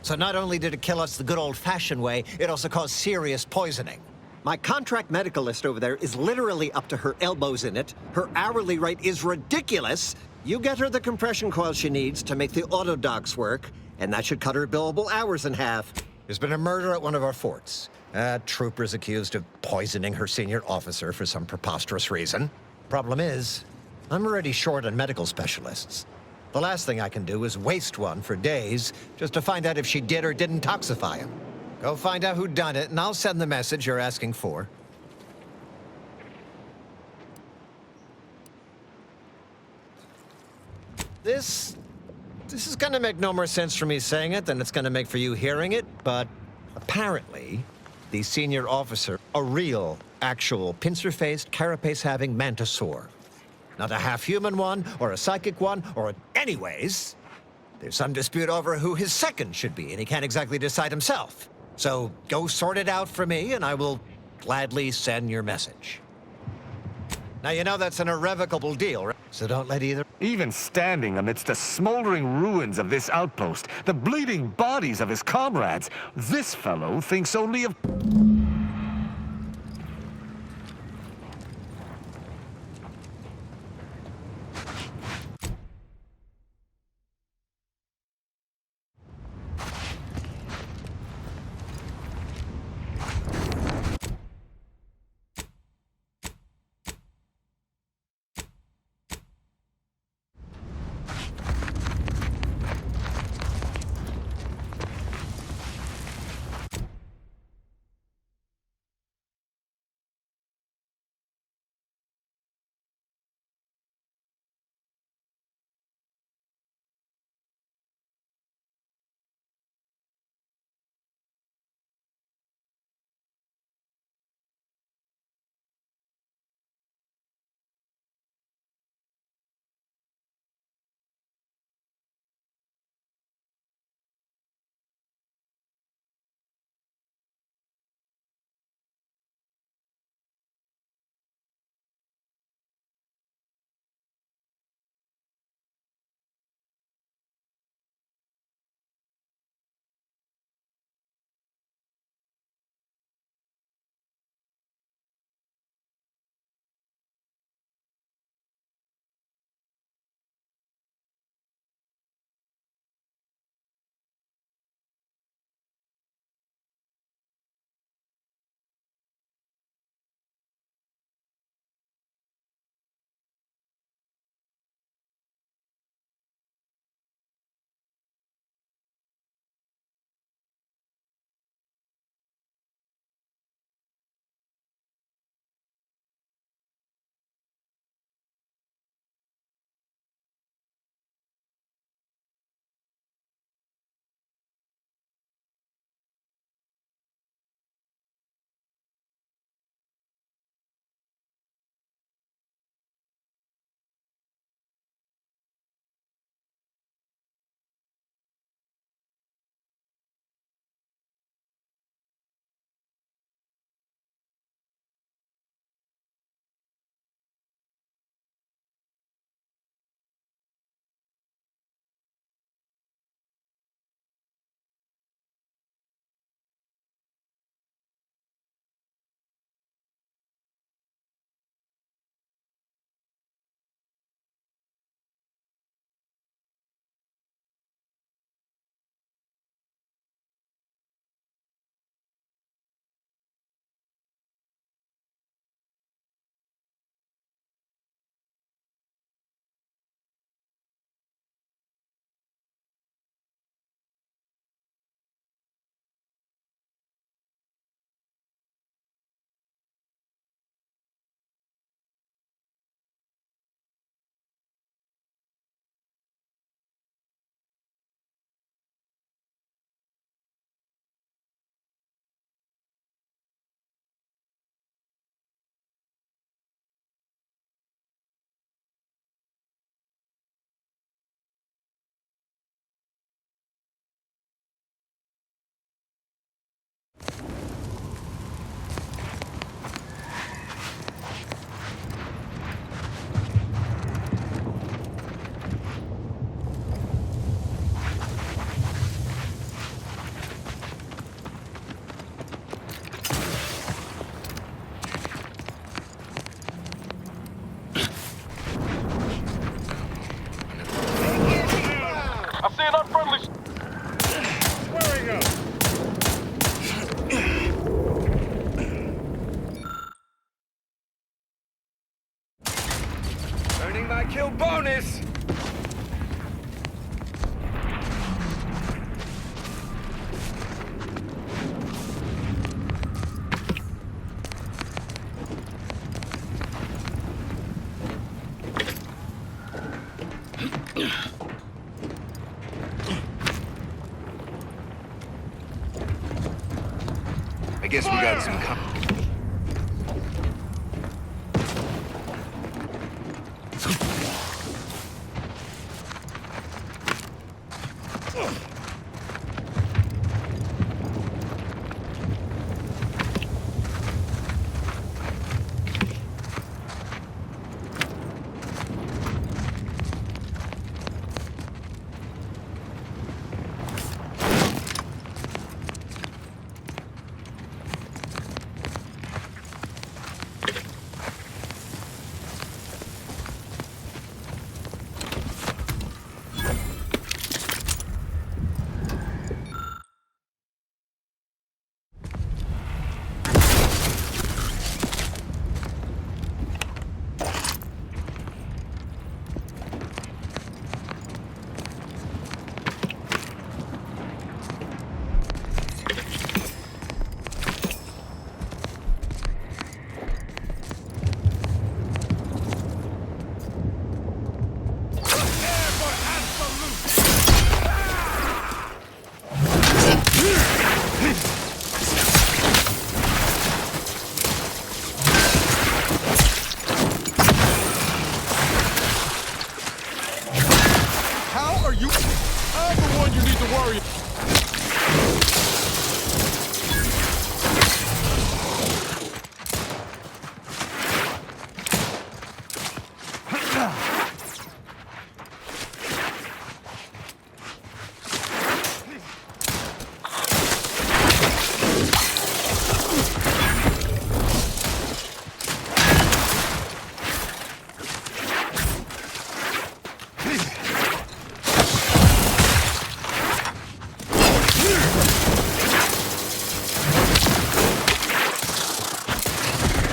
So not only did it kill us the good old-fashioned way, it also caused serious poisoning. My contract medicalist over there is literally up to her elbows in it. Her hourly rate is ridiculous. You get her the compression coil she needs to make the auto docks work, and that should cut her billable hours in half. There's been a murder at one of our forts. A trooper's accused of poisoning her senior officer for some preposterous reason. Problem is, I'm already short on medical specialists. The last thing I can do is waste one for days just to find out if she did or didn't toxify him. Go find out who done it, and I'll send the message you're asking for. This is gonna make no more sense for me saying it than it's gonna make for you hearing it, but apparently, the senior officer, a real, actual, pincer-faced, carapace-having mantisaur. Not a half-human one, or a psychic one, or a... Anyways, there's some dispute over who his second should be, and he can't exactly decide himself. So go sort it out for me, and I will gladly send your message. Now, you know that's an irrevocable deal, right? So don't let either... Even standing amidst the smoldering ruins of this outpost, the bleeding bodies of his comrades, this fellow thinks only of... bonus! I guess we got some How are you? I'm the one you need to worry.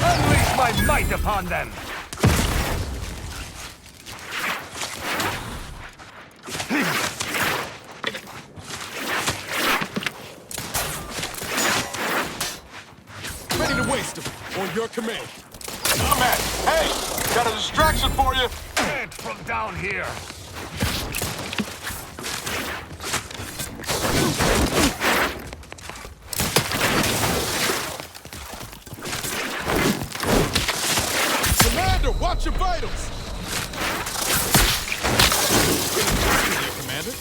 Unleash my might upon them! Ready to waste them on your command. I'm at. Hey, got a distraction for you. Can't from down here. Commander, watch your vitals. Commander.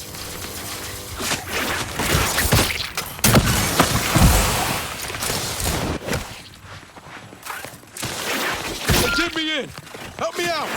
Get me in. Help me out.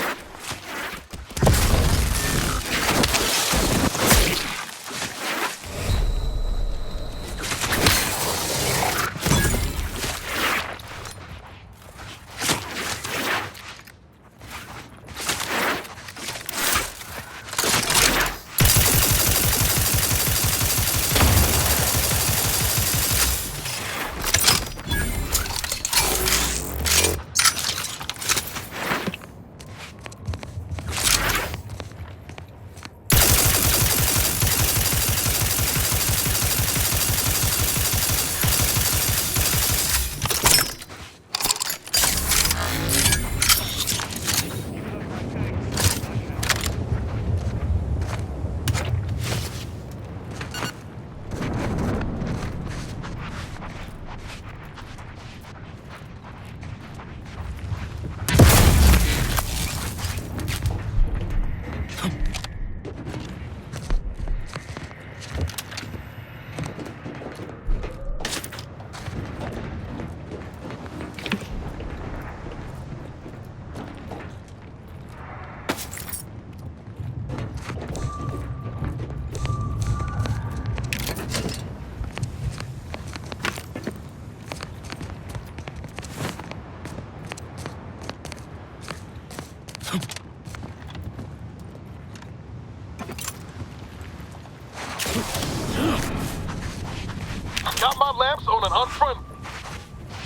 Got my lamps on an unfriendly.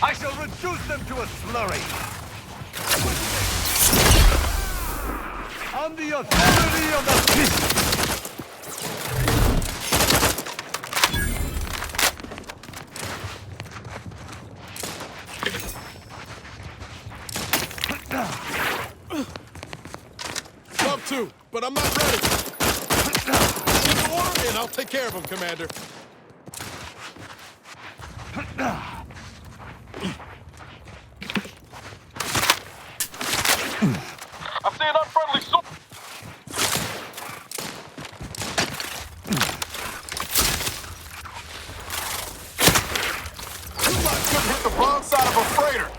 I shall reduce them to a slurry. On the authority of the fist! Love to, but I'm not ready. Get the order, and I'll take care of him, Commander. I see an unfriendly soldier. You lot couldn't hit the wrong side of a freighter.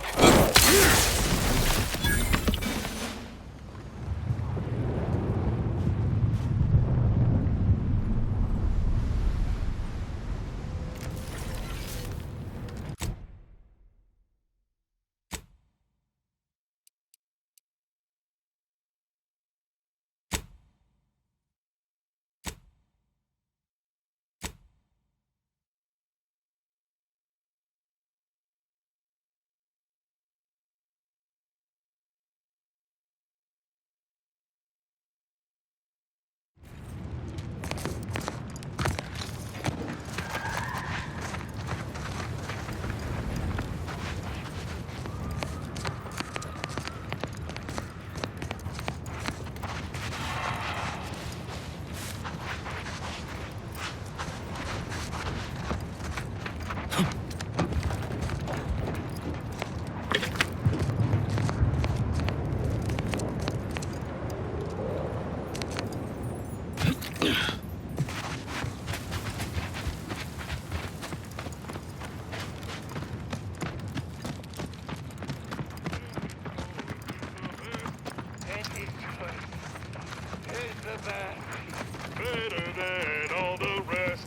Better than all the rest.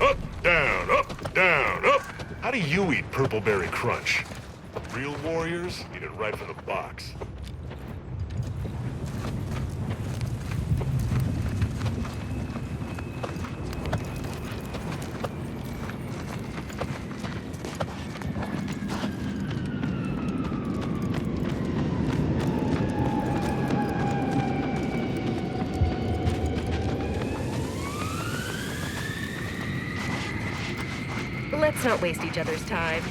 Up, down, up, down, up. How do you eat Purpleberry Crunch? Real warriors eat it right from the box. Let's not waste each other's time.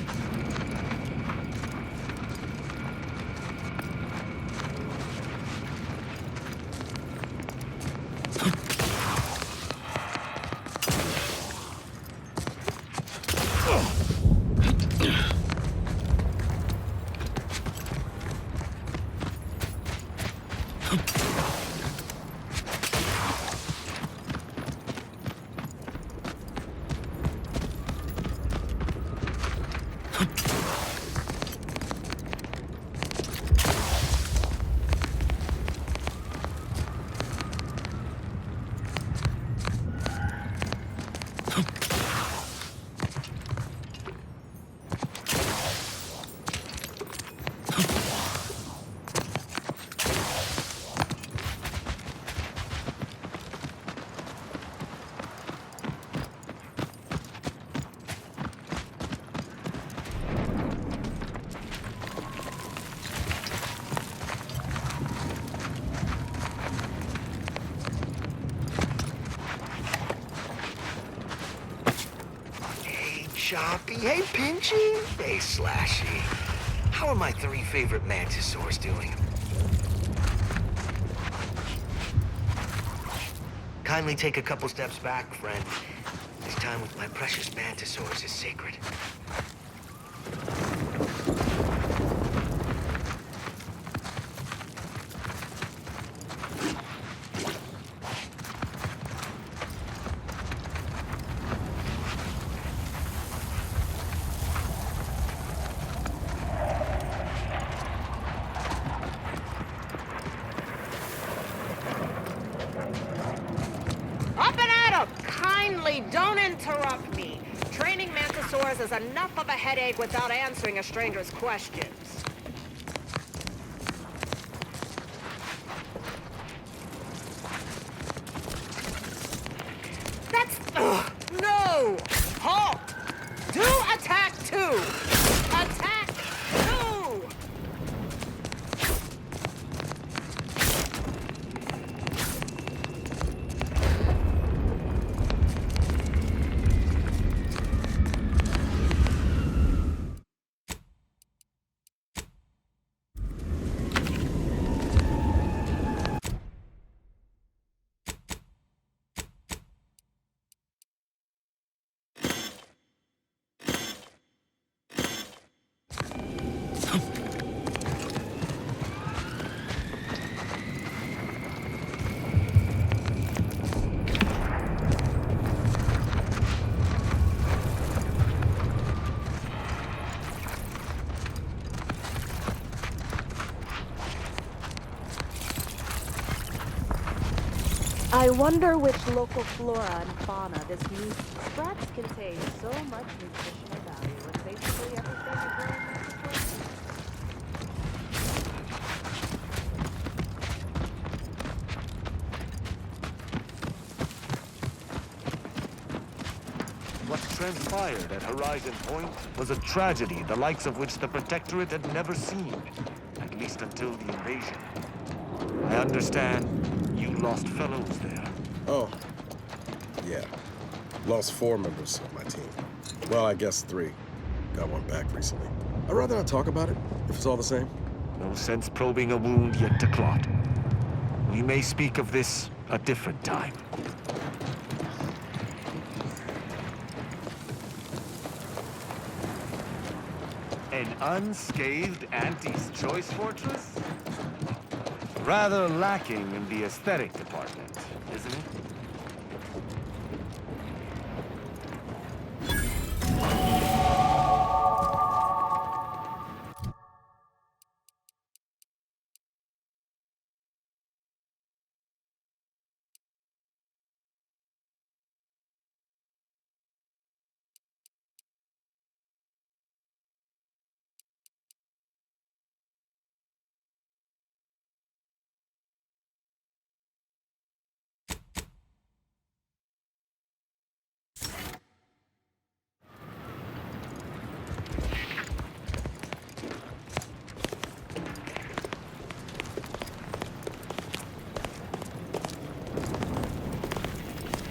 Choppy, hey Pinchy, hey Slashy. How are my 3 favorite mantisaurs doing? Kindly take a couple steps back, friend. This time with my precious mantisaurs is sacred. Don't interrupt me. Training mantisaurs is enough of a headache without answering a stranger's questions. That's... no! Halt! Do attack 2! Attack 2! I wonder which local flora and fauna this new scraps contain so much nutritional value and basically everything a growing manticore. What transpired at Horizon Point was a tragedy the likes of which the Protectorate had never seen, at least until the invasion. I understand you lost fellows there. Oh, yeah. Lost 4 members of my team. Well, I guess 3. Got one back recently. I'd rather not talk about it, if it's all the same. No sense probing a wound yet to clot. We may speak of this a different time. An unscathed Auntie's Choice Fortress? Rather lacking in the aesthetic department, isn't it?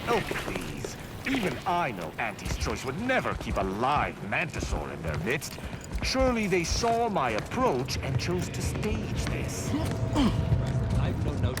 Oh, please. Even I know Auntie's Choice would never keep a live mantisaur in their midst. Surely they saw my approach and chose to stage this. I've no note.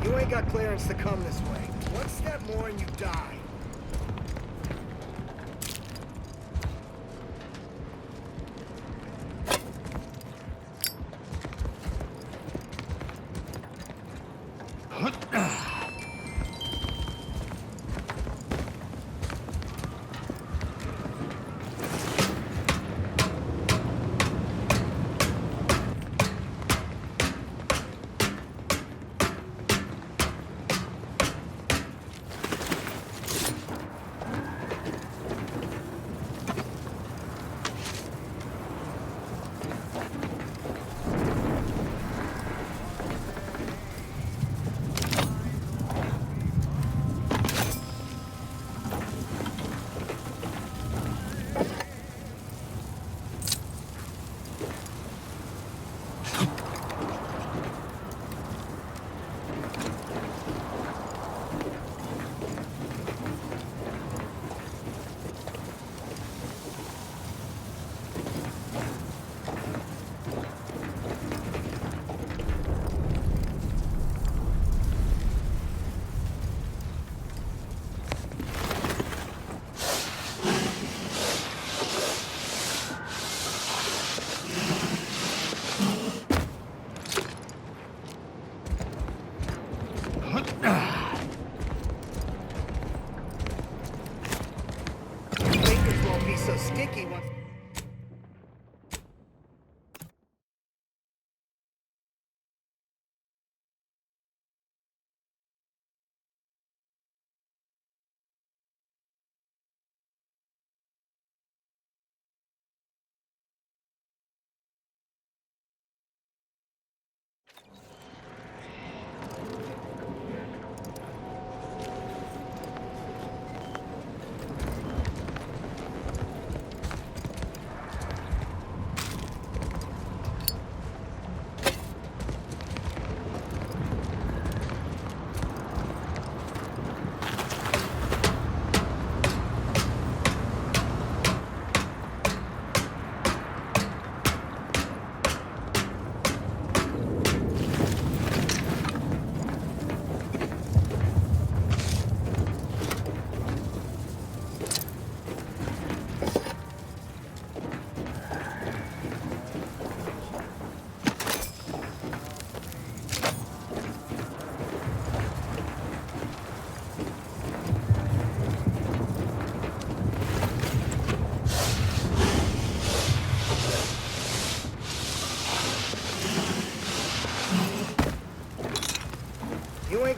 You ain't got clearance to come this way. One step more and you die. Fingers won't be so sticky once.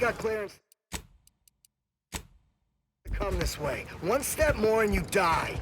got clearance to come this way. One step more and you die.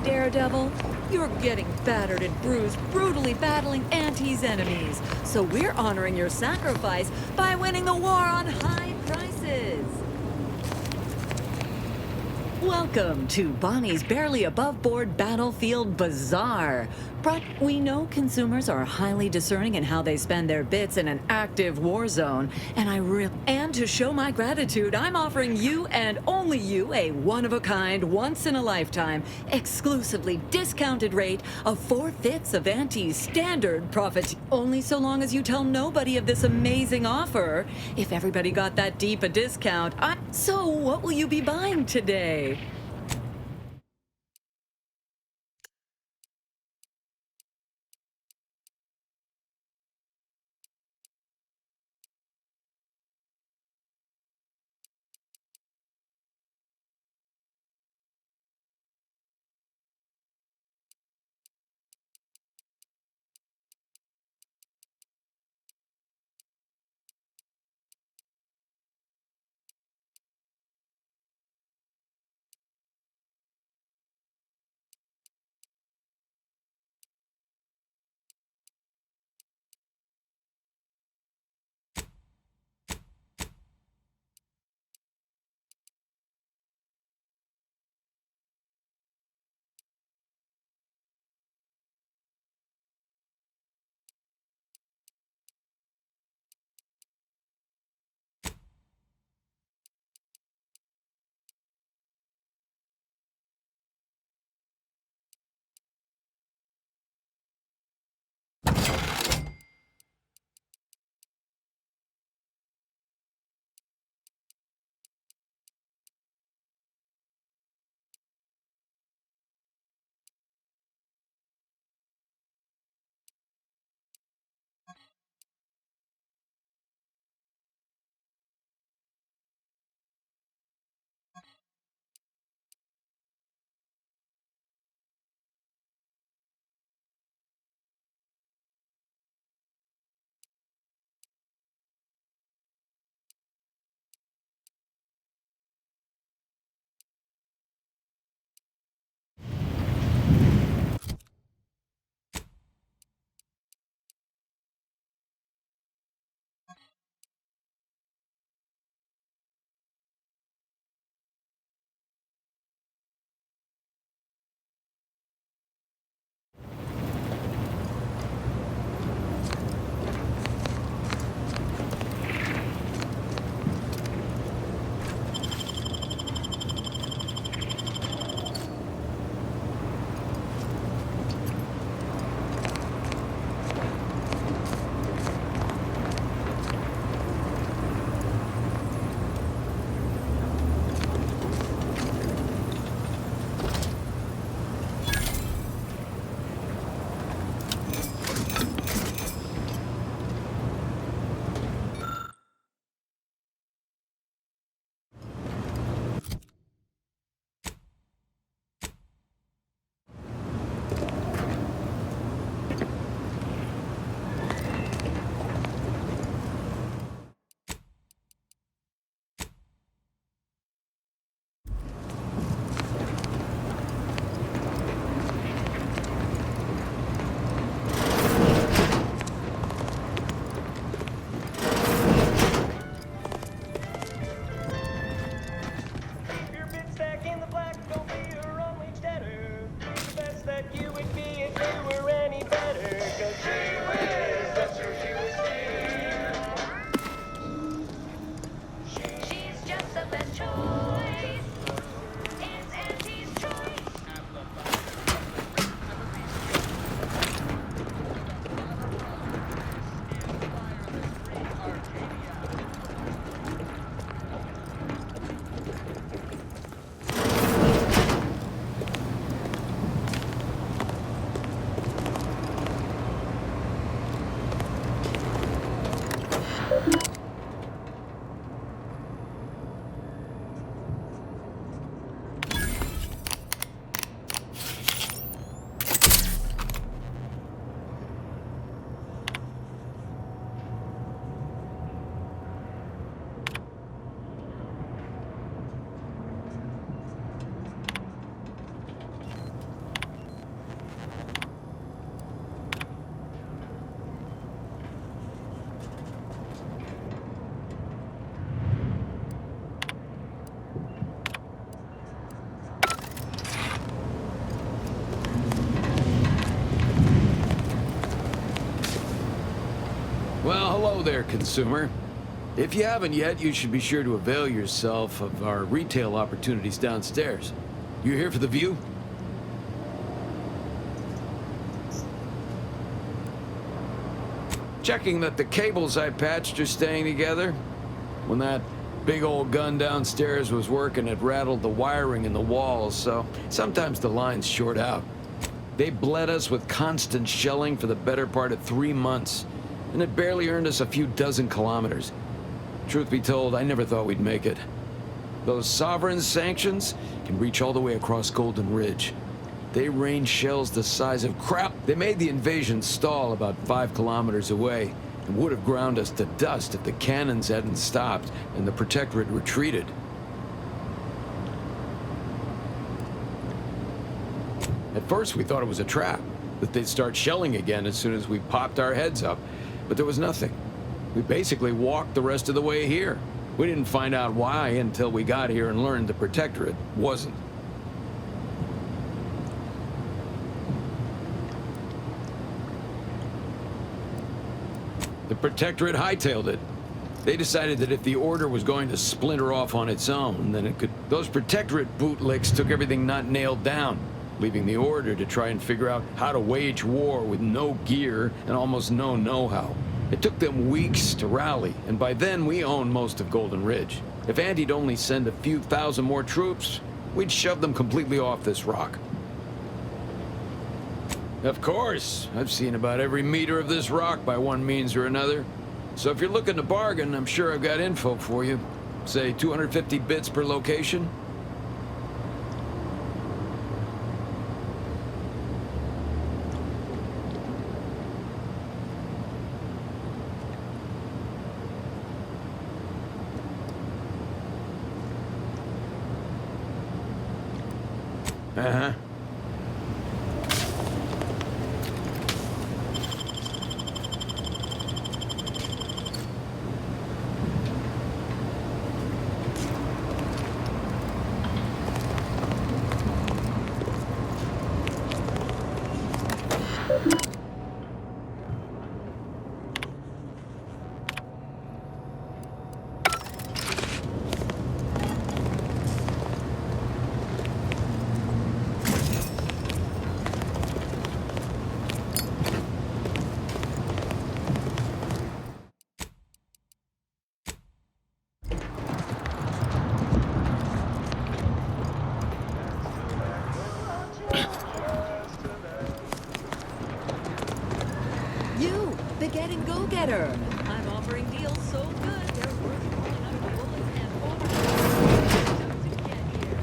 Daredevil. You're getting battered and bruised, brutally battling Auntie's enemies. So we're honoring your sacrifice by winning the war on high prices. Welcome to Bonnie's barely above-board battlefield bazaar. But we know consumers are highly discerning in how they spend their bits in an active war zone, and to show my gratitude, I'm offering you and only you a one-of-a-kind, once-in-a-lifetime, exclusively discounted rate of 4/5 of Auntie's standard profit. Only so long as you tell nobody of this amazing offer. If everybody got that deep a discount, So what will you be buying today? there, consumer. If you haven't yet, you should be sure to avail yourself of our retail opportunities downstairs. You here for the view? Checking that the cables I patched are staying together. When that big old gun downstairs was working, it rattled the wiring in the walls, so sometimes the lines short out. They bled us with constant shelling for the better part of 3 months, and it barely earned us a few dozen kilometers. Truth be told, I never thought we'd make it. Those sovereign sanctions can reach all the way across Golden Ridge. They rain shells the size of crap. They made the invasion stall about 5 kilometers away and would have ground us to dust if the cannons hadn't stopped and the Protectorate retreated. At first, we thought it was a trap, that they'd start shelling again as soon as we popped our heads up, but there was nothing. We basically walked the rest of the way here. We didn't find out why until we got here and learned the Protectorate wasn't. The Protectorate hightailed it. They decided that if the Order was going to splinter off on its own, then it could... Those Protectorate bootlicks took everything not nailed down, leaving the Order to try and figure out how to wage war with no gear and almost no know-how. It took them weeks to rally, and by then we owned most of Golden Ridge. If Andy'd only send a few thousand more troops, we'd shove them completely off this rock. Of course, I've seen about every meter of this rock by one means or another. So if you're looking to bargain, I'm sure I've got info for you. Say 250 bits per location? Uh-huh. You, the getting go-getter. I'm offering deals so good, they're worth pulling out of the bullets and overtime to get here.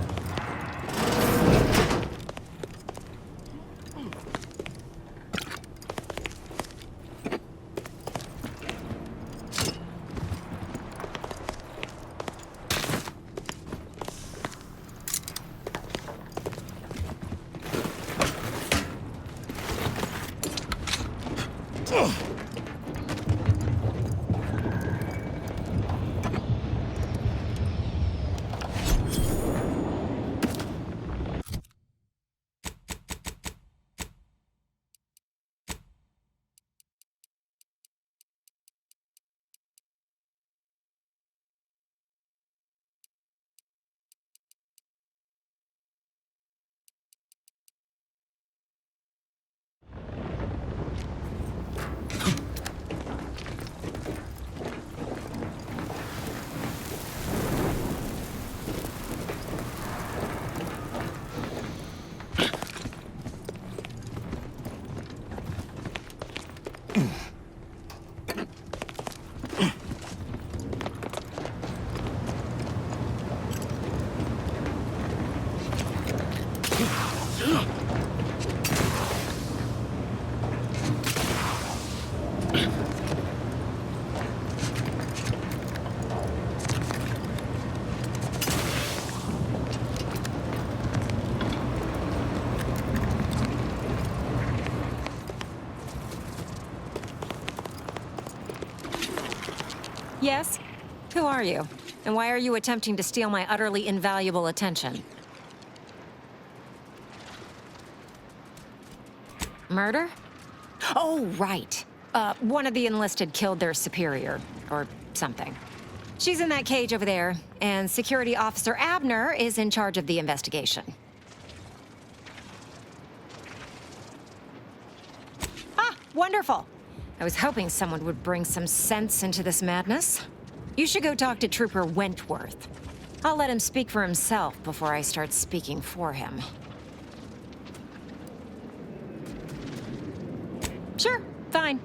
Yes? Who are you? And why are you attempting to steal my utterly invaluable attention? Murder? Oh, right. One of the enlisted killed their superior, or something. She's in that cage over there, and Security Officer Abner is in charge of the investigation. Ah, wonderful. I was hoping someone would bring some sense into this madness. You should go talk to Trooper Wentworth. I'll let him speak for himself before I start speaking for him. Sure, fine.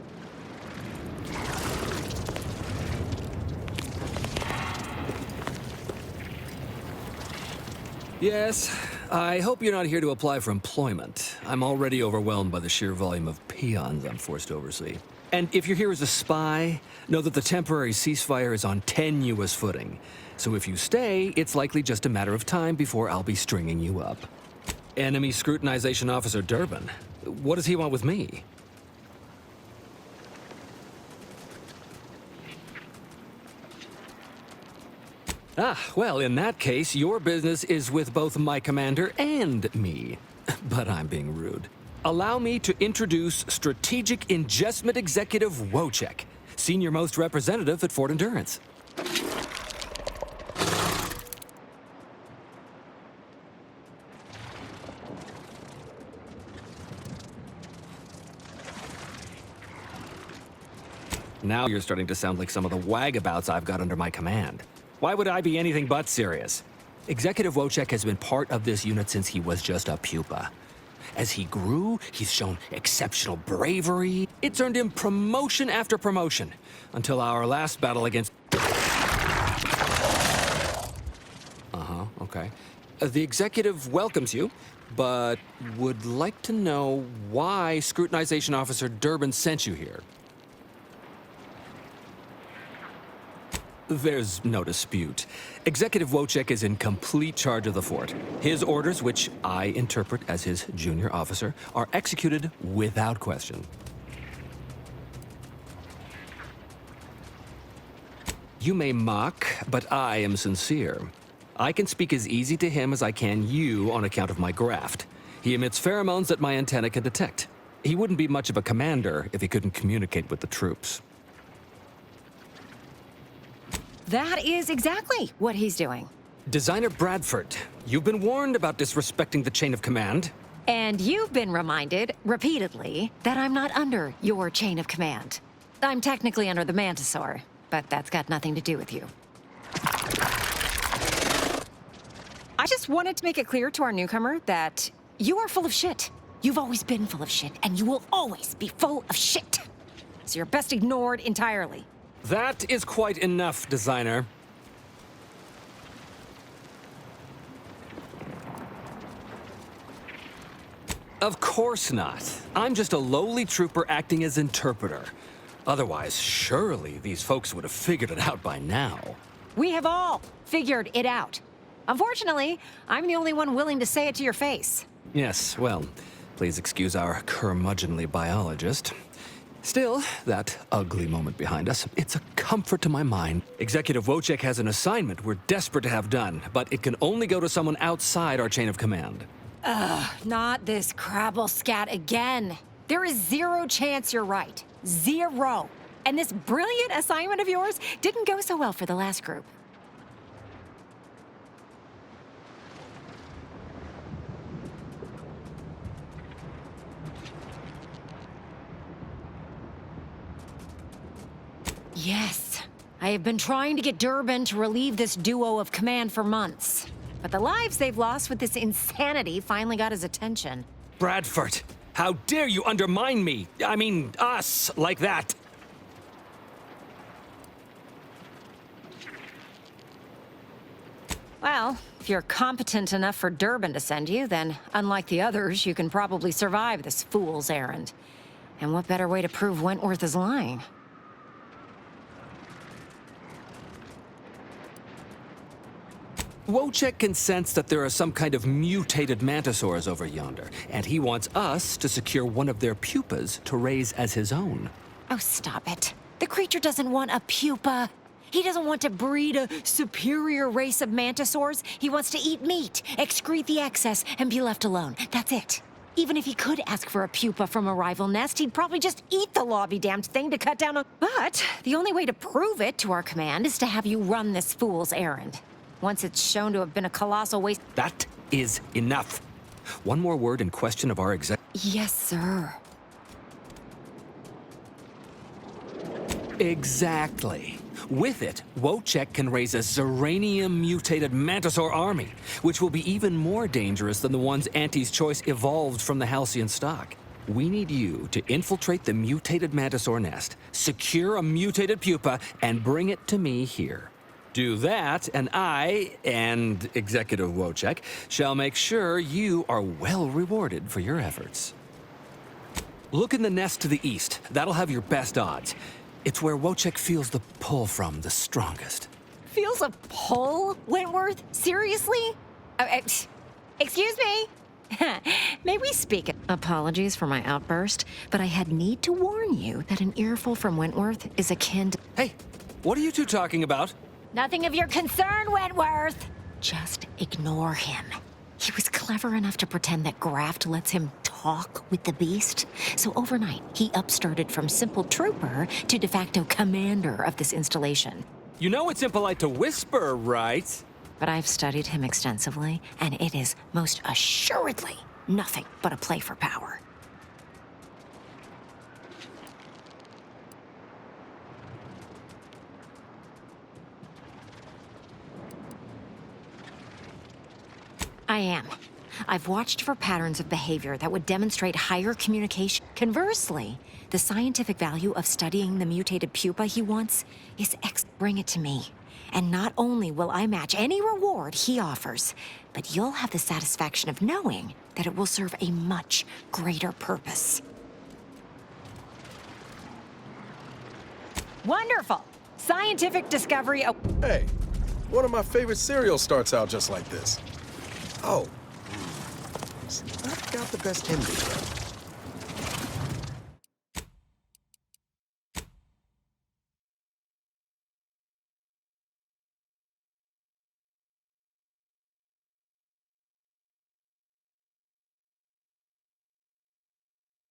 Yes, I hope you're not here to apply for employment. I'm already overwhelmed by the sheer volume of peons I'm forced to oversee. And if you're here as a spy, know that the temporary ceasefire is on tenuous footing. So if you stay, it's likely just a matter of time before I'll be stringing you up. Enemy Scrutinization Officer Durbin. What does he want with me? Ah, well, in that case, your business is with both my commander and me. But I'm being rude. Allow me to introduce Strategic Ingestment Executive Wojciech, Senior Most Representative at Fort Endurance. Now you're starting to sound like some of the wagabouts I've got under my command. Why would I be anything but serious? Executive Wojciech has been part of this unit since he was just a pupa. As he grew, he's shown exceptional bravery. It's earned him promotion after promotion, until our last battle against... Okay. The executive welcomes you, but would like to know why Scrutinization Officer Durbin sent you here. There's no dispute. Executive Wojciech is in complete charge of the fort. His orders, which I interpret as his junior officer, are executed without question. You may mock, but I am sincere. I can speak as easy to him as I can you on account of my graft. He emits pheromones that my antenna can detect. He wouldn't be much of a commander if he couldn't communicate with the troops. That is exactly what he's doing. Designer Bradford, you've been warned about disrespecting the chain of command. And you've been reminded, repeatedly, that I'm not under your chain of command. I'm technically under the Mantisaur, but that's got nothing to do with you. I just wanted to make it clear to our newcomer that you are full of shit. You've always been full of shit, and you will always be full of shit. So you're best ignored entirely. That is quite enough, designer. Of course not. I'm just a lowly trooper acting as interpreter. Otherwise, surely these folks would have figured it out by now. We have all figured it out. Unfortunately, I'm the only one willing to say it to your face. Yes, well, please excuse our curmudgeonly biologist. Still, that ugly moment behind us, it's a comfort to my mind. Executive Wojciech has an assignment we're desperate to have done, but it can only go to someone outside our chain of command. Ugh, not this crabble scat again. There is zero chance you're right. Zero. And this brilliant assignment of yours didn't go so well for the last group. Yes. I have been trying to get Durbin to relieve this duo of command for months. But the lives they've lost with this insanity finally got his attention. Bradford, how dare you undermine me? I mean, us, like that. Well, if you're competent enough for Durbin to send you, then unlike the others, you can probably survive this fool's errand. And what better way to prove Wentworth is lying? Wojciech can sense that there are some kind of mutated mantisaurs over yonder, and he wants us to secure one of their pupas to raise as his own. Oh, stop it. The creature doesn't want a pupa. He doesn't want to breed a superior race of mantisaurs. He wants to eat meat, excrete the excess, and be left alone. That's it. Even if he could ask for a pupa from a rival nest, he'd probably just eat the lobby-damned thing to cut down on... But the only way to prove it to our command is to have you run this fool's errand. Once it's shown to have been a colossal waste... That is enough. One more word in question of our exec... Yes, sir. Exactly. With it, Wojciech can raise a Zeranium-mutated Mantisaur army, which will be even more dangerous than the ones Auntie's Choice evolved from the Halcyon stock. We need you to infiltrate the mutated Mantisaur nest, secure a mutated pupa, and bring it to me here. Do that, and I, and Executive Wojciech, shall make sure you are well rewarded for your efforts. Look in the nest to the east. That'll have your best odds. It's where Wojciech feels the pull from the strongest. Feels a pull, Wentworth? Seriously? Excuse me? May we speak? Apologies for my outburst, but I had need to warn you that an earful from Wentworth is akin to... Hey, what are you two talking about? Nothing of your concern, Wentworth! Just ignore him. He was clever enough to pretend that Graft lets him talk with the beast. So overnight, he upstarted from simple trooper to de facto commander of this installation. You know it's impolite to whisper, right? But I've studied him extensively, and it is most assuredly nothing but a play for power. I am. I've watched for patterns of behavior that would demonstrate higher communication. Conversely, the scientific value of studying the mutated pupa he wants is Bring it to me. And not only will I match any reward he offers, but you'll have the satisfaction of knowing that it will serve a much greater purpose. Wonderful! Scientific discovery... Hey, one of my favorite cereals starts out just like this. Oh. I've got the best Hindu.